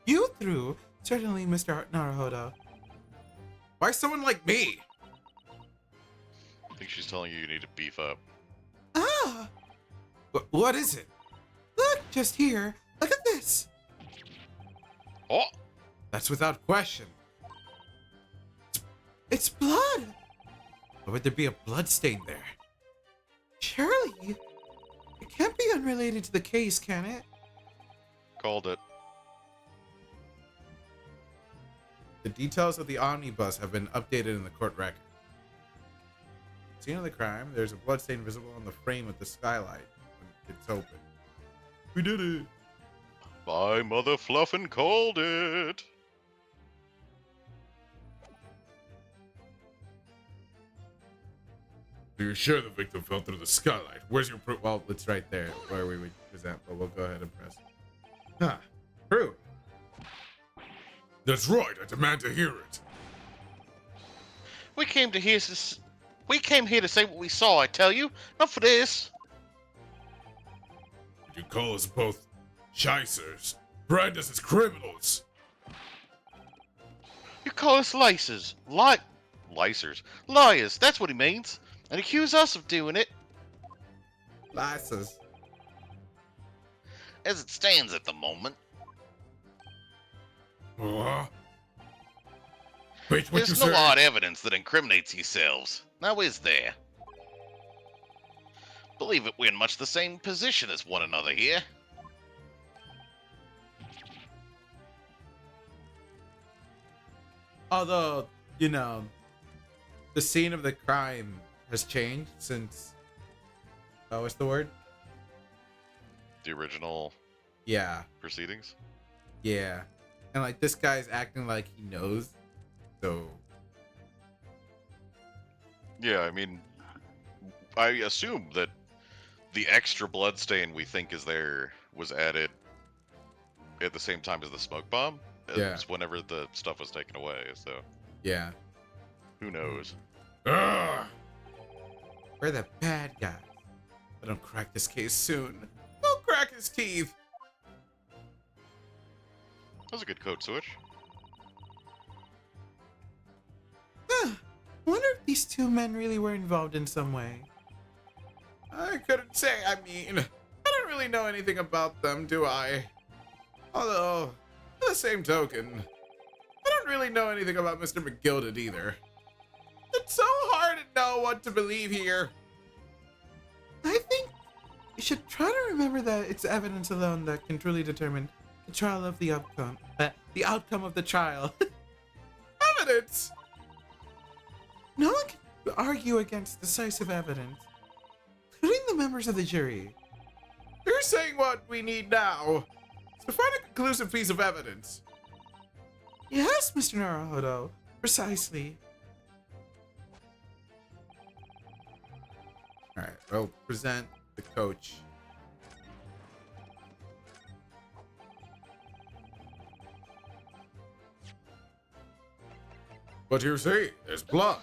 you through? Certainly, Mr. Naruhodo. Why someone like me? I think she's telling you you need to beef up. Ah! What is it? Look, just here. Look at this. Oh! That's without question. It's blood! Why would there be a blood stain there? Surely, it can't be unrelated to the case, can it? Called it. The details of the omnibus have been updated in the court record. Scene of the crime, there's a blood stain visible on the frame of the skylight when it's open. We did it! My mother Fluffin called it! so you're sure the victim fell through the skylight? Where's your proof? Well, it's right there where we would present, but we'll go ahead and press. Huh. True. That's right, I demand to hear it. We came here to say what we saw, I tell you. Not for this. Did you call us both shicers? Brand us as criminals? You call us licers. Licers. Liars, that's what he means. And accuse us of doing it. Lasses. As it stands at the moment, What? Wait, what you there's no say? hard evidence that incriminates yourselves. Now is there? Believe it, we're in much the same position as one another here. Although, you know, the scene of the crime has changed since. What's the word? The original Yeah, proceedings? yeah. And like this guy's acting like he knows. So Yeah, I mean, I assume that the extra blood stain we think is there was added at the same time as the smoke bomb. It Yeah. was whenever the stuff was taken away, so Yeah. who knows? Ah! We're the bad guys. I don't crack this case soon. He'll crack his teeth. That was a good code switch. Wonder if these two men really were involved in some way. I couldn't say. I mean, I don't really know anything about them, do I? Although, by the same token, I don't really know anything about Mr. McGilded either. It's so hard to know what to believe here. I think you should try to remember that it's evidence alone that can truly determine the trial of the outcome. The outcome of the trial. Evidence! No one can argue against decisive evidence, including the members of the jury. You're saying what we need now is to find a conclusive piece of evidence. Yes, Mr. Naruhodo, precisely. Alright, we'll present the coach. What do you see? There's blood.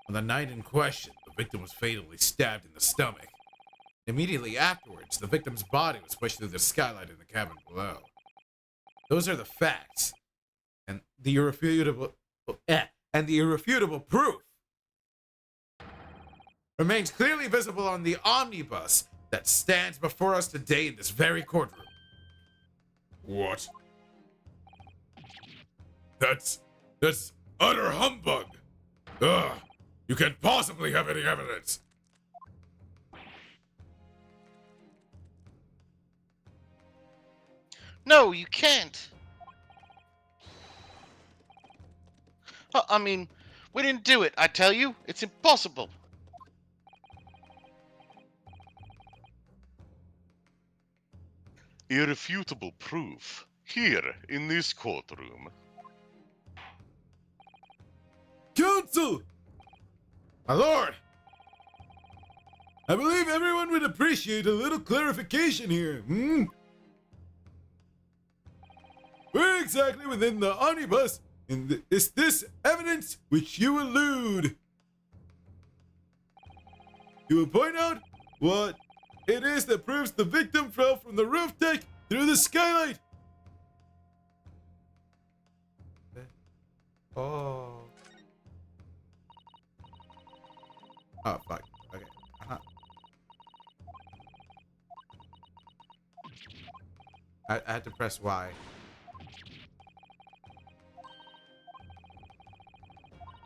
On the night in question, the victim was fatally stabbed in the stomach. Immediately afterwards, the victim's body was pushed through the skylight in the cabin below. Those are the facts, and the irrefutable proof remains clearly visible on the omnibus that stands before us today in this very courtroom. What? That's utter humbug! Ugh! You can't possibly have any evidence! No, you can't. I mean, we didn't do it, I tell you. It's impossible. Irrefutable proof here in this courtroom. Counsel! My lord! I believe everyone would appreciate a little clarification here, Where exactly within the omnibus is this evidence which you allude? You will point out what it is that proves the victim fell from the roof deck through the skylight. Oh. Oh, fuck. Okay. I had to press Y.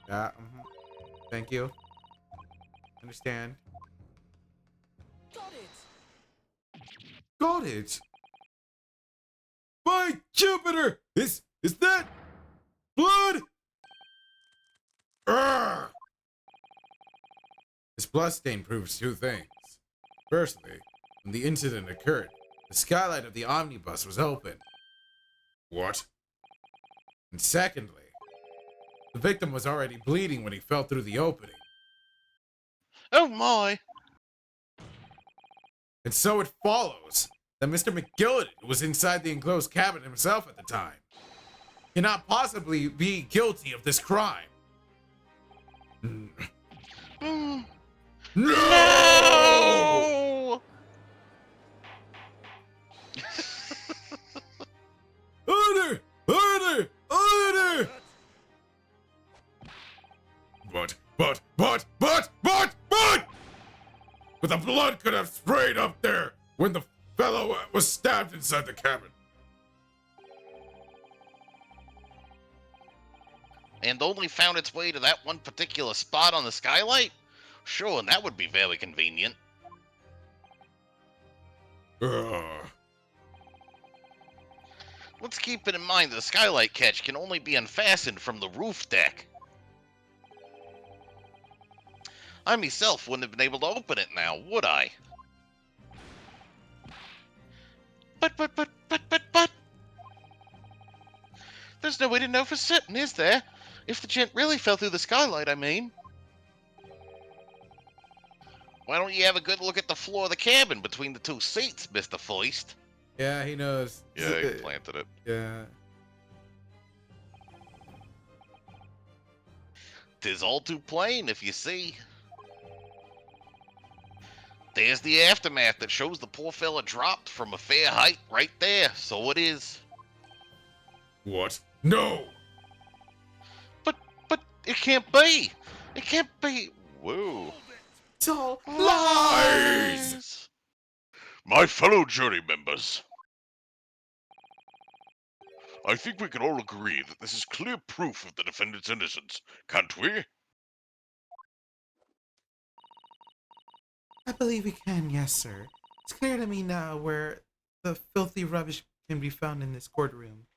Yeah, Thank you. Understand. Got it! Got it! By Jupiter! Is that blood? Urgh! This bloodstain proves two things. Firstly, when the incident occurred, the skylight of the omnibus was open. What? And secondly, the victim was already bleeding when he fell through the opening. Oh my! And so it follows that Mr. McGillicuddy, who was inside the enclosed cabin himself at the time, cannot possibly be guilty of this crime. Mm. No! No! Order! Order! Order! But the blood could have sprayed up there when the fellow was stabbed inside the cabin. And only found its way to that one particular spot on the skylight? Sure, and that would be very convenient. Ugh. Let's keep it in mind that the skylight catch can only be unfastened from the roof deck. I myself wouldn't have been able to open it now, would I? But... There's no way to know for certain, is there? If the gent really fell through the skylight, I mean. Why don't you have a good look at the floor of the cabin between the two seats, Mr. Feist? Yeah, he knows. Yeah, he planted it. Yeah. 'Tis all too plain, if you see. There's the aftermath that shows the poor fella dropped from a fair height right there, so it is. What? No! But it can't be! It can't be! Whoa. It's all Lies! My fellow jury members, I think we can all agree that this is clear proof of the defendant's innocence, can't we? I believe we can, yes, sir. It's clear to me now where the filthy rubbish can be found in this courtroom.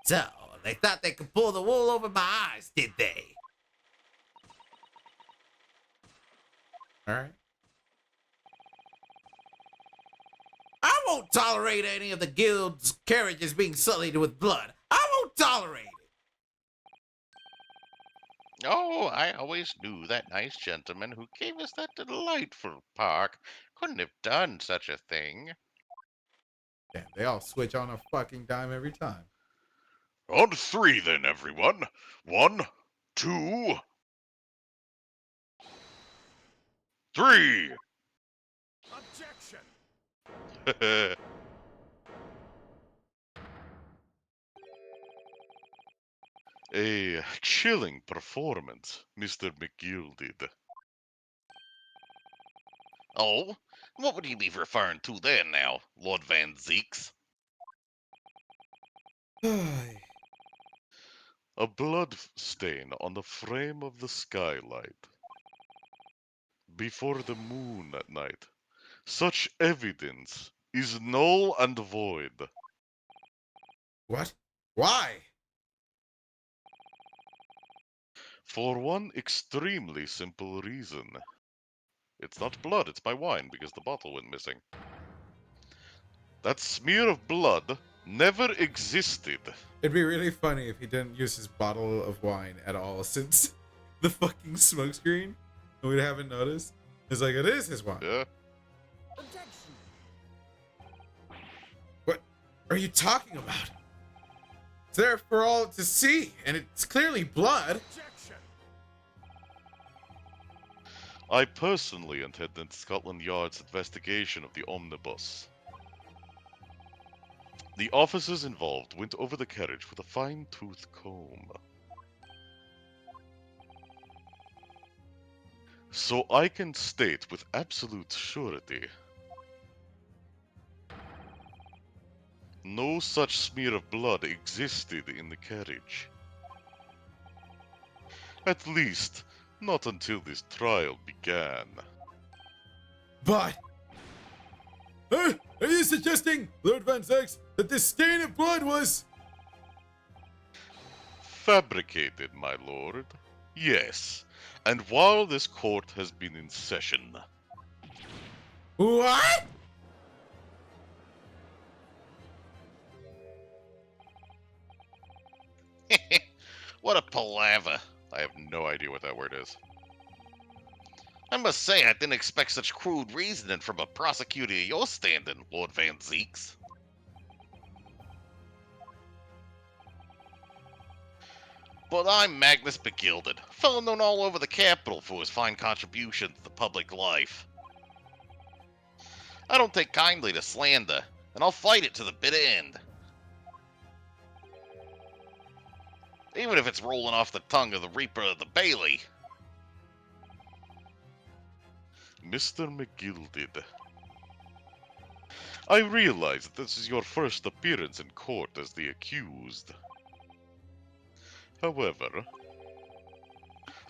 So, they thought they could pull the wool over my eyes, did they? Alright. I won't tolerate any of the guild's carriages being sullied with blood. I won't tolerate it. Oh, I always knew that nice gentleman who gave us that delightful park couldn't have done such a thing. Yeah, they all switch on a fucking dime every time. On three then, everyone. 1, 2, 3. Objection! A chilling performance, Mr. McGilded. Oh, what would you be referring to there now, Lord Van Zeeks? A blood stain on the frame of the skylight. Before the moon at night. Such evidence is null and void. What? Why? For one extremely simple reason. It's not blood, it's my wine, because the bottle went missing. That smear of blood never existed. It'd be really funny if he didn't use his bottle of wine at all since the fucking smokescreen. And we haven't noticed. It's like, it is his wine. Yeah. Objection. What are you talking about? It's there for all to see, and it's clearly blood. Objection! I personally attended Scotland Yard's investigation of the omnibus. The officers involved went over the carriage with a fine-tooth comb. So I can state with absolute surety, no such smear of blood existed in the carriage. At least, not until this trial began. But are you suggesting, Lord Van Zex, that this stain of blood was Fabricated, my lord. Yes. And while this court has been in session, what? What a palaver. I have no idea what that word is. I must say, I didn't expect such crude reasoning from a prosecutor of your standing, Lord Van Zeeks. But I'm Magnus Begilded, fellow known all over the capital for his fine contributions to public life. I don't take kindly to slander, and I'll fight it to the bitter end. Even if it's rolling off the tongue of the Reaper of the Bailey. Mr. McGilded, I realize that this is your first appearance in court as the accused. However,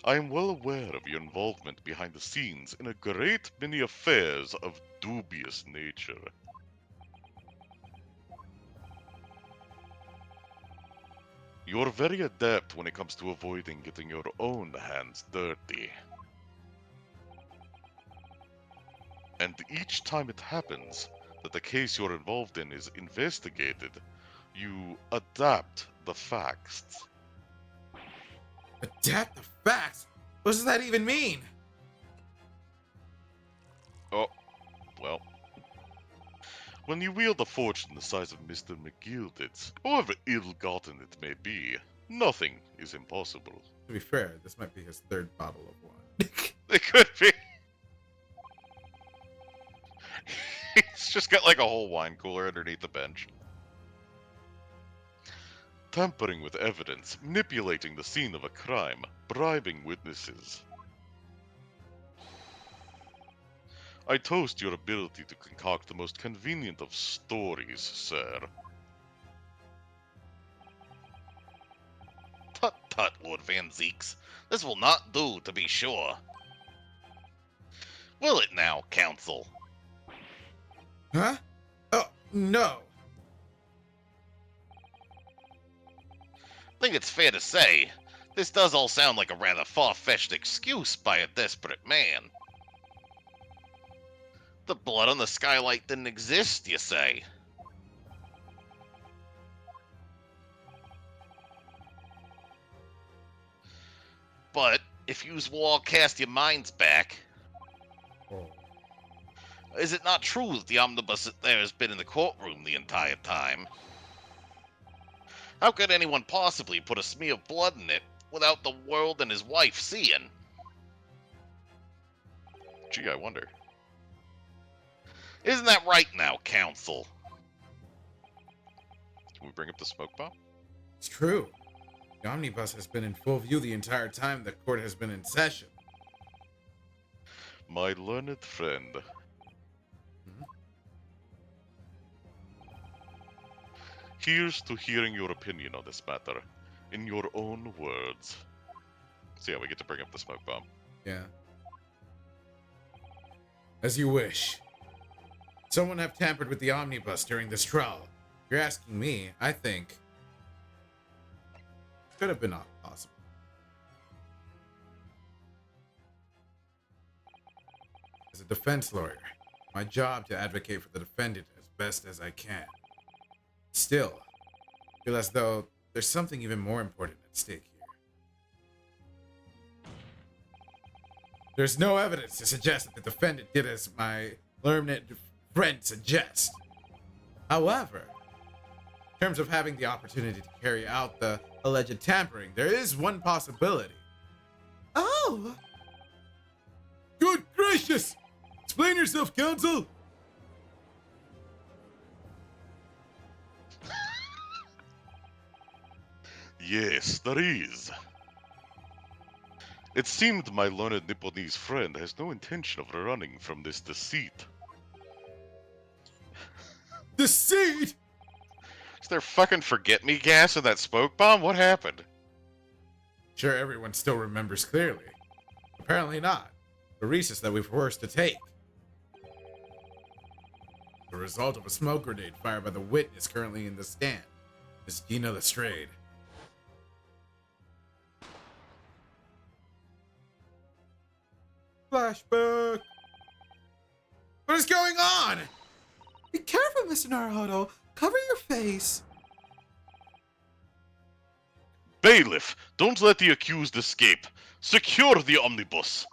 I am well aware of your involvement behind the scenes in a great many affairs of dubious nature. You're very adept when it comes to avoiding getting your own hands dirty. And each time it happens that the case you're involved in is investigated, you adapt the facts. Adapt the facts? What does that even mean? When you wield a fortune the size of Mr. McGilded's, however ill-gotten it may be, nothing is impossible. To be fair, this might be his third bottle of wine. It could be. He's just got like a whole wine cooler underneath the bench. Tampering with evidence, manipulating the scene of a crime, bribing witnesses. I toast your ability to concoct the most convenient of stories, sir. Tut tut, Lord Van Zeeks. This will not do, to be sure. Will it now, Counsel? Huh? Oh, no. I think it's fair to say, this does all sound like a rather far-fetched excuse by a desperate man. The blood on the skylight didn't exist, you say? But, if yous will all cast your minds back, Oh. is it not true that the omnibus there has been in the courtroom the entire time? How could anyone possibly put a smear of blood in it without the world and his wife seeing? Gee, I wonder. Isn't that right now, Counsel? Can we bring up the smoke bomb? It's true. The omnibus has been in full view the entire time the court has been in session. My learned friend. Mhm. Here's to hearing your opinion on this matter, in your own words. So yeah, we get to bring up the smoke bomb. Yeah. As you wish. Someone have tampered with the omnibus during this trial. If you're asking me, I think could have been not possible. As a defense lawyer, my job to advocate for the defendant as best as I can. Still, I feel as though there's something even more important at stake here. There's no evidence to suggest that the defendant did as my learned friend suggests. However, in terms of having the opportunity to carry out the alleged tampering, there is one possibility. Oh! Good gracious! Explain yourself, counsel! Yes, there is. It seemed my learned Nipponese friend has no intention of running from this deceit. Deceit! Is there fucking forget-me gas in that smoke bomb? What happened? Sure, everyone still remembers clearly. Apparently not. The recess that we were forced to take. The result of a smoke grenade fired by the witness currently in the stand, Miss Gina Lestrade. Flashback! What is going on? Be careful, Mr. Naruhodo. Cover your face. Bailiff, don't let the accused escape. Secure the omnibus.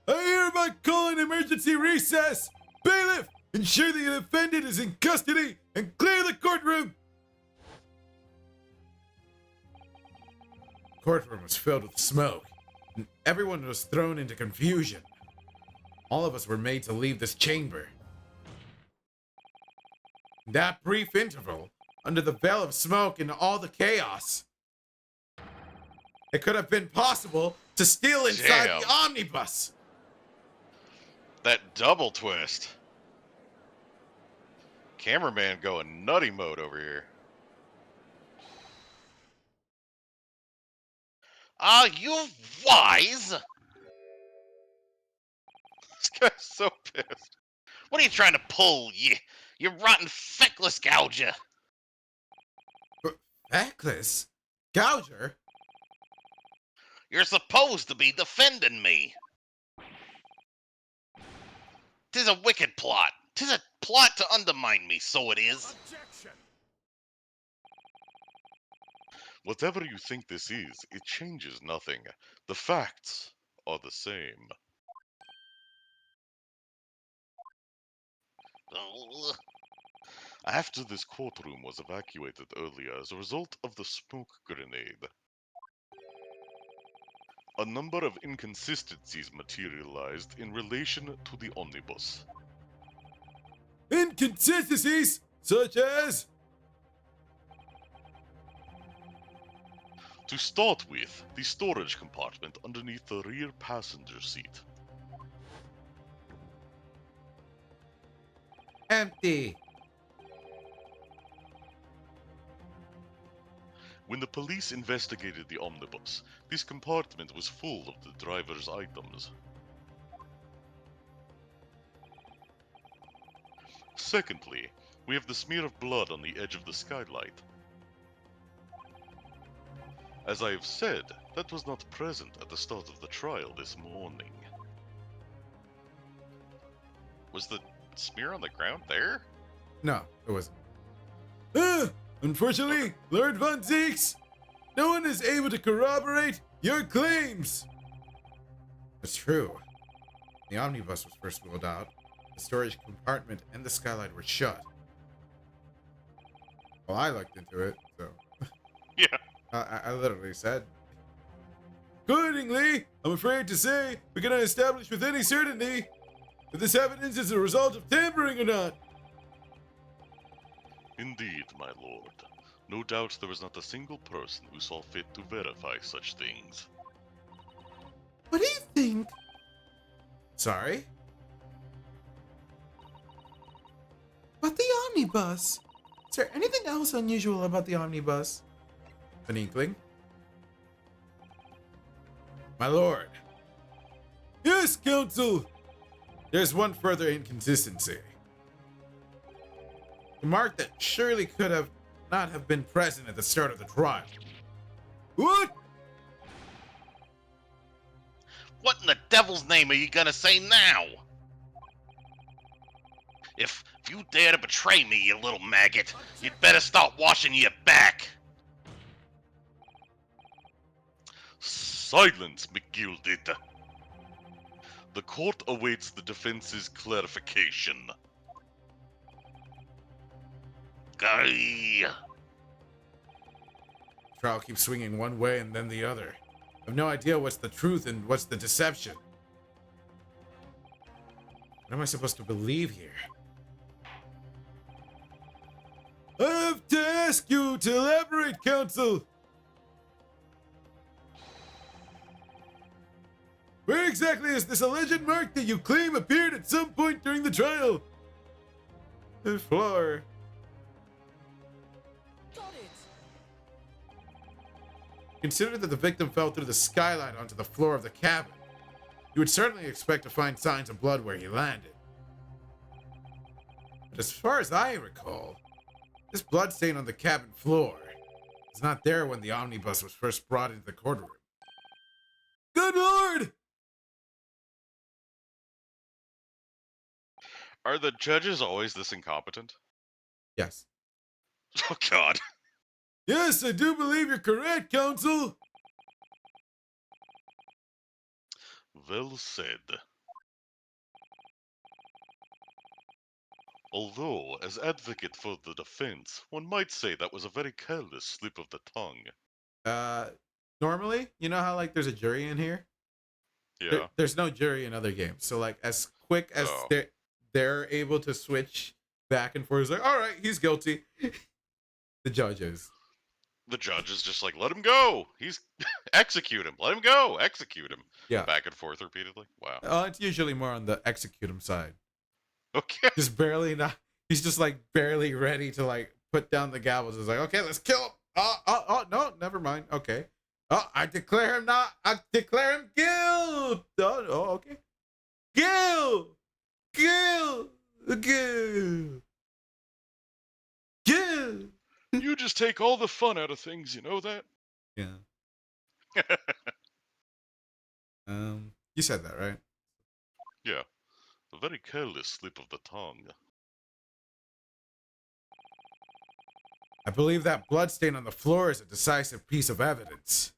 I hereby call an emergency recess. Bailiff, ensure the defendant is in custody and clear the courtroom. The courtroom was filled with smoke, and everyone was thrown into confusion. All of us were made to leave this chamber. In that brief interval, under the veil of smoke and all the chaos, it could have been possible to steal inside Damn. the omnibus. That double twist. Cameraman going nutty mode over here. Are you wise? This guy's so pissed. What are you trying to pull, you rotten feckless gouger? Feckless? Gouger? You're supposed to be defending me. 'Tis a wicked plot. 'Tis a plot to undermine me, so it is. Whatever you think this is, it changes nothing. The facts are the same. Oh, After this courtroom was evacuated earlier as a result of the smoke grenade, a number of inconsistencies materialized in relation to the omnibus. Inconsistencies such as. To start with, the storage compartment underneath the rear passenger seat. Empty. When the police investigated the omnibus, this compartment was full of the driver's items. Secondly, we have the smear of blood on the edge of the skylight. As I have said, that was not present at the start of the trial this morning. Was the smear on the ground there? No, it wasn't. Unfortunately, Lord Von Zeeks, no one is able to corroborate your claims. That's true. The omnibus was first ruled out. The storage compartment and the skylight were shut. Well, I looked into it, so Yeah. I literally said. Accordingly, I'm afraid to say we cannot establish with any certainty if this evidence is a result of tampering or not. Indeed, my lord. No doubt there was not a single person who saw fit to verify such things. What do you think? Sorry? But the omnibus. Is there anything else unusual about the omnibus? An inkling? My lord. Yes, counsel. There's one further inconsistency. The mark that surely could have not have been present at the start of the trial. What? what in the devil's name are you gonna say now? If you dare to betray me, you little maggot, you'd better start washing your back. Silence, McGilded. The court awaits the defense's clarification. Guy. Trial keeps swinging one way and then the other. I have no idea what's the truth and what's the deception. What am I supposed to believe here? I have to ask you to elaborate, counsel. Where exactly is this alleged mark that you claim appeared at some point during the trial? The floor. Got it. Consider that the victim fell through the skylight onto the floor of the cabin. You would certainly expect to find signs of blood where he landed. But as far as I recall, this blood stain on the cabin floor was not there when the omnibus was first brought into the courtroom. Good lord! Are the judges always this incompetent? Yes. Oh god. Yes, I do believe you're correct, counsel. Well said. Although, as advocate for the defense, one might say that was a very careless slip of the tongue. Normally, you know how like there's a jury in here? Yeah. There's no jury in other games. So like as quick as Oh. they're able to switch back and forth, it's like, all right, he's guilty. The judges. The judge is just like, let him go. He's execute him. Let him go. Execute him. Yeah. Back and forth repeatedly. Wow. It's usually more on the execute him side. Okay. Just barely not. He's just like barely ready to like put down the gavels. It's like, okay, let's kill him. Oh, no, never mind. Okay. Oh, I declare him not. I declare him guilt. Oh, okay. Guilt. Guilt. You just take all the fun out of things, you know that? Yeah. You said that, right? Yeah. A very careless slip of the tongue. I believe that bloodstain on the floor is a decisive piece of evidence.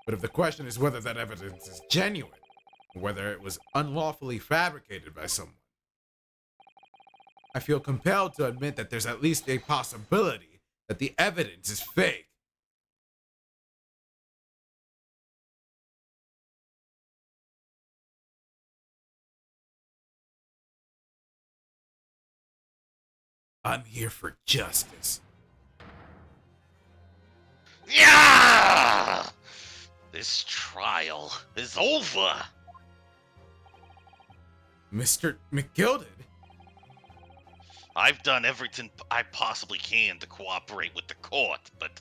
But if the question is whether that evidence is genuine, or whether it was unlawfully fabricated by someone, I feel compelled to admit that there's at least a possibility that the evidence is fake. I'm here for justice. Yeah! This trial is over. Mr. McGilded? I've done everything I possibly can to cooperate with the court, but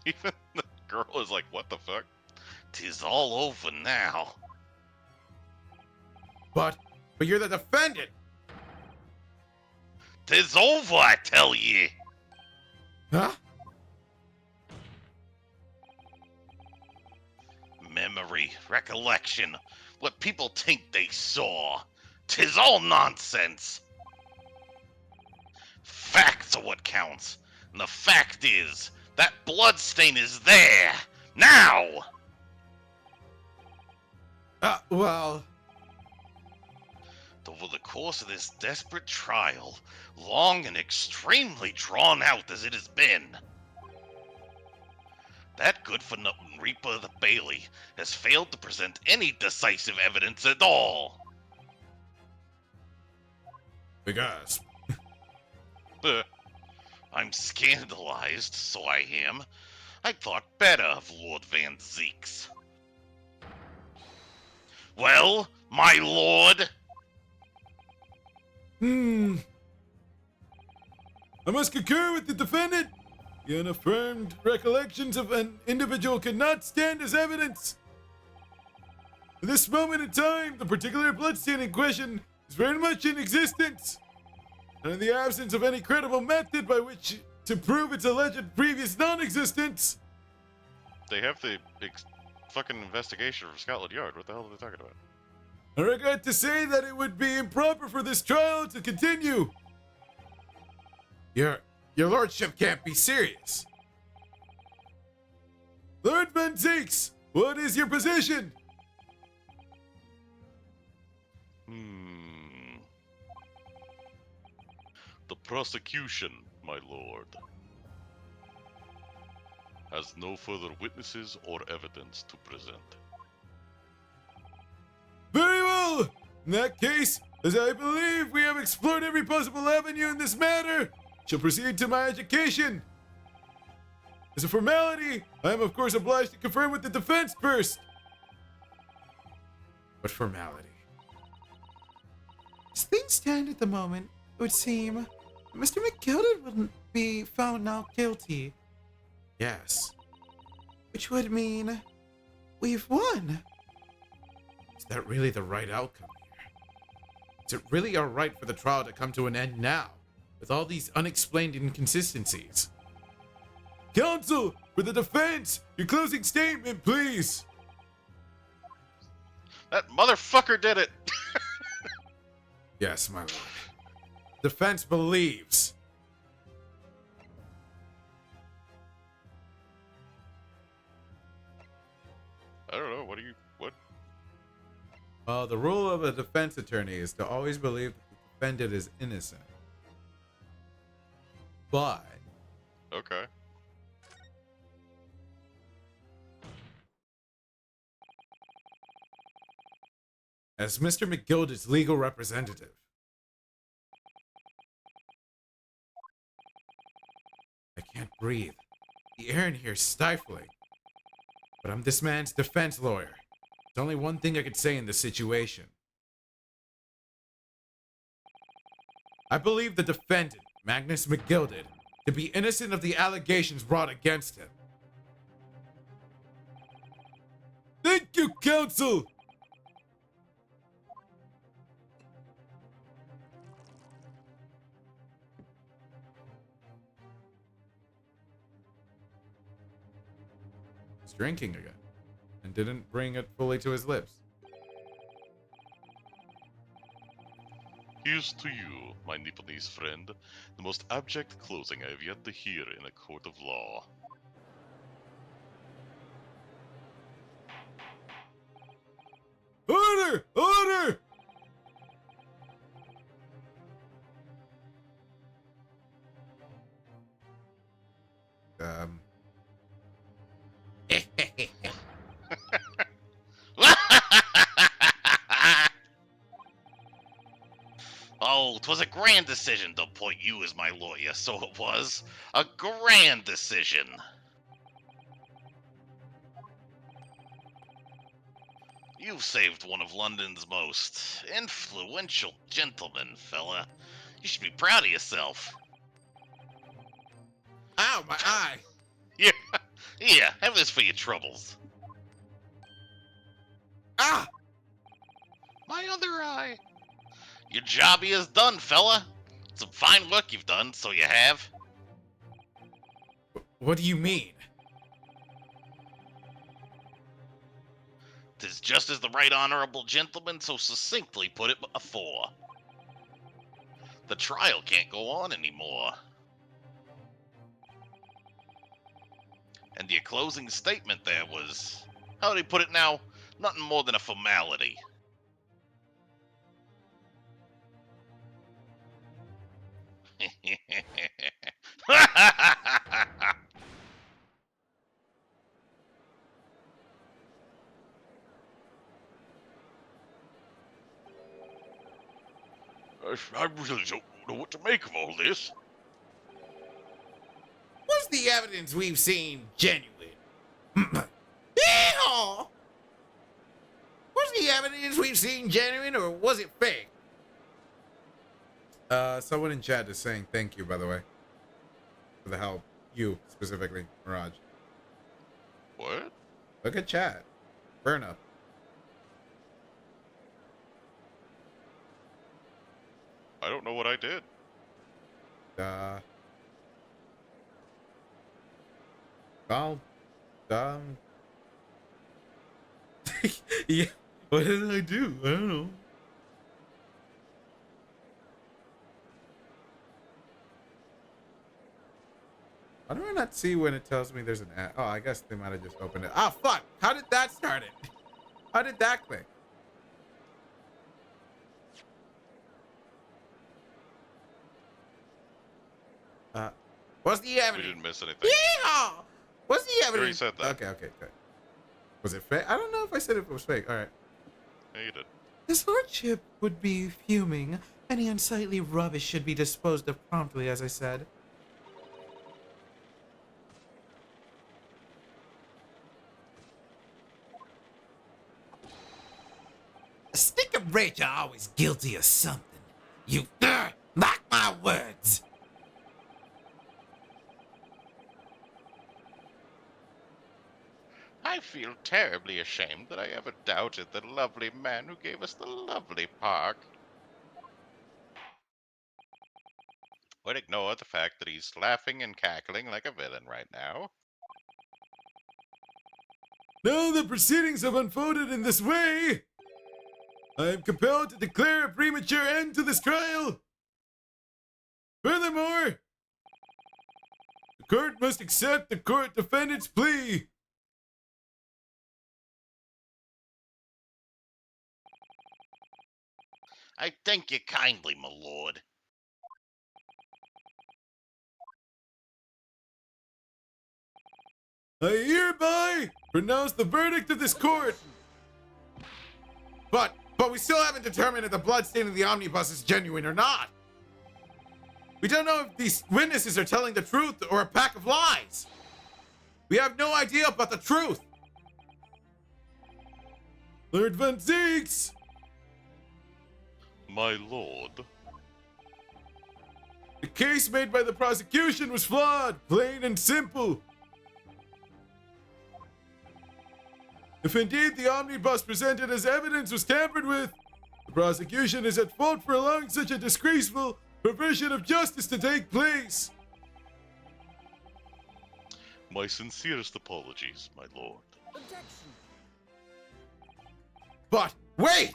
Even the girl is like, what the fuck? 'tis all over now. But you're the defendant! 'Tis over, I tell ye. Huh? Memory, recollection, what people think they saw. 'Tis all nonsense. Facts are what counts, and the fact is that bloodstain is there now. Well, Over the course of this desperate trial, long and extremely drawn out as it has been, that good-for-nothing Reaper of the Bailey has failed to present any decisive evidence at all. big ass. I'm scandalized, so I am. I thought better of Lord Van Zeeks. Well, my lord? I must concur with the defendant. The unaffirmed recollections of an individual cannot stand as evidence. At this moment in time, the particular bloodstain in question is very much in existence. And in the absence of any credible method by which to prove its alleged previous non-existence, They have the fucking investigation from Scotland Yard. What the hell are they talking about? I regret to say that it would be improper for this trial to continue. Your lordship can't be serious. Lord Van Zeeks, what is your position? The prosecution, my lord, has no further witnesses or evidence to present. Very well. In that case, as I believe we have explored every possible avenue in this matter, shall proceed to my education. As a formality, I am of course obliged to confirm with the defense first. What formality? As things stand at the moment, it would seem Mr. McGilded would be found not guilty. Yes. Which would mean we've won. Is that really the right outcome here? Is it really alright for the trial to come to an end now, with all these unexplained inconsistencies? Counsel, for the defense, your closing statement, please. That motherfucker did it! Yes, my lord. Defense believes. I don't know, what? The rule of a defense attorney is to always believe that the defendant is innocent. But Okay. as Mr. McGilded's legal representative, I can't breathe. The air in here is stifling. But I'm this man's defense lawyer. There's only one thing I could say in this situation. I believe the defendant, Magnus McGilded, to be innocent of the allegations brought against him. Thank you, counsel! He's drinking again, and didn't bring it fully to his lips. Here's to you, my Nipponese friend, the most abject closing I have yet to hear in a court of law. Order! Order! Oh, 'twas a grand decision to appoint you as my lawyer, so it was. A grand decision. You've saved one of London's most influential gentlemen, fella. You should be proud of yourself. Ow, my eye. Yeah, have this for your troubles. Ah! My other eye. Your job is done, fella. Some fine work you've done, so you have. What do you mean? 'Tis just as the right honorable gentleman so succinctly put it afore. The trial can't go on anymore. And your closing statement there was, how do you put it now? Nothing more than a formality. I really don't know what to make of all this. Was the evidence we've seen genuine? Yeehaw! Was the evidence we've seen genuine or was it fake? Someone in chat is saying thank you, by the way, for the help. You, specifically, Mirage. What? Look at chat. Burn up. I don't know what I did. Well, yeah. What did I do? I don't know. Why do I not see when it tells me there's an ad? Oh, I guess they might have just opened it. Oh, fuck. How did that start it? How did that click? What's the We evidence? didn't miss anything. Yeehaw! What's the already evidence? said that. Okay. Was it fake? I don't know if I said it was fake. All right. Yeah, you did. His lordship would be fuming. Any unsightly rubbish should be disposed of promptly, as I said. A stick of rage are always guilty of something. You mark my words. I feel terribly ashamed that I ever doubted the lovely man who gave us the lovely park. Would ignore the fact that he's laughing and cackling like a villain right now. Now the proceedings have unfolded in this way. I am compelled to declare a premature end to this trial. Furthermore, the court must accept the court defendant's plea. I thank you kindly, my lord. I hereby pronounce the verdict of this court. But we still haven't determined if the bloodstain of the omnibus is genuine or not. We don't know if these witnesses are telling the truth or a pack of lies. We have no idea about the truth. Lord Van Zeeks! My lord. The case made by the prosecution was flawed, plain and simple. If indeed the omnibus presented as evidence was tampered with, the prosecution is at fault for allowing such a disgraceful perversion of justice to take place. My sincerest apologies, my lord. Objection. But wait!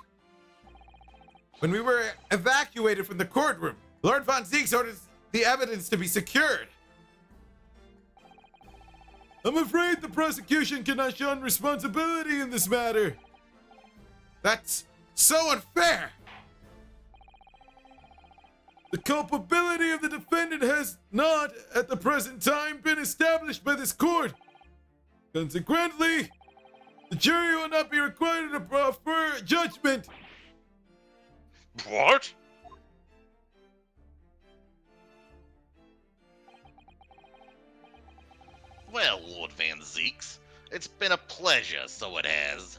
When we were evacuated from the courtroom, Lord Von Zeeks ordered the evidence to be secured. I'm afraid the prosecution cannot shun responsibility in this matter. That's so unfair. The culpability of the defendant has not, at the present time, been established by this court. Consequently, the jury will not be required to prefer judgment. What? Well, Lord Van Zeeks, it's been a pleasure, so it has.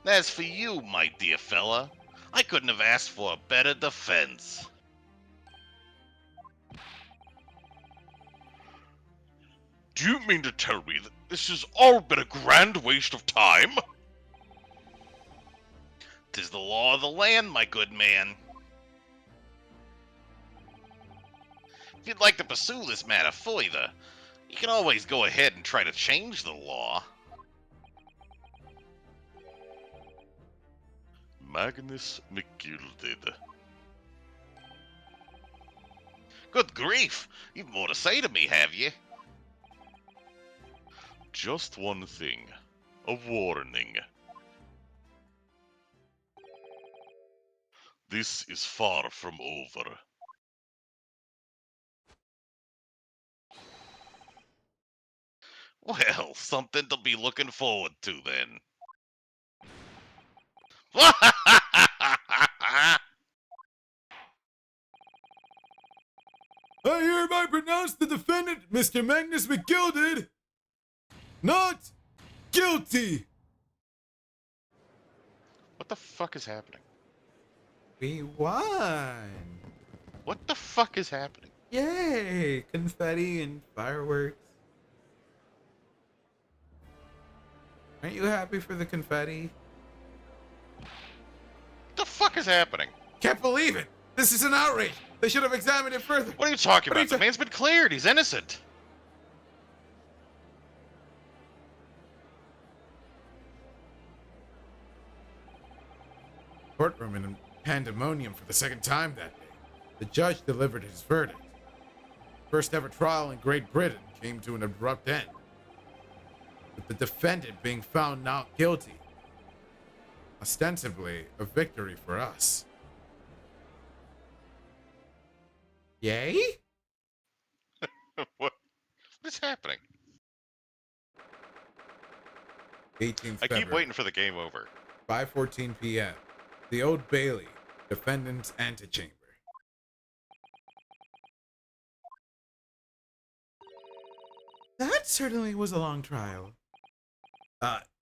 As for you, my dear fella, I couldn't have asked for a better defense. Do you mean to tell me that this has all been a grand waste of time? 'Tis the law of the land, my good man. If you'd like to pursue this matter further, you can always go ahead and try to change the law. Magnus McGilded. Good grief! You've more to say to me, have you? Just one thing. A warning. This is far from over. Well, something to be looking forward to then. I hereby pronounce the defendant, Mr. Magnus McGilded, not guilty. What the fuck is happening? We won. What the fuck is happening? Yay! Confetti and fireworks. Aren't you happy for the confetti? What the fuck is happening? Can't believe it! This is an outrage! They should have examined it further! What are you talking What are about? you The man's been cleared. He's innocent. Courtroom in pandemonium for the second time that day. The judge delivered his verdict. First ever trial in Great Britain came to an abrupt end, with the defendant being found not guilty. Ostensibly, a victory for us. Yay? What is happening? 18th I keep February, waiting for the game over. 5:14 p.m. The Old Bailey, defendant's antechamber. That certainly was a long trial.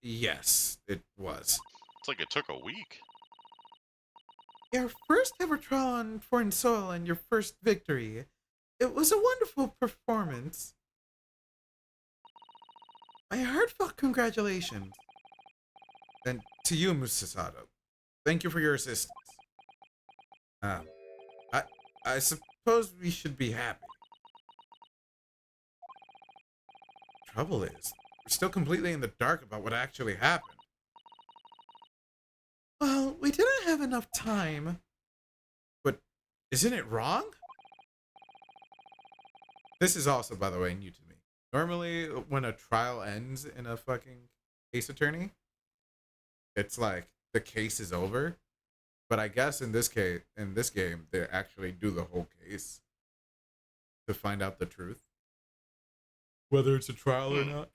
Yes, it was. It's like it took a week. Your first ever trial on foreign soil and your first victory. It was a wonderful performance. My heartfelt congratulations. And to you, Musasato. Thank you for your assistance. I suppose we should be happy. Trouble is, we're still completely in the dark about what actually happened. Well, we didn't have enough time. But isn't it wrong? This is also, by the way, new to me. Normally, when a trial ends in a fucking case attorney, it's like the case is over. But I guess in this case, in this game, they actually do the whole case to find out the truth, whether it's a trial or not.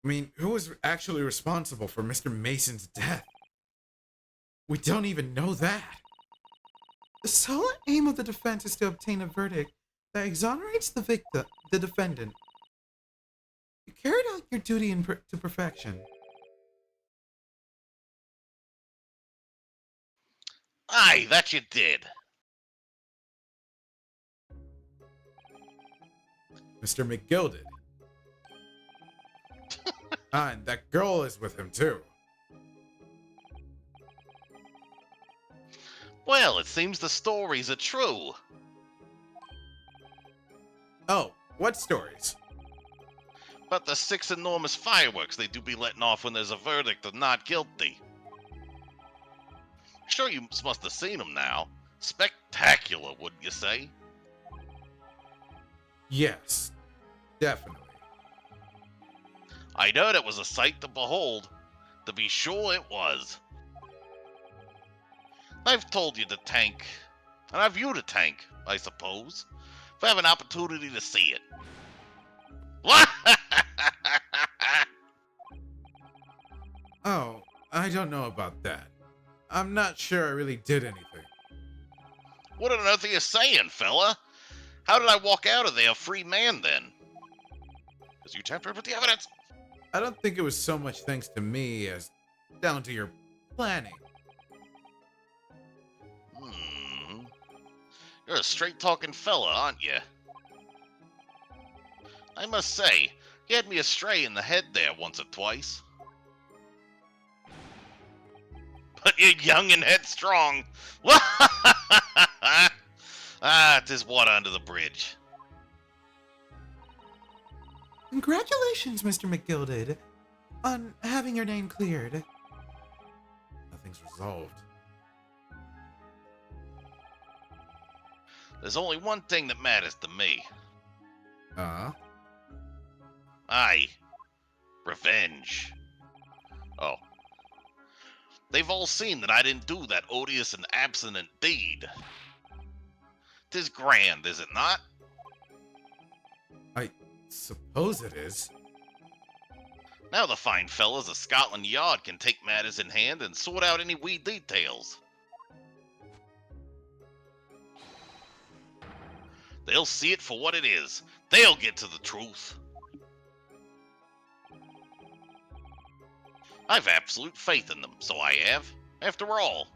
I mean, who was actually responsible for Mr. Mason's death? We don't even know that. The sole aim of the defense is to obtain a verdict that exonerates the defendant. You carried out your duty to perfection. Aye, that you did. Mr. McGilded. And that girl is with him too. Well, it seems the stories are true. Oh, what stories? But the 6 enormous fireworks they do be letting off when there's a verdict of not guilty. Sure, you must have seen them now. Spectacular, wouldn't you say? Yes, definitely. I heard it was a sight to behold. To be sure it was. I've told you the tank, and I've viewed a tank, I suppose, if I have an opportunity to see it. Oh, I don't know about that. I'm not sure I really did anything. What on earth are you saying, fella? How did I walk out of there a free man then? Because you tampered with the evidence. I don't think it was so much thanks to me as down to your planning. You're a straight-talking fella, aren't you? I must say, you had me astray in the head there once or twice. But you're young and headstrong. Ah, 'tis water under the bridge. Congratulations, Mr. McGilded, on having your name cleared. Nothing's resolved. There's only one thing that matters to me. Aye. Revenge. Oh. They've all seen that I didn't do that odious and abstinent deed. 'Tis grand, is it not? I suppose it is. Now the fine fellas of Scotland Yard can take matters in hand and sort out any wee details. They'll see it for what it is. They'll get to the truth. I've absolute faith in them, so I have. After all,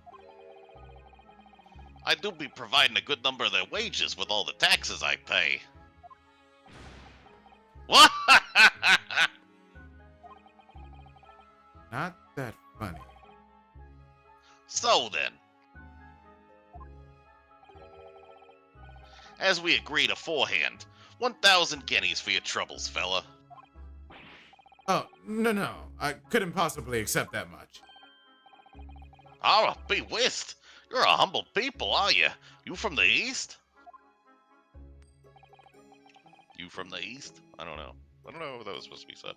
I do be providing a good number of their wages with all the taxes I pay. Not that funny. So then, as we agreed aforehand, 1,000 guineas for your troubles, fella. Oh, no. I couldn't possibly accept that much. Ah, be whist. You're a humble people, are you? You from the East? You from the East? I don't know. I don't know if that was supposed to be said.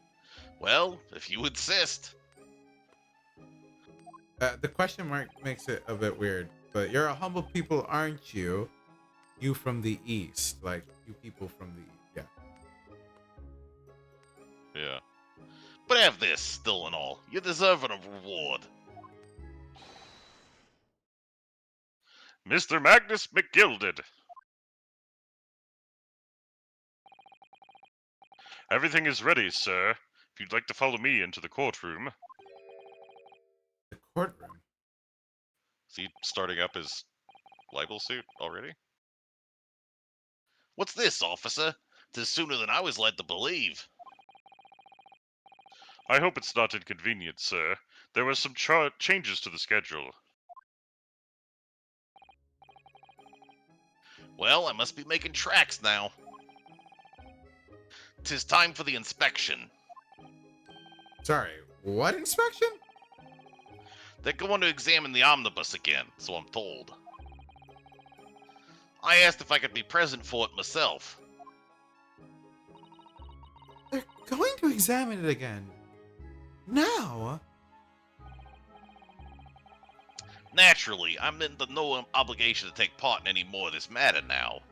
Well, if you insist. The question mark makes it a bit weird, but you're a humble people, aren't you? You from the East. Like, you people from the... Yeah. Yeah. But have this, still and all. You deserve a reward. Mr. Magnus McGilded. Everything is ready, sir. If you'd like to follow me into the courtroom. The courtroom. Is he starting up his libel suit already? What's this, officer? 'Tis sooner than I was led to believe. I hope it's not inconvenient, sir. There were some changes to the schedule. Well, I must be making tracks now. 'Tis time for the inspection. Sorry, what inspection? They're going to examine the omnibus again, so I'm told. I asked if I could be present for it myself. They're going to examine it again. Now? Naturally, I'm under no obligation to take part in any more of this matter now.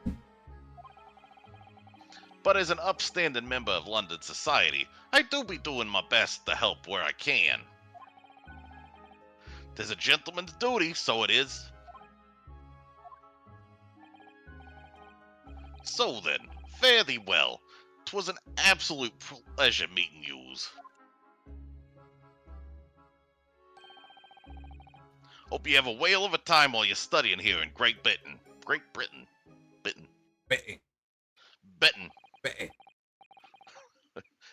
But as an upstanding member of London society, I do be doing my best to help where I can. 'Tis a gentleman's duty, so it is. So then, fare thee well. 'Twas an absolute pleasure meeting yous. Hope you have a whale of a time while you're studying here in Great Britain. Bitten.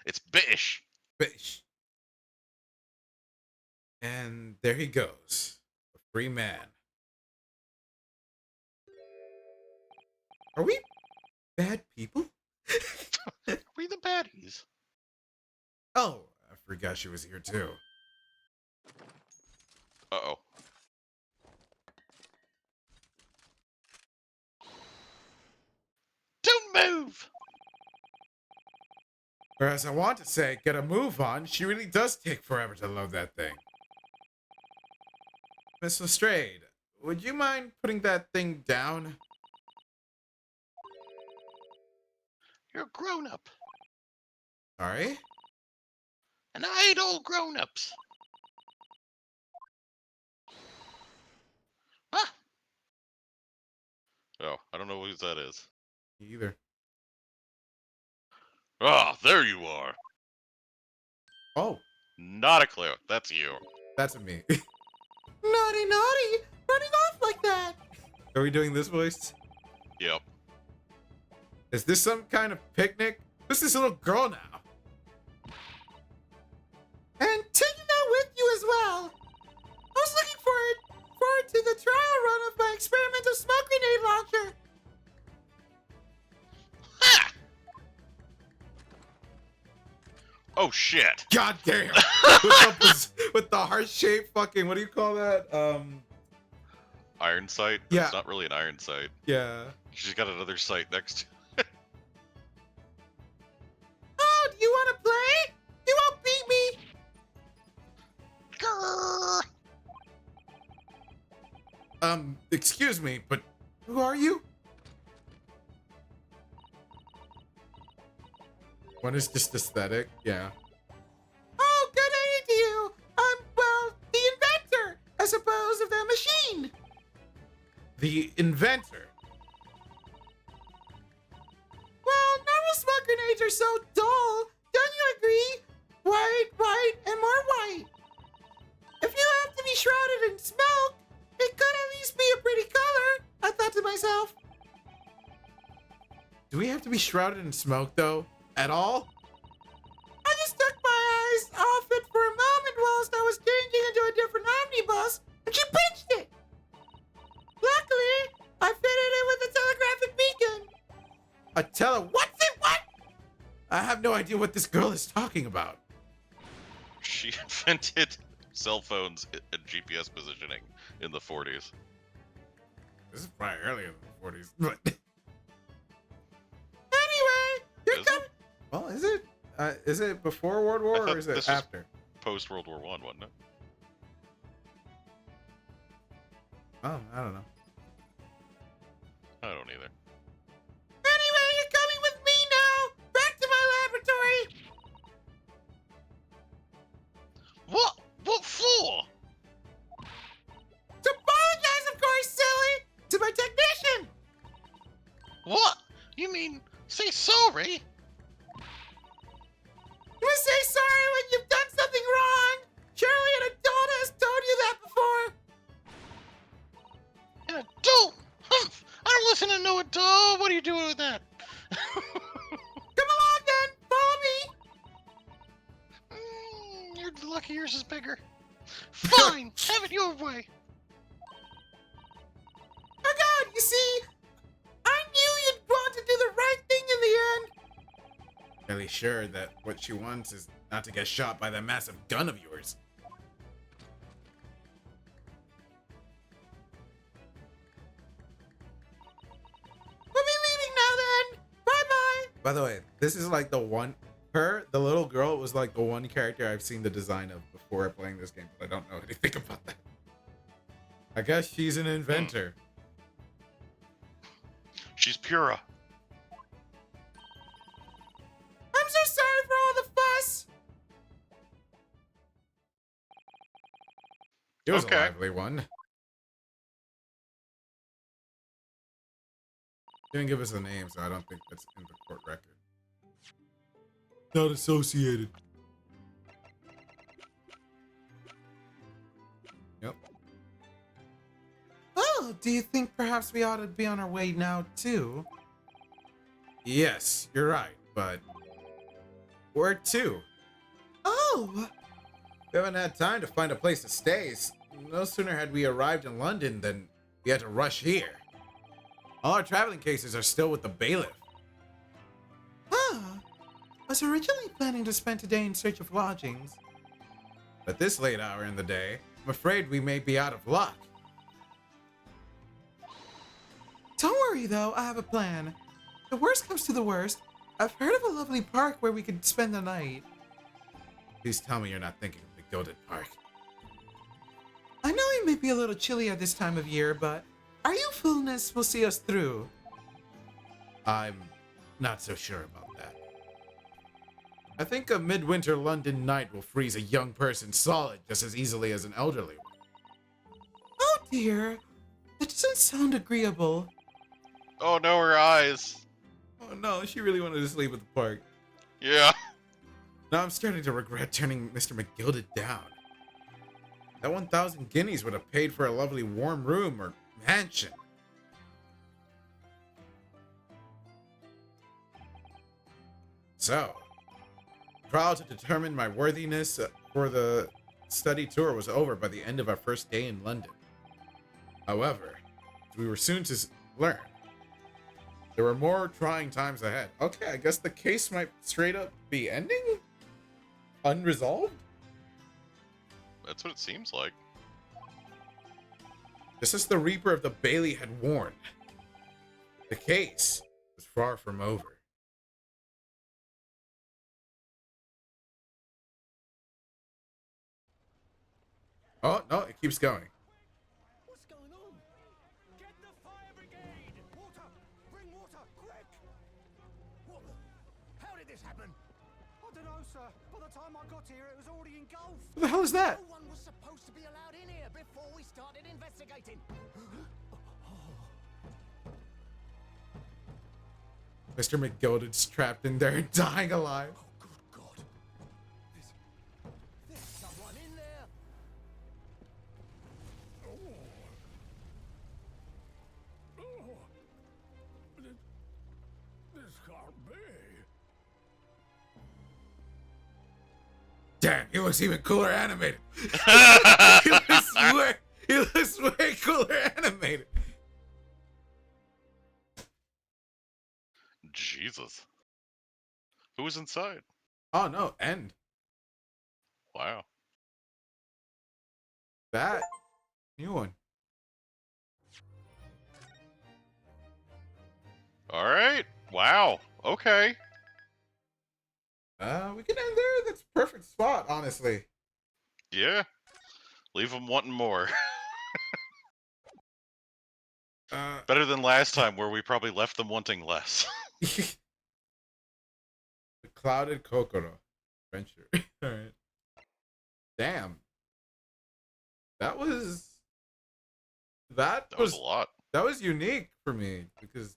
It's British. Fish. And there he goes. A free man. Are we bad people? We the baddies. Oh, I forgot she was here too. Uh-oh. Don't move! Whereas I want to say, get a move on. She really does take forever to load that thing. Miss Lestrade, would you mind putting that thing down? You're a grown-up. Sorry? And I hate old grown-ups. Ah, Oh, I don't know who that is. Me either. Ah, there you are. Oh, Not a clue. That's you. that's a me. Naughty, naughty! Running off like that! Are we doing this voice? Yep. Is this some kind of picnic? Who's this little girl now? And taking that with you as well! I was looking forward to the trial run of my experimental smoke grenade launcher! ha! Oh shit. God damn! with the heart-shaped fucking, what do you call that? Iron sight? Yeah. It's not really an iron sight. Yeah. She's got another sight next to Oh, do you want to play? You won't beat me! Grrr. Excuse me, but who are you? One is just aesthetic, yeah. Oh, good day to you! Well, the inventor, I suppose, of the machine! The inventor. Well, normal smoke grenades are so dull, don't you agree? White, white, and more white. If you have to be shrouded in smoke, it could at least be a pretty color, I thought to myself. Do we have to be shrouded in smoke, though? At all? I just took my eyes off it for a moment whilst I was changing into a different omnibus, and she pinched it. Luckily, I fitted it with a telegraphic beacon. What's it? What? I have no idea what this girl is talking about. She invented cell phones and GPS positioning in the 40s. This is probably earlier than the 40s, but Anyway, you're Is coming. it? well, is it before World War thought or is it this was- after? Post World War One, wasn't it? Oh, I don't know. I don't either. Anyway, you're coming with me now. Back to my laboratory. What? What for? To apologize, of course, silly, to my technician. What? You mean say sorry? You must say sorry when you've done something wrong. Surely an adult has told you that before. An adult? Humph! I don't listen to no adult. What are you doing with that? Come along then. Follow me. You're lucky yours is bigger. Fine, have it your way. Oh God, you see, I knew you'd want to do the right thing in the end. Fairly sure that what she wants is not to get shot by that massive gun of yours. We'll be leaving now then. Bye-bye. By the way, this is like the little girl was like the one character I've seen the design of before playing this game, but I don't know anything about that. I guess she's an inventor. She's Pura. I'm so sorry for all the fuss. It was Okay. a lively one. Didn't give us a name, so I don't think that's in the court record. Not associated. Yep. Oh, do you think perhaps we ought to be on our way now too? Yes, you're right, but where to? Oh, We haven't had time to find a place to stay. No sooner had we arrived in London than we had to rush here. All our traveling cases are still with the bailiff. I was originally planning to spend today in search of lodgings. At this late hour in the day, I'm afraid we may be out of luck. Don't worry though, I have a plan. If the worst comes to the worst, I've heard of a lovely park where we could spend the night. Please tell me you're not thinking of the Gilded Park. I know it may be a little chilly at this time of year, but our youthfulness will see us through. I'm not so sure about that. I think a midwinter London night will freeze a young person solid just as easily as an elderly one. Oh dear, that doesn't sound agreeable. Oh no, her eyes. Oh no, she really wanted to sleep at the park. Yeah. Now I'm starting to regret turning Mr. McGilded down. That 1,000 guineas would have paid for a lovely warm room or mansion. So, trial to determine my worthiness for the study tour was over by the end of our first day in London. However, as we were soon to learn, there were more trying times ahead. Okay, I guess the case might straight up be ending? Unresolved? That's what it seems like. Just as the Reaper of the Bailey had warned, the case was far from over. Oh, no, it keeps going. What's going on? Get the fire brigade! Water! Bring water, quick! What the? How did this happen? I don't know, sir. By the time I got here, it was already engulfed. What the hell is that? No one was supposed to be allowed in here before we started investigating. Mr. McGilded's trapped in there and dying alive. Oh, good God. There's someone in there. This can't be. Damn, he looks even cooler animated. He looks way cooler animated. Jesus. Who was inside? Oh no, end. Wow. That new one. All right. Wow. Okay. We can end there. That's a perfect spot, honestly. Yeah. Leave them wanting more. Better than last time where we probably left them wanting less. The Clouded Kokoro Adventure. Alright. Damn. That was That was a lot. that was unique for me because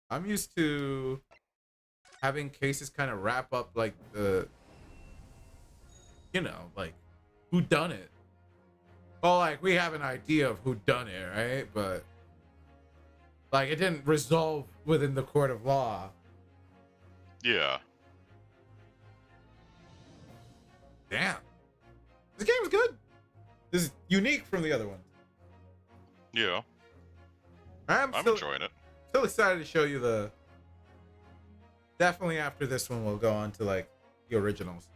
I'm used to having cases kind of wrap up like like who done it. Well, like we have an idea of who done it, right? But like it didn't resolve within the court of law. Yeah. Damn. This game is good. This is unique from the other ones. Yeah. I'm I'm still enjoying it. excited to show you the. Definitely after this one, we'll go on to like the originals.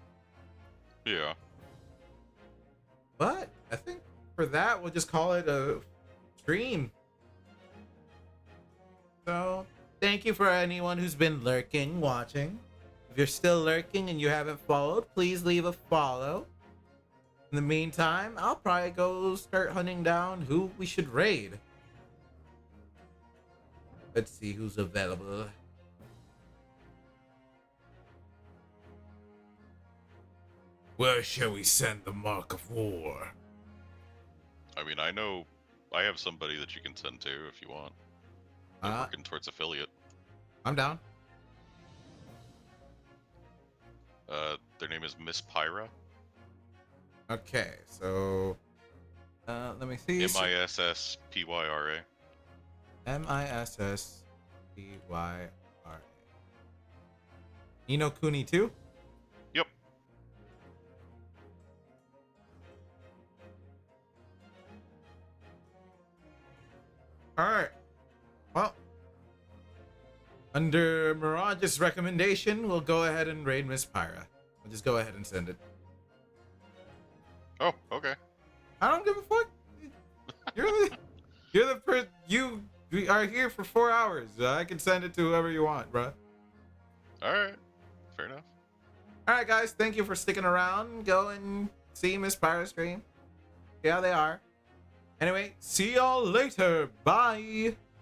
Yeah. But I think for that, we'll just call it a stream. So, thank you for anyone who's been lurking, watching. If you're still lurking and you haven't followed, please leave a follow. In the meantime, I'll probably go start hunting down who we should raid. Let's see who's available. Where shall we send the Mark of War? I mean, I know I have somebody that you can send to if you want. They're working towards affiliate. I'm down. Their name is Miss Pyra. Okay, so let me see. MISSPYRA. MISSPYRA. Nino Kuni too? Yep. Alright. Well, under Mirage's recommendation, we'll go ahead and raid Miss Pyra. We'll just go ahead and send it. Oh, okay. I don't give a fuck. You are here for 4 hours. I can send it to whoever you want, bruh. All right. Fair enough. All right, guys. Thank you for sticking around. Go and see Miss Pyro Scream. See how they are. Anyway, see y'all later. Bye.